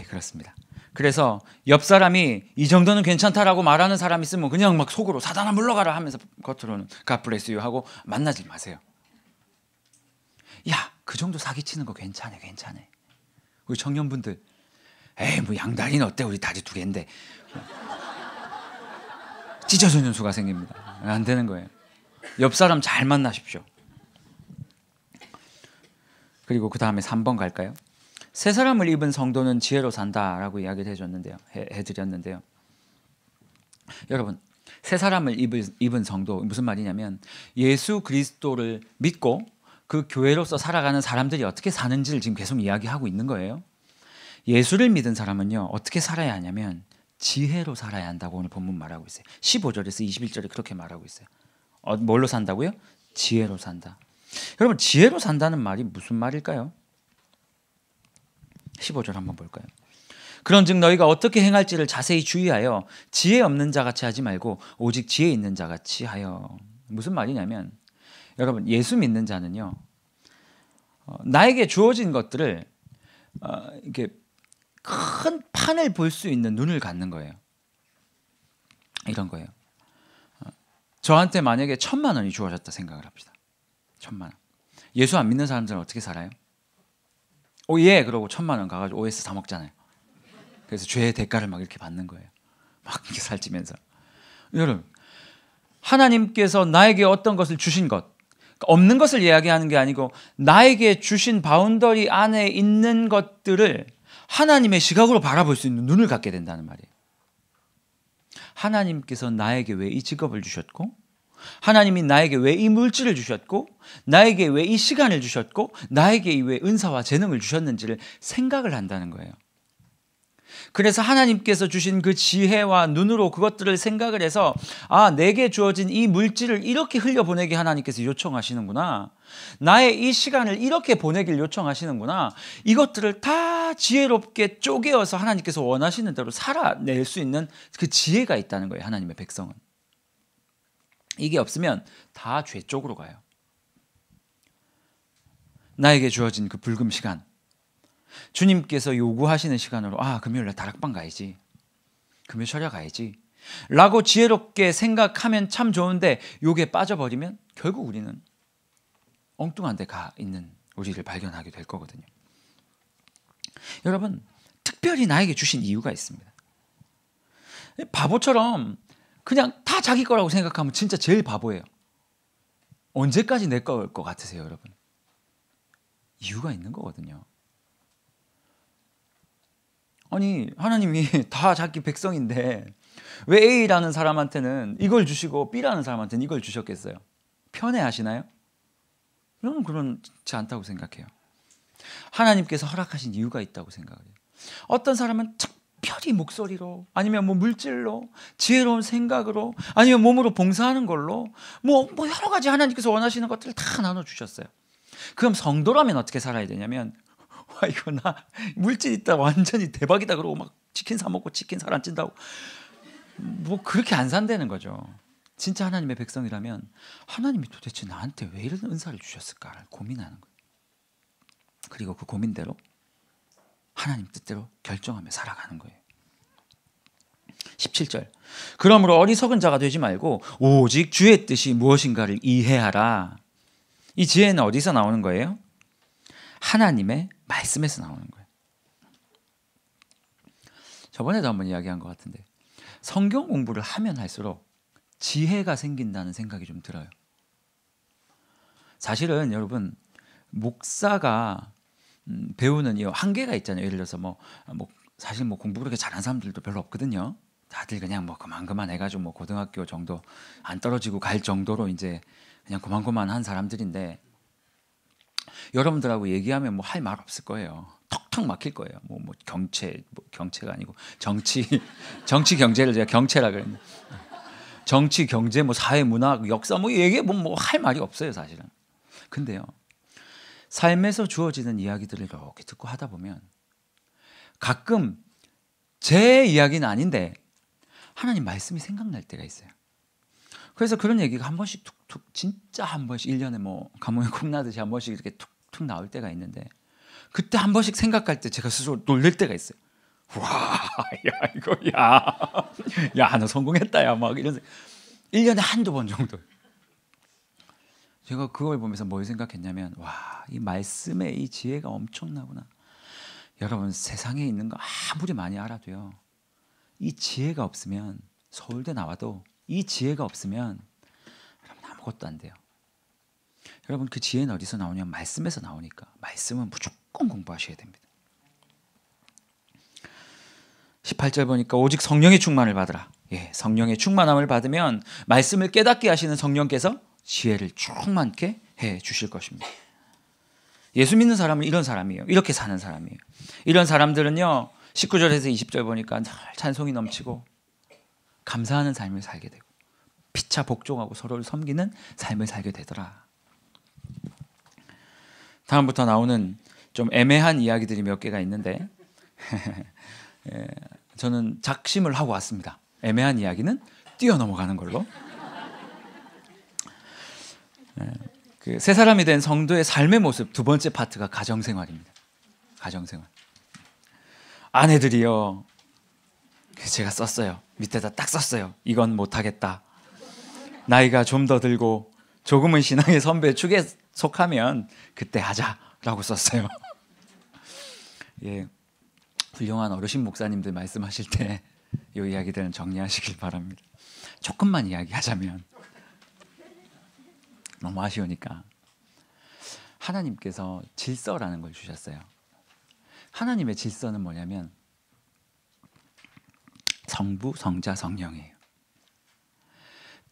그렇습니다. 그래서 옆 사람이 이 정도는 괜찮다라고 말하는 사람이 있으면 그냥 막 속으로 사단아 물러가라 하면서 겉으로는 God bless you 하고 만나지 마세요. 야, 그 정도 사기치는 거 괜찮아. 우리 청년분들 에이 뭐 양다리는 어때? 우리 다리 2개인데 찢어지는 수가 생깁니다. 안 되는 거예요. 옆 사람 잘 만나십시오. 그리고 그 다음에 3번 갈까요? 새 사람을 입은 성도는 지혜로 산다라고 이야기를 해드렸는데요. 여러분 새 사람을 입은 성도 무슨 말이냐면 예수 그리스도를 믿고 그 교회로서 살아가는 사람들이 어떻게 사는지를 지금 계속 이야기하고 있는 거예요. 예수를 믿은 사람은요 어떻게 살아야 하냐면 지혜로 살아야 한다고 오늘 본문 말하고 있어요. 15절에서 21절에 그렇게 말하고 있어요. 뭘로 산다고요? 지혜로 산다. 여러분 지혜로 산다는 말이 무슨 말일까요? 15절 한번 볼까요? 그런즉 너희가 어떻게 행할지를 자세히 주의하여 지혜 없는 자같이 하지 말고 오직 지혜 있는 자같이 하여. 무슨 말이냐면 여러분 예수 믿는 자는요 나에게 주어진 것들을 이렇게 큰 판을 볼 수 있는 눈을 갖는 거예요. 이런 거예요. 저한테 만약에 1,000만 원이 주어졌다 생각을 합시다. 1,000만 원. 예수 안 믿는 사람들은 어떻게 살아요? 그러고 1,000만 원 가가지고 OS 사 먹잖아요. 그래서 죄의 대가를 막 이렇게 받는 거예요. 막 이렇게 살찌면서. 여러분 하나님께서 나에게 어떤 것을 주신 것, 없는 것을 이야기하는 게 아니고 나에게 주신 바운더리 안에 있는 것들을 하나님의 시각으로 바라볼 수 있는 눈을 갖게 된다는 말이에요. 하나님께서 나에게 왜 이 직업을 주셨고, 하나님이 나에게 왜 이 물질을 주셨고, 나에게 왜 이 시간을 주셨고, 나에게 왜 은사와 재능을 주셨는지를 생각을 한다는 거예요. 그래서 하나님께서 주신 그 지혜와 눈으로 그것들을 생각을 해서 내게 주어진 이 물질을 이렇게 흘려보내게 하나님께서 요청하시는구나. 나의 이 시간을 이렇게 보내길 요청하시는구나. 이것들을 다 지혜롭게 쪼개어서 하나님께서 원하시는 대로 살아낼 수 있는 그 지혜가 있다는 거예요. 하나님의 백성은. 이게 없으면 다 죄 쪽으로 가요. 나에게 주어진 그 불금 시간, 주님께서 요구하시는 시간으로 금요일날 다락방 가야지, 금요 철야 가야지, 라고 지혜롭게 생각하면 참 좋은데 요게 빠져버리면 결국 우리는 엉뚱한 데 가 있는 우리를 발견하게 될 거거든요. 여러분, 특별히 나에게 주신 이유가 있습니다. 바보처럼 그냥 다 자기 거라고 생각하면 진짜 제일 바보예요. 언제까지 내 거일 것 같으세요, 여러분? 이유가 있는 거거든요. 아니, 하나님이 다 자기 백성인데 왜 A라는 사람한테는 이걸 주시고 B라는 사람한테는 이걸 주셨겠어요? 편애하시나요? 저는 그렇지 않다고 생각해요. 하나님께서 허락하신 이유가 있다고 생각해요. 어떤 사람은 특별히 목소리로, 아니면 뭐 물질로, 지혜로운 생각으로, 아니면 몸으로 봉사하는 걸로 뭐 여러 가지 하나님께서 원하시는 것들을 다 나눠주셨어요. 그럼 성도라면 어떻게 살아야 되냐면, 와, 이거 나 물질 있다 완전히 대박이다 그러고 막 치킨 사 먹고 치킨 살 안 찐다고 뭐 그렇게 안 산다는 거죠. 진짜 하나님의 백성이라면 하나님이 도대체 나한테 왜 이런 은사를 주셨을까를 고민하는 거예요. 그리고 그 고민대로 하나님 뜻대로 결정하며 살아가는 거예요. 17절. 그러므로 어리석은 자가 되지 말고 오직 주의 뜻이 무엇인가를 이해하라. 이 지혜는 어디서 나오는 거예요? 하나님의 말씀에서 나오는 거예요. 저번에도 한번 이야기한 것 같은데, 성경 공부를 하면 할수록 지혜가 생긴다는 생각이 좀 들어요. 사실은 여러분, 목사가 배우는 이 한계가 있잖아요. 예를 들어서 사실 공부 그렇게 잘하는 사람들도 별로 없거든요. 다들 그냥 그만 해가지고 고등학교 정도 안 떨어지고 갈 정도로 이제 그냥 그만한 사람들인데, 여러분들하고 얘기하면 할 말 없을 거예요. 턱턱 막힐 거예요. 경체가 아니고 정치 경제를 제가 경체라 그랬는데, 정치 경제 사회 문화 역사 얘기 할 말이 없어요, 사실은. 근데요, 삶에서 주어지는 이야기들을 이렇게 듣고 하다 보면 가끔 제 이야기는 아닌데 하나님 말씀이 생각날 때가 있어요. 그래서 그런 얘기가 한 번씩 툭툭, 진짜 한 번씩 1년에 가뭄에 콩나듯이 한 번씩 이렇게 툭툭 나올 때가 있는데, 그때 한 번씩 생각할 때 제가 스스로 놀랄 때가 있어요. 와, 야, 이거, 야, 너 성공했다, 야, 이런. 1년에 한두 번 정도. 제가 그걸 보면서 뭘 생각했냐면, 와, 이 말씀의 이 지혜가 엄청나구나. 여러분, 세상에 있는 거 아무리 많이 알아도요, 이 지혜가 없으면, 서울대 나와도 이 지혜가 없으면 여러분 아무것도 안 돼요. 여러분, 그 지혜는 어디서 나오냐면 말씀에서 나오니까 말씀은 무조건 공부하셔야 됩니다. 18절 보니까 오직 성령의 충만을 받으라. 예, 성령의 충만함을 받으면 말씀을 깨닫게 하시는 성령께서 지혜를 충만케 해 주실 것입니다. 예수 믿는 사람은 이런 사람이에요. 이렇게 사는 사람이에요. 이런 사람들은요, 19절에서 20절 보니까 늘 찬송이 넘치고 감사하는 삶을 살게 되고 피차 복종하고 서로를 섬기는 삶을 살게 되더라. 다음부터 나오는 좀 애매한 이야기들이 몇 개가 있는데 저는 작심을 하고 왔습니다. 애매한 이야기는 뛰어넘어가는 걸로. 그 새 사람이 된 성도의 삶의 모습 두 번째 파트가 가정생활입니다. 가정생활. 아내들이요, 제가 썼어요. 밑에다 딱 썼어요. 이건 못하겠다. 나이가 좀 더 들고 조금은 신앙의 선배 축에 속하면 그때 하자라고 썼어요. 예, 훌륭한 어르신 목사님들 말씀하실 때 이 이야기들은 정리하시길 바랍니다. 조금만 이야기하자면, 너무 아쉬우니까, 하나님께서 질서라는 걸 주셨어요. 하나님의 질서는 뭐냐면 성부, 성자, 성령이에요.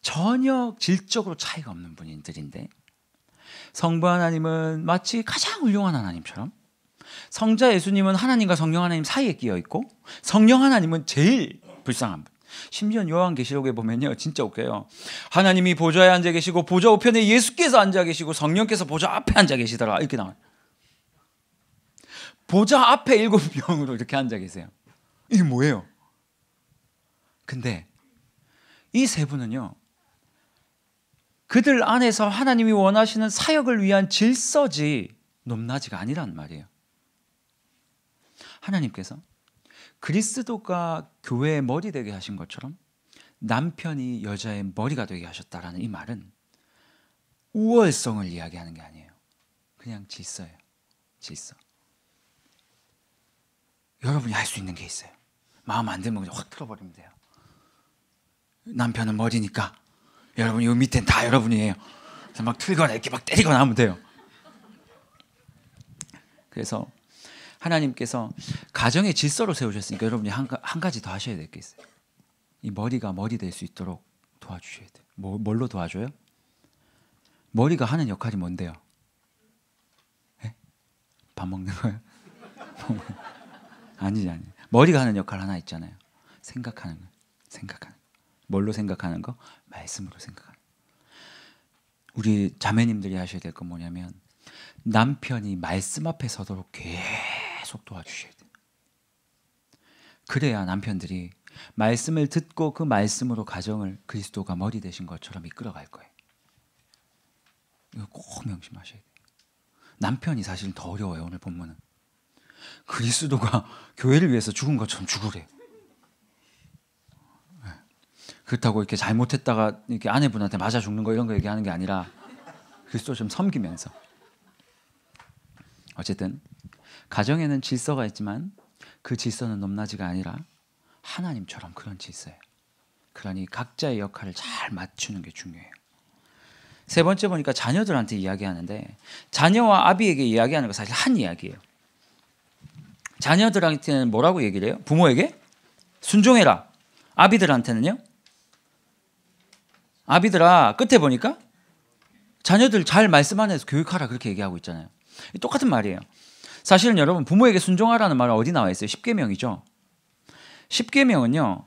전혀 질적으로 차이가 없는 분들인데, 성부 하나님은 마치 가장 훌륭한 하나님처럼, 성자 예수님은 하나님과 성령 하나님 사이에 끼어 있고, 성령 하나님은 제일 불쌍한 분. 심지어 요한계시록에 보면요, 진짜 웃겨요. 하나님이 보좌에 앉아 계시고 보좌 우편에 예수께서 앉아 계시고 성령께서 보좌 앞에 앉아 계시더라, 이렇게 나와요. 보좌 앞에 7명으로 이렇게 앉아 계세요. 이게 뭐예요? 근데 이 세 분은요, 그들 안에서 하나님이 원하시는 사역을 위한 질서지 높낮이가 아니란 말이에요. 하나님께서 그리스도가 교회의 머리 되게 하신 것처럼 남편이 여자의 머리가 되게 하셨다라는 이 말은 우월성을 이야기하는 게 아니에요. 그냥 질서예요. 질서. 여러분이 할 수 있는 게 있어요. 마음 안 들면 그냥 확 틀어버리면 돼요. 남편은 머리니까 여러분 이 밑엔 다 여러분이에요. 그래서 막 틀거나 이렇게 막 때리거나 하면 돼요. 그래서 하나님께서 가정의 질서로 세우셨으니까 여러분이 한 가지 더 하셔야 될 게 있어요. 이 머리가 머리 될 수 있도록 도와주셔야 돼요. 뭘로 도와줘요? 머리가 하는 역할이 뭔데요? 네? 밥 먹는 거예요? 아니지. 머리가 하는 역할 하나 있잖아요. 생각하는 거. 뭘로 생각하는 거? 말씀으로 생각하는 거. 우리 자매님들이 하셔야 될 건 뭐냐면 남편이 말씀 앞에 서도록 계속 도와주셔야 돼요. 그래야 남편들이 말씀을 듣고 그 말씀으로 가정을 그리스도가 머리 되신 것처럼 이끌어갈 거예요. 이거 꼭 명심하셔야 돼요. 남편이 사실은 더 어려워요. 오늘 본문은 그리스도가 교회를 위해서 죽은 것처럼 죽으래요. 그렇다고 이렇게 잘못했다가 이렇게 아내분한테 맞아 죽는 거 이런 거 얘기하는 게 아니라 그리스도 좀 섬기면서. 어쨌든 가정에는 질서가 있지만 그 질서는 높낮이가 아니라 하나님처럼 그런 질서예요. 그러니 각자의 역할을 잘 맞추는 게 중요해요. 세 번째 보니까 자녀들한테 이야기하는데 자녀와 아비에게 이야기하는 거 사실 한 이야기예요. 자녀들한테는 뭐라고 얘기를 해요? 부모에게 순종해라. 아비들한테는요? 아비들아, 끝에 보니까 자녀들 잘 말씀 안에서 교육하라 그렇게 얘기하고 있잖아요. 똑같은 말이에요. 사실은 여러분 부모에게 순종하라는 말은 어디 나와 있어요? 십계명이죠. 십계명은요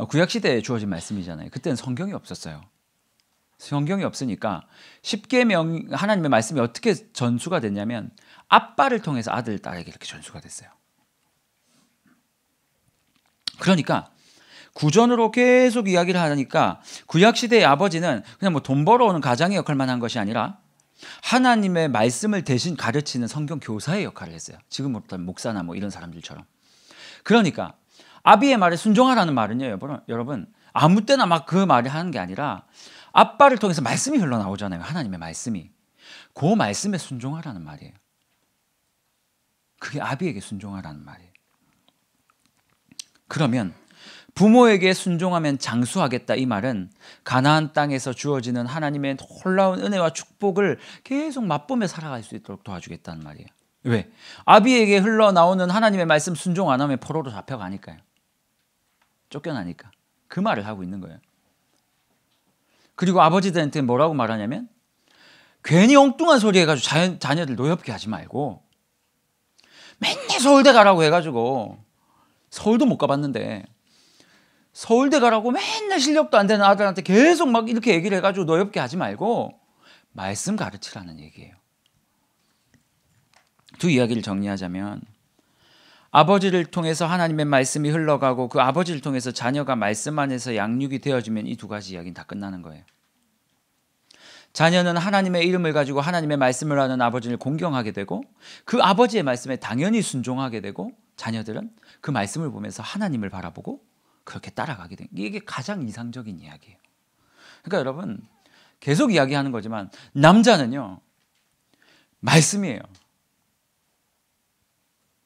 구약시대에 주어진 말씀이잖아요. 그때는 성경이 없었어요. 성경이 없으니까 십계명 하나님의 말씀이 어떻게 전수가 됐냐면 아빠를 통해서 아들, 딸에게 이렇게 전수가 됐어요. 그러니까 구전으로 계속 이야기를 하니까 구약시대의 아버지는 그냥 뭐 돈 벌어오는 가장의 역할만 한 것이 아니라 하나님의 말씀을 대신 가르치는 성경 교사의 역할을 했어요. 지금부터 목사나 뭐 이런 사람들처럼. 그러니까 아비의 말에 순종하라는 말은요, 여러분 아무 때나 막 그 말을 하는 게 아니라 아빠를 통해서 말씀이 흘러나오잖아요. 하나님의 말씀이. 그 말씀에 순종하라는 말이에요. 그게 아비에게 순종하라는 말이에요. 그러면 부모에게 순종하면 장수하겠다 이 말은 가나안 땅에서 주어지는 하나님의 놀라운 은혜와 축복을 계속 맛보며 살아갈 수 있도록 도와주겠다는 말이에요. 왜? 아비에게 흘러나오는 하나님의 말씀 순종 안 하면 포로로 잡혀가니까요. 쫓겨나니까. 그 말을 하고 있는 거예요. 그리고 아버지들한테 뭐라고 말하냐면 괜히 엉뚱한 소리 해가지고 자녀들 노엽게 하지 말고 맨날 서울대 가라고 해가지고 서울도 못 가봤는데 서울대 가라고 맨날 실력도 안 되는 아들한테 계속 막 이렇게 얘기를 해가지고 노엽게 하지 말고 말씀 가르치라는 얘기예요. 두 이야기를 정리하자면 아버지를 통해서 하나님의 말씀이 흘러가고 그 아버지를 통해서 자녀가 말씀 안에서 양육이 되어지면 이 두 가지 이야기는 다 끝나는 거예요. 자녀는 하나님의 이름을 가지고 하나님의 말씀을 하는 아버지를 공경하게 되고 그 아버지의 말씀에 당연히 순종하게 되고 자녀들은 그 말씀을 보면서 하나님을 바라보고 그렇게 따라가게 된 이게 가장 이상적인 이야기예요. 그러니까 여러분 계속 이야기하는 거지만 남자는요 말씀이에요.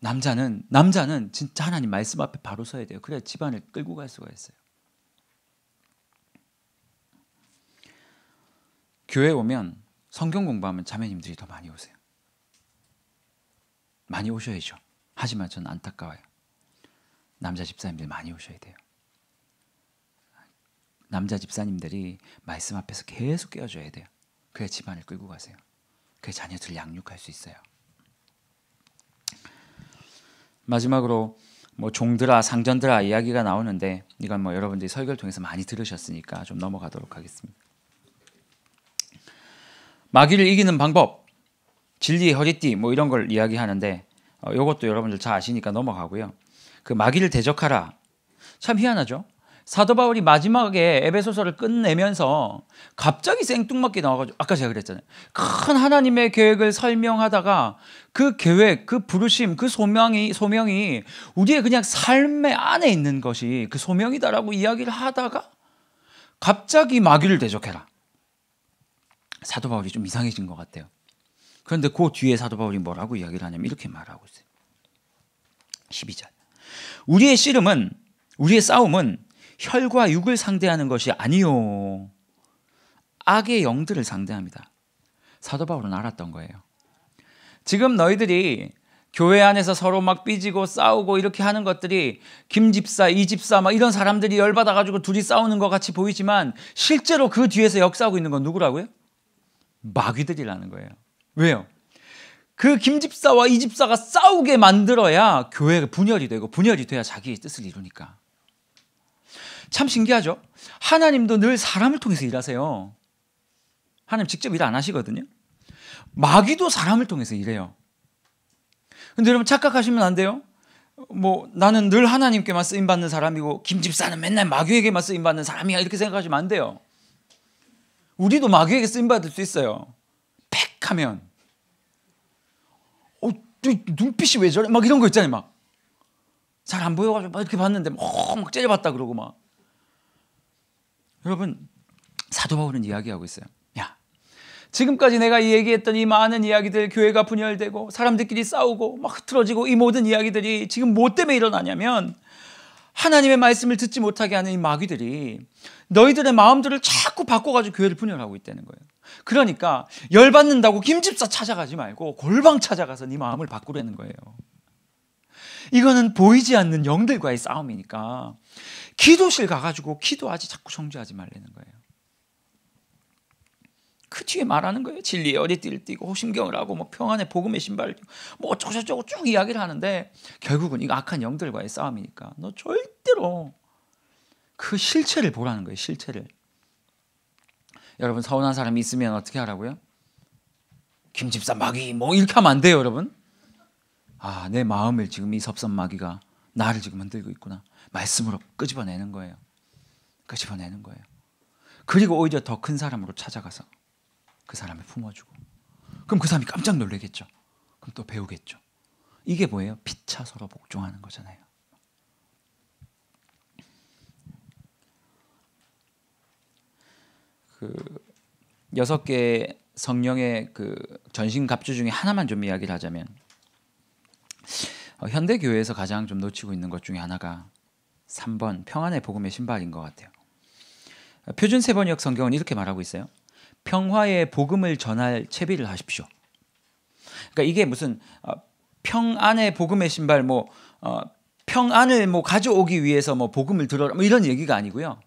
남자는 진짜 하나님 말씀 앞에 바로 서야 돼요. 그래야 집안을 끌고 갈 수가 있어요. 교회 오면 성경 공부하면 자매님들이 더 많이 오세요. 많이 오셔야죠. 하지만 저는 안타까워요. 남자 집사님들 많이 오셔야 돼요. 남자 집사님들이 말씀 앞에서 계속 깨워줘야 돼요. 그래야 집안을 끌고 가세요. 그래야 자녀들 양육할 수 있어요. 마지막으로 뭐 종들아 상전들아 이야기가 나오는데 이건 뭐 여러분들이 설교를 통해서 많이 들으셨으니까 좀 넘어가도록 하겠습니다. 마귀를 이기는 방법, 진리의 허리띠 뭐 이런 걸 이야기하는데 이것도 여러분들 잘 아시니까 넘어가고요. 그 마귀를 대적하라. 참 희한하죠. 사도 바울이 마지막에 에베소서를 끝내면서 갑자기 생뚱맞게 나와가지고 아까 제가 그랬잖아요. 큰 하나님의 계획을 설명하다가 그 계획, 그 부르심, 그 소명이 우리의 그냥 삶의 안에 있는 것이 그 소명이다라고 이야기를 하다가 갑자기 마귀를 대적해라. 사도 바울이 좀 이상해진 것 같아요. 그런데 그 뒤에 사도 바울이 뭐라고 이야기를 하냐면 이렇게 말하고 있어요. 12절. 우리의 싸움은 혈과 육을 상대하는 것이 아니요, 악의 영들을 상대합니다. 사도 바울은 알았던 거예요. 지금 너희들이 교회 안에서 서로 막 삐지고 싸우고 이렇게 하는 것들이 김 집사, 이 집사 막 이런 사람들이 열받아가지고 둘이 싸우는 것 같이 보이지만 실제로 그 뒤에서 역사하고 있는 건 누구라고요? 마귀들이라는 거예요. 왜요? 그 김 집사와 이 집사가 싸우게 만들어야 교회가 분열이 되고, 분열이 돼야 자기의 뜻을 이루니까. 참 신기하죠? 하나님도 늘 사람을 통해서 일하세요. 하나님 직접 일 안 하시거든요. 마귀도 사람을 통해서 일해요. 근데 여러분 착각하시면 안 돼요. 나는 늘 하나님께만 쓰임받는 사람이고 김 집사는 맨날 마귀에게만 쓰임받는 사람이야, 이렇게 생각하시면 안 돼요. 우리도 마귀에게 쓰임받을 수 있어요. 팩 하면 눈빛이 왜 저래? 막 이런 거 있잖아요. 막 잘 안 보여가지고 막 이렇게 봤는데 막 째려봤다 그러고 막. 여러분, 사도 바울은 이야기하고 있어요. 야, 지금까지 내가 얘기했던 이 많은 이야기들, 교회가 분열되고 사람들끼리 싸우고 막 흐트러지고 이 모든 이야기들이 지금 뭐 때문에 일어나냐면 하나님의 말씀을 듣지 못하게 하는 이 마귀들이 너희들의 마음들을 자꾸 바꿔가지고 교회를 분열하고 있다는 거예요. 그러니까 열받는다고 김집사 찾아가지 말고 골방 찾아가서 네 마음을 바꾸라는 거예요. 이거는 보이지 않는 영들과의 싸움이니까 기도실 가가지고 기도하지 자꾸 정죄하지 말라는 거예요. 그 뒤에 말하는 거예요. 진리의 어리띠를 띠고 호심경을 하고 뭐 평안의 복음의 신발을 띠고 뭐 어쩌고저쩌고 쭉 이야기를 하는데 결국은 이거 악한 영들과의 싸움이니까 너 절대로 그 실체를 보라는 거예요. 실체를. 여러분, 서운한 사람이 있으면 어떻게 하라고요? 김집사 마귀 뭐 이렇게 하면 안 돼요, 여러분. 아, 내 마음을 지금 이 섭선 마귀가 나를 지금 흔들고 있구나. 말씀으로 끄집어내는 거예요. 끄집어내는 거예요. 그리고 오히려 더 큰 사람으로 찾아가서 그 사람을 품어주고, 그럼 그 사람이 깜짝 놀라겠죠. 그럼 또 배우겠죠. 이게 뭐예요? 피차 서로 복종하는 거잖아요. 그 6개 성령의 그 전신갑주 중에 하나만 좀 이야기를 하자면, 현대 교회에서 가장 좀 놓치고 있는 것 중에 하나가 3번 평안의 복음의 신발인 것 같아요. 표준 세번역 성경은 이렇게 말하고 있어요. 평화의 복음을 전할 채비를 하십시오. 그러니까 이게 무슨 평안의 복음의 신발, 평안을 가져오기 위해서 복음을 들어라 이런 얘기가 아니고요.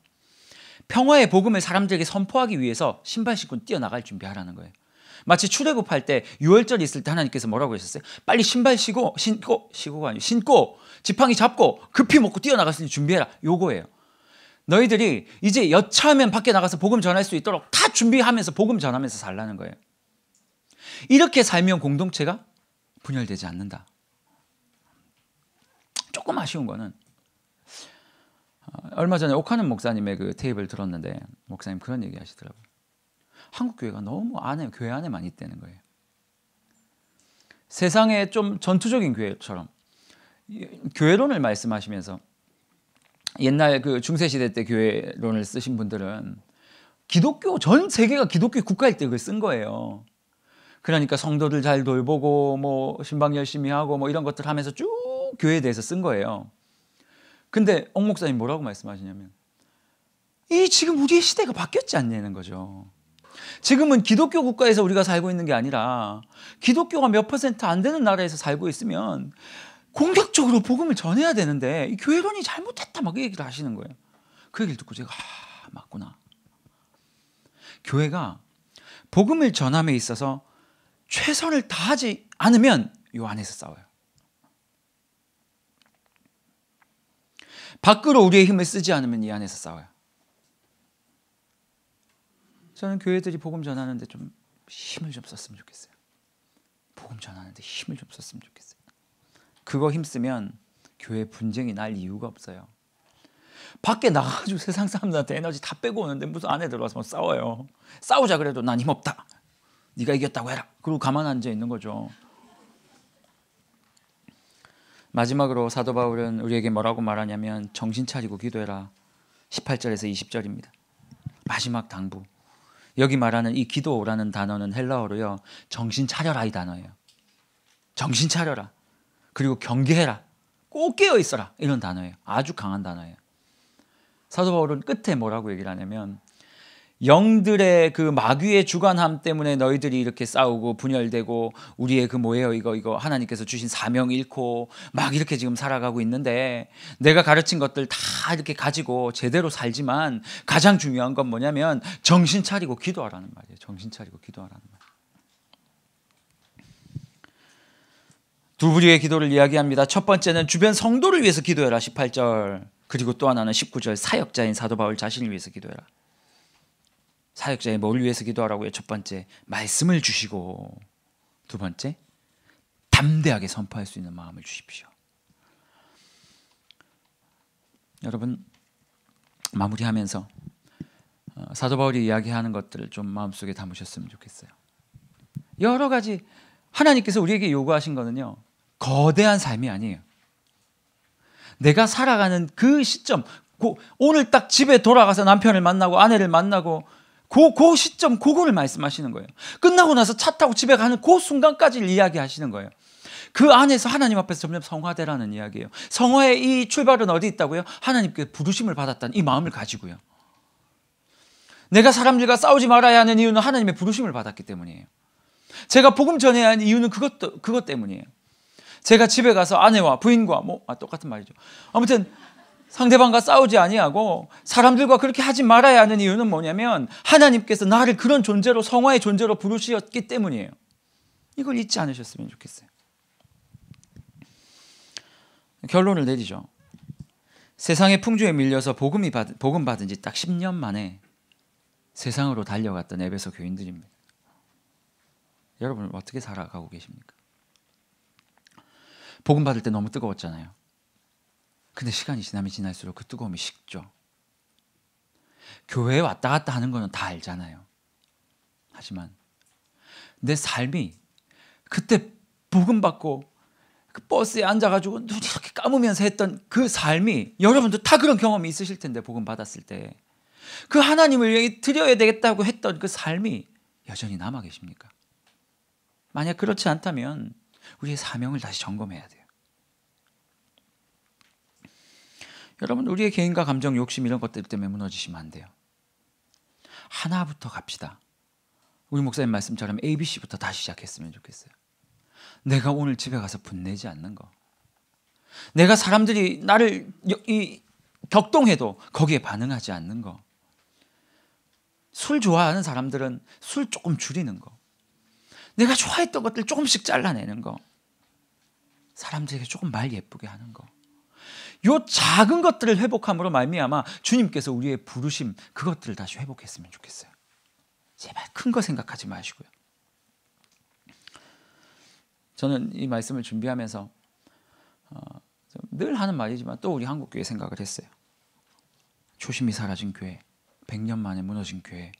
평화의 복음을 사람들에게 선포하기 위해서 신발 신고 뛰어나갈 준비하라는 거예요. 마치 출애굽할 때 유월절이 있을 때 하나님께서 뭐라고 하셨어요? 빨리 신발 신고 지팡이 잡고 급히 먹고 뛰어나갈 수 있는 준비해라. 요거예요. 너희들이 이제 여차하면 밖에 나가서 복음 전할 수 있도록 다 준비하면서 복음 전하면서 살라는 거예요. 이렇게 살면 공동체가 분열되지 않는다. 조금 아쉬운 거는 얼마 전에 오카는 목사님의 그 테이프를 들었는데 목사님 그런 얘기 하시더라고요. 한국 교회가 너무 교회 안에만 있다는 거예요. 세상에 좀 전투적인 교회처럼 교회론을 말씀하시면서 옛날 그 중세시대 때 교회론을 쓰신 분들은 기독교 전 세계가 기독교 국가일 때 그걸 쓴 거예요. 그러니까 성도들 잘 돌보고 신방 열심히 하고 이런 것들 하면서 쭉 교회에 대해서 쓴 거예요. 근데 옥 목사님 뭐라고 말씀하시냐면 이 지금 우리의 시대가 바뀌었지 않냐는 거죠. 지금은 기독교 국가에서 우리가 살고 있는 게 아니라 기독교가 몇 % 안 되는 나라에서 살고 있으면 공격적으로 복음을 전해야 되는데 이 교회론이 잘못했다 막 그 얘기를 하시는 거예요. 그 얘기를 듣고 제가 맞구나. 교회가 복음을 전함에 있어서 최선을 다하지 않으면 이 안에서 싸워요. 밖으로 우리의 힘을 쓰지 않으면 이 안에서 싸워요. 저는 교회들이 복음 전하는데 좀 힘을 좀 썼으면 좋겠어요. 복음 전하는데 힘을 좀 썼으면 좋겠어요. 그거 힘쓰면 교회 분쟁이 날 이유가 없어요. 밖에 나가가지고 세상 사람들한테 에너지 다 빼고 오는데 무슨 안에 들어와서 싸워요. 싸우자 그래도 난 힘없다. 네가 이겼다고 해라. 그리고 가만 앉아 있는 거죠. 마지막으로 사도 바울은 우리에게 뭐라고 말하냐면 정신 차리고 기도해라. 18절에서 20절입니다. 마지막 당부. 여기 말하는 이 기도라는 단어는 헬라어로요, 정신 차려라 이 단어예요. 정신 차려라. 그리고 경계해라. 꼭 깨어 있어라. 이런 단어예요. 아주 강한 단어예요. 사도 바울은 끝에 뭐라고 얘기를 하냐면, 영들의 그 마귀의 주관함 때문에 너희들이 이렇게 싸우고 분열되고 우리의 그 뭐예요, 이거 하나님께서 주신 사명 잃고 막 이렇게 지금 살아가고 있는데, 내가 가르친 것들 다 이렇게 가지고 제대로 살지만 가장 중요한 건 뭐냐면 정신 차리고 기도하라는 말이에요. 정신 차리고 기도하라는 말. 두 부류의 기도를 이야기합니다. 첫 번째는 주변 성도를 위해서 기도해라 18절. 그리고 또 하나는 19절, 사역자인 사도 바울 자신을 위해서 기도해라. 사역자의 뭘 위해서 기도하라고요? 첫 번째, 말씀을 주시고, 두 번째, 담대하게 선포할 수 있는 마음을 주십시오. 여러분, 마무리하면서 사도 바울이 이야기하는 것들을 좀 마음속에 담으셨으면 좋겠어요. 여러 가지 하나님께서 우리에게 요구하신 거는요, 거대한 삶이 아니에요. 내가 살아가는 그 시점, 오늘 딱 집에 돌아가서 남편을 만나고 아내를 만나고 그 시점, 그거를 말씀하시는 거예요. 끝나고 나서 차 타고 집에 가는 그 순간까지를 이야기하시는 거예요. 그 안에서 하나님 앞에서 점점 성화되라는 이야기예요. 성화의 이 출발은 어디 있다고요? 하나님께 부르심을 받았다는 이 마음을 가지고요. 내가 사람들과 싸우지 말아야 하는 이유는 하나님의 부르심을 받았기 때문이에요. 제가 복음 전해야 하는 이유는 그것 때문이에요. 제가 집에 가서 아내와 부인과 똑같은 말이죠. 아무튼 상대방과 싸우지 아니하고 사람들과 그렇게 하지 말아야 하는 이유는 뭐냐면 하나님께서 나를 그런 존재로, 성화의 존재로 부르셨기 때문이에요. 이걸 잊지 않으셨으면 좋겠어요. 결론을 내리죠. 세상의 풍조에 밀려서 복음 받은 지 딱 10년 만에 세상으로 달려갔던 에베소 교인들입니다. 여러분 어떻게 살아가고 계십니까? 복음 받을 때 너무 뜨거웠잖아요. 근데 시간이 지나면 지날수록 그 뜨거움이 식죠. 교회에 왔다 갔다 하는 거는 다 알잖아요. 하지만 내 삶이 그때 복음 받고 그 버스에 앉아가지고 눈 이렇게 감으면서 했던 그 삶이, 여러분도 다 그런 경험이 있으실 텐데, 복음 받았을 때 그 하나님을 위해 드려야 되겠다고 했던 그 삶이 여전히 남아 계십니까? 만약 그렇지 않다면 우리의 사명을 다시 점검해야 돼요. 여러분, 우리의 개인과 감정, 욕심 이런 것들 때문에 무너지시면 안 돼요. 하나부터 갑시다. 우리 목사님 말씀처럼 ABC부터 다시 시작했으면 좋겠어요. 내가 오늘 집에 가서 분내지 않는 거. 내가 사람들이 나를 격동해도 거기에 반응하지 않는 거. 술 좋아하는 사람들은 술 조금 줄이는 거. 내가 좋아했던 것들 조금씩 잘라내는 거. 사람들에게 조금 말 예쁘게 하는 거. 요 작은 것들을 회복함으로 말미암아 주님께서 우리의 부르심, 그것들을 다시 회복했으면 좋겠어요. 제발 큰 거 생각하지 마시고요. 저는 이 말씀을 준비하면서 늘 하는 말이지만 또 우리 한국교회 생각을 했어요. 초심이 사라진 교회, 100년 만에 무너진 교회,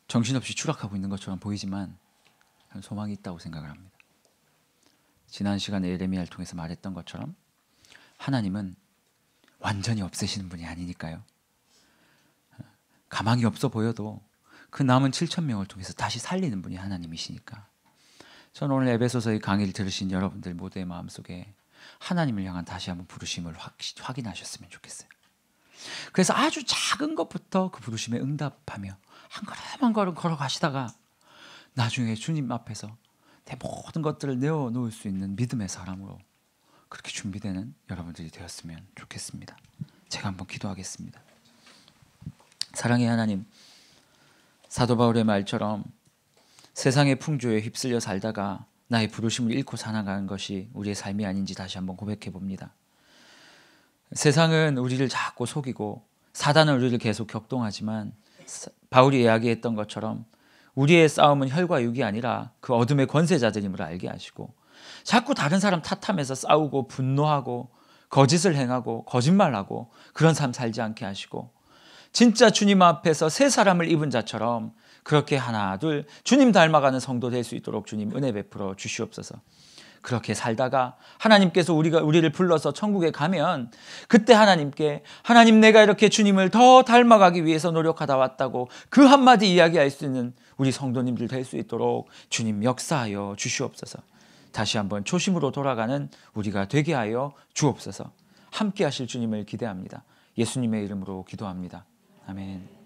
정신없이 추락하고 있는 것처럼 보이지만 저는 소망이 있다고 생각을 합니다. 지난 시간에 예레미야를 통해서 말했던 것처럼 하나님은 완전히 없애시는 분이 아니니까요. 가망이 없어 보여도 그 남은 7,000명을 통해서 다시 살리는 분이 하나님이시니까, 저는 오늘 에베소서의 강의를 들으신 여러분들 모두의 마음속에 하나님을 향한 다시 한번 부르심을 확인하셨으면 좋겠어요. 그래서 아주 작은 것부터 그 부르심에 응답하며 한 걸음 한 걸음 걸어가시다가 나중에 주님 앞에서 내 모든 것들을 내어놓을 수 있는 믿음의 사람으로 그렇게 준비되는 여러분들이 되었으면 좋겠습니다. 제가 한번 기도하겠습니다. 사랑의 하나님, 사도 바울의 말처럼 세상의 풍조에 휩쓸려 살다가 나의 부르심을 잃고 살아가는 것이 우리의 삶이 아닌지 다시 한번 고백해 봅니다. 세상은 우리를 자꾸 속이고 사단은 우리를 계속 격동하지만 바울이 이야기했던 것처럼 우리의 싸움은 혈과 육이 아니라 그 어둠의 권세자들임을 알게 하시고, 자꾸 다른 사람 탓하면서 싸우고 분노하고 거짓을 행하고 거짓말하고 그런 삶 살지 않게 하시고, 진짜 주님 앞에서 새 사람을 입은 자처럼 그렇게 하나 둘 주님 닮아가는 성도 될 수 있도록 주님 은혜 베풀어 주시옵소서. 그렇게 살다가 하나님께서 우리를 불러서 천국에 가면 그때 하나님께 하나님 내가 이렇게 주님을 더 닮아가기 위해서 노력하다 왔다고 그 한마디 이야기할 수 있는 우리 성도님들 될 수 있도록 주님 역사하여 주시옵소서. 다시 한번 초심으로 돌아가는 우리가 되게 하여 주옵소서. 함께 하실 주님을 기대합니다. 예수님의 이름으로 기도합니다. 아멘.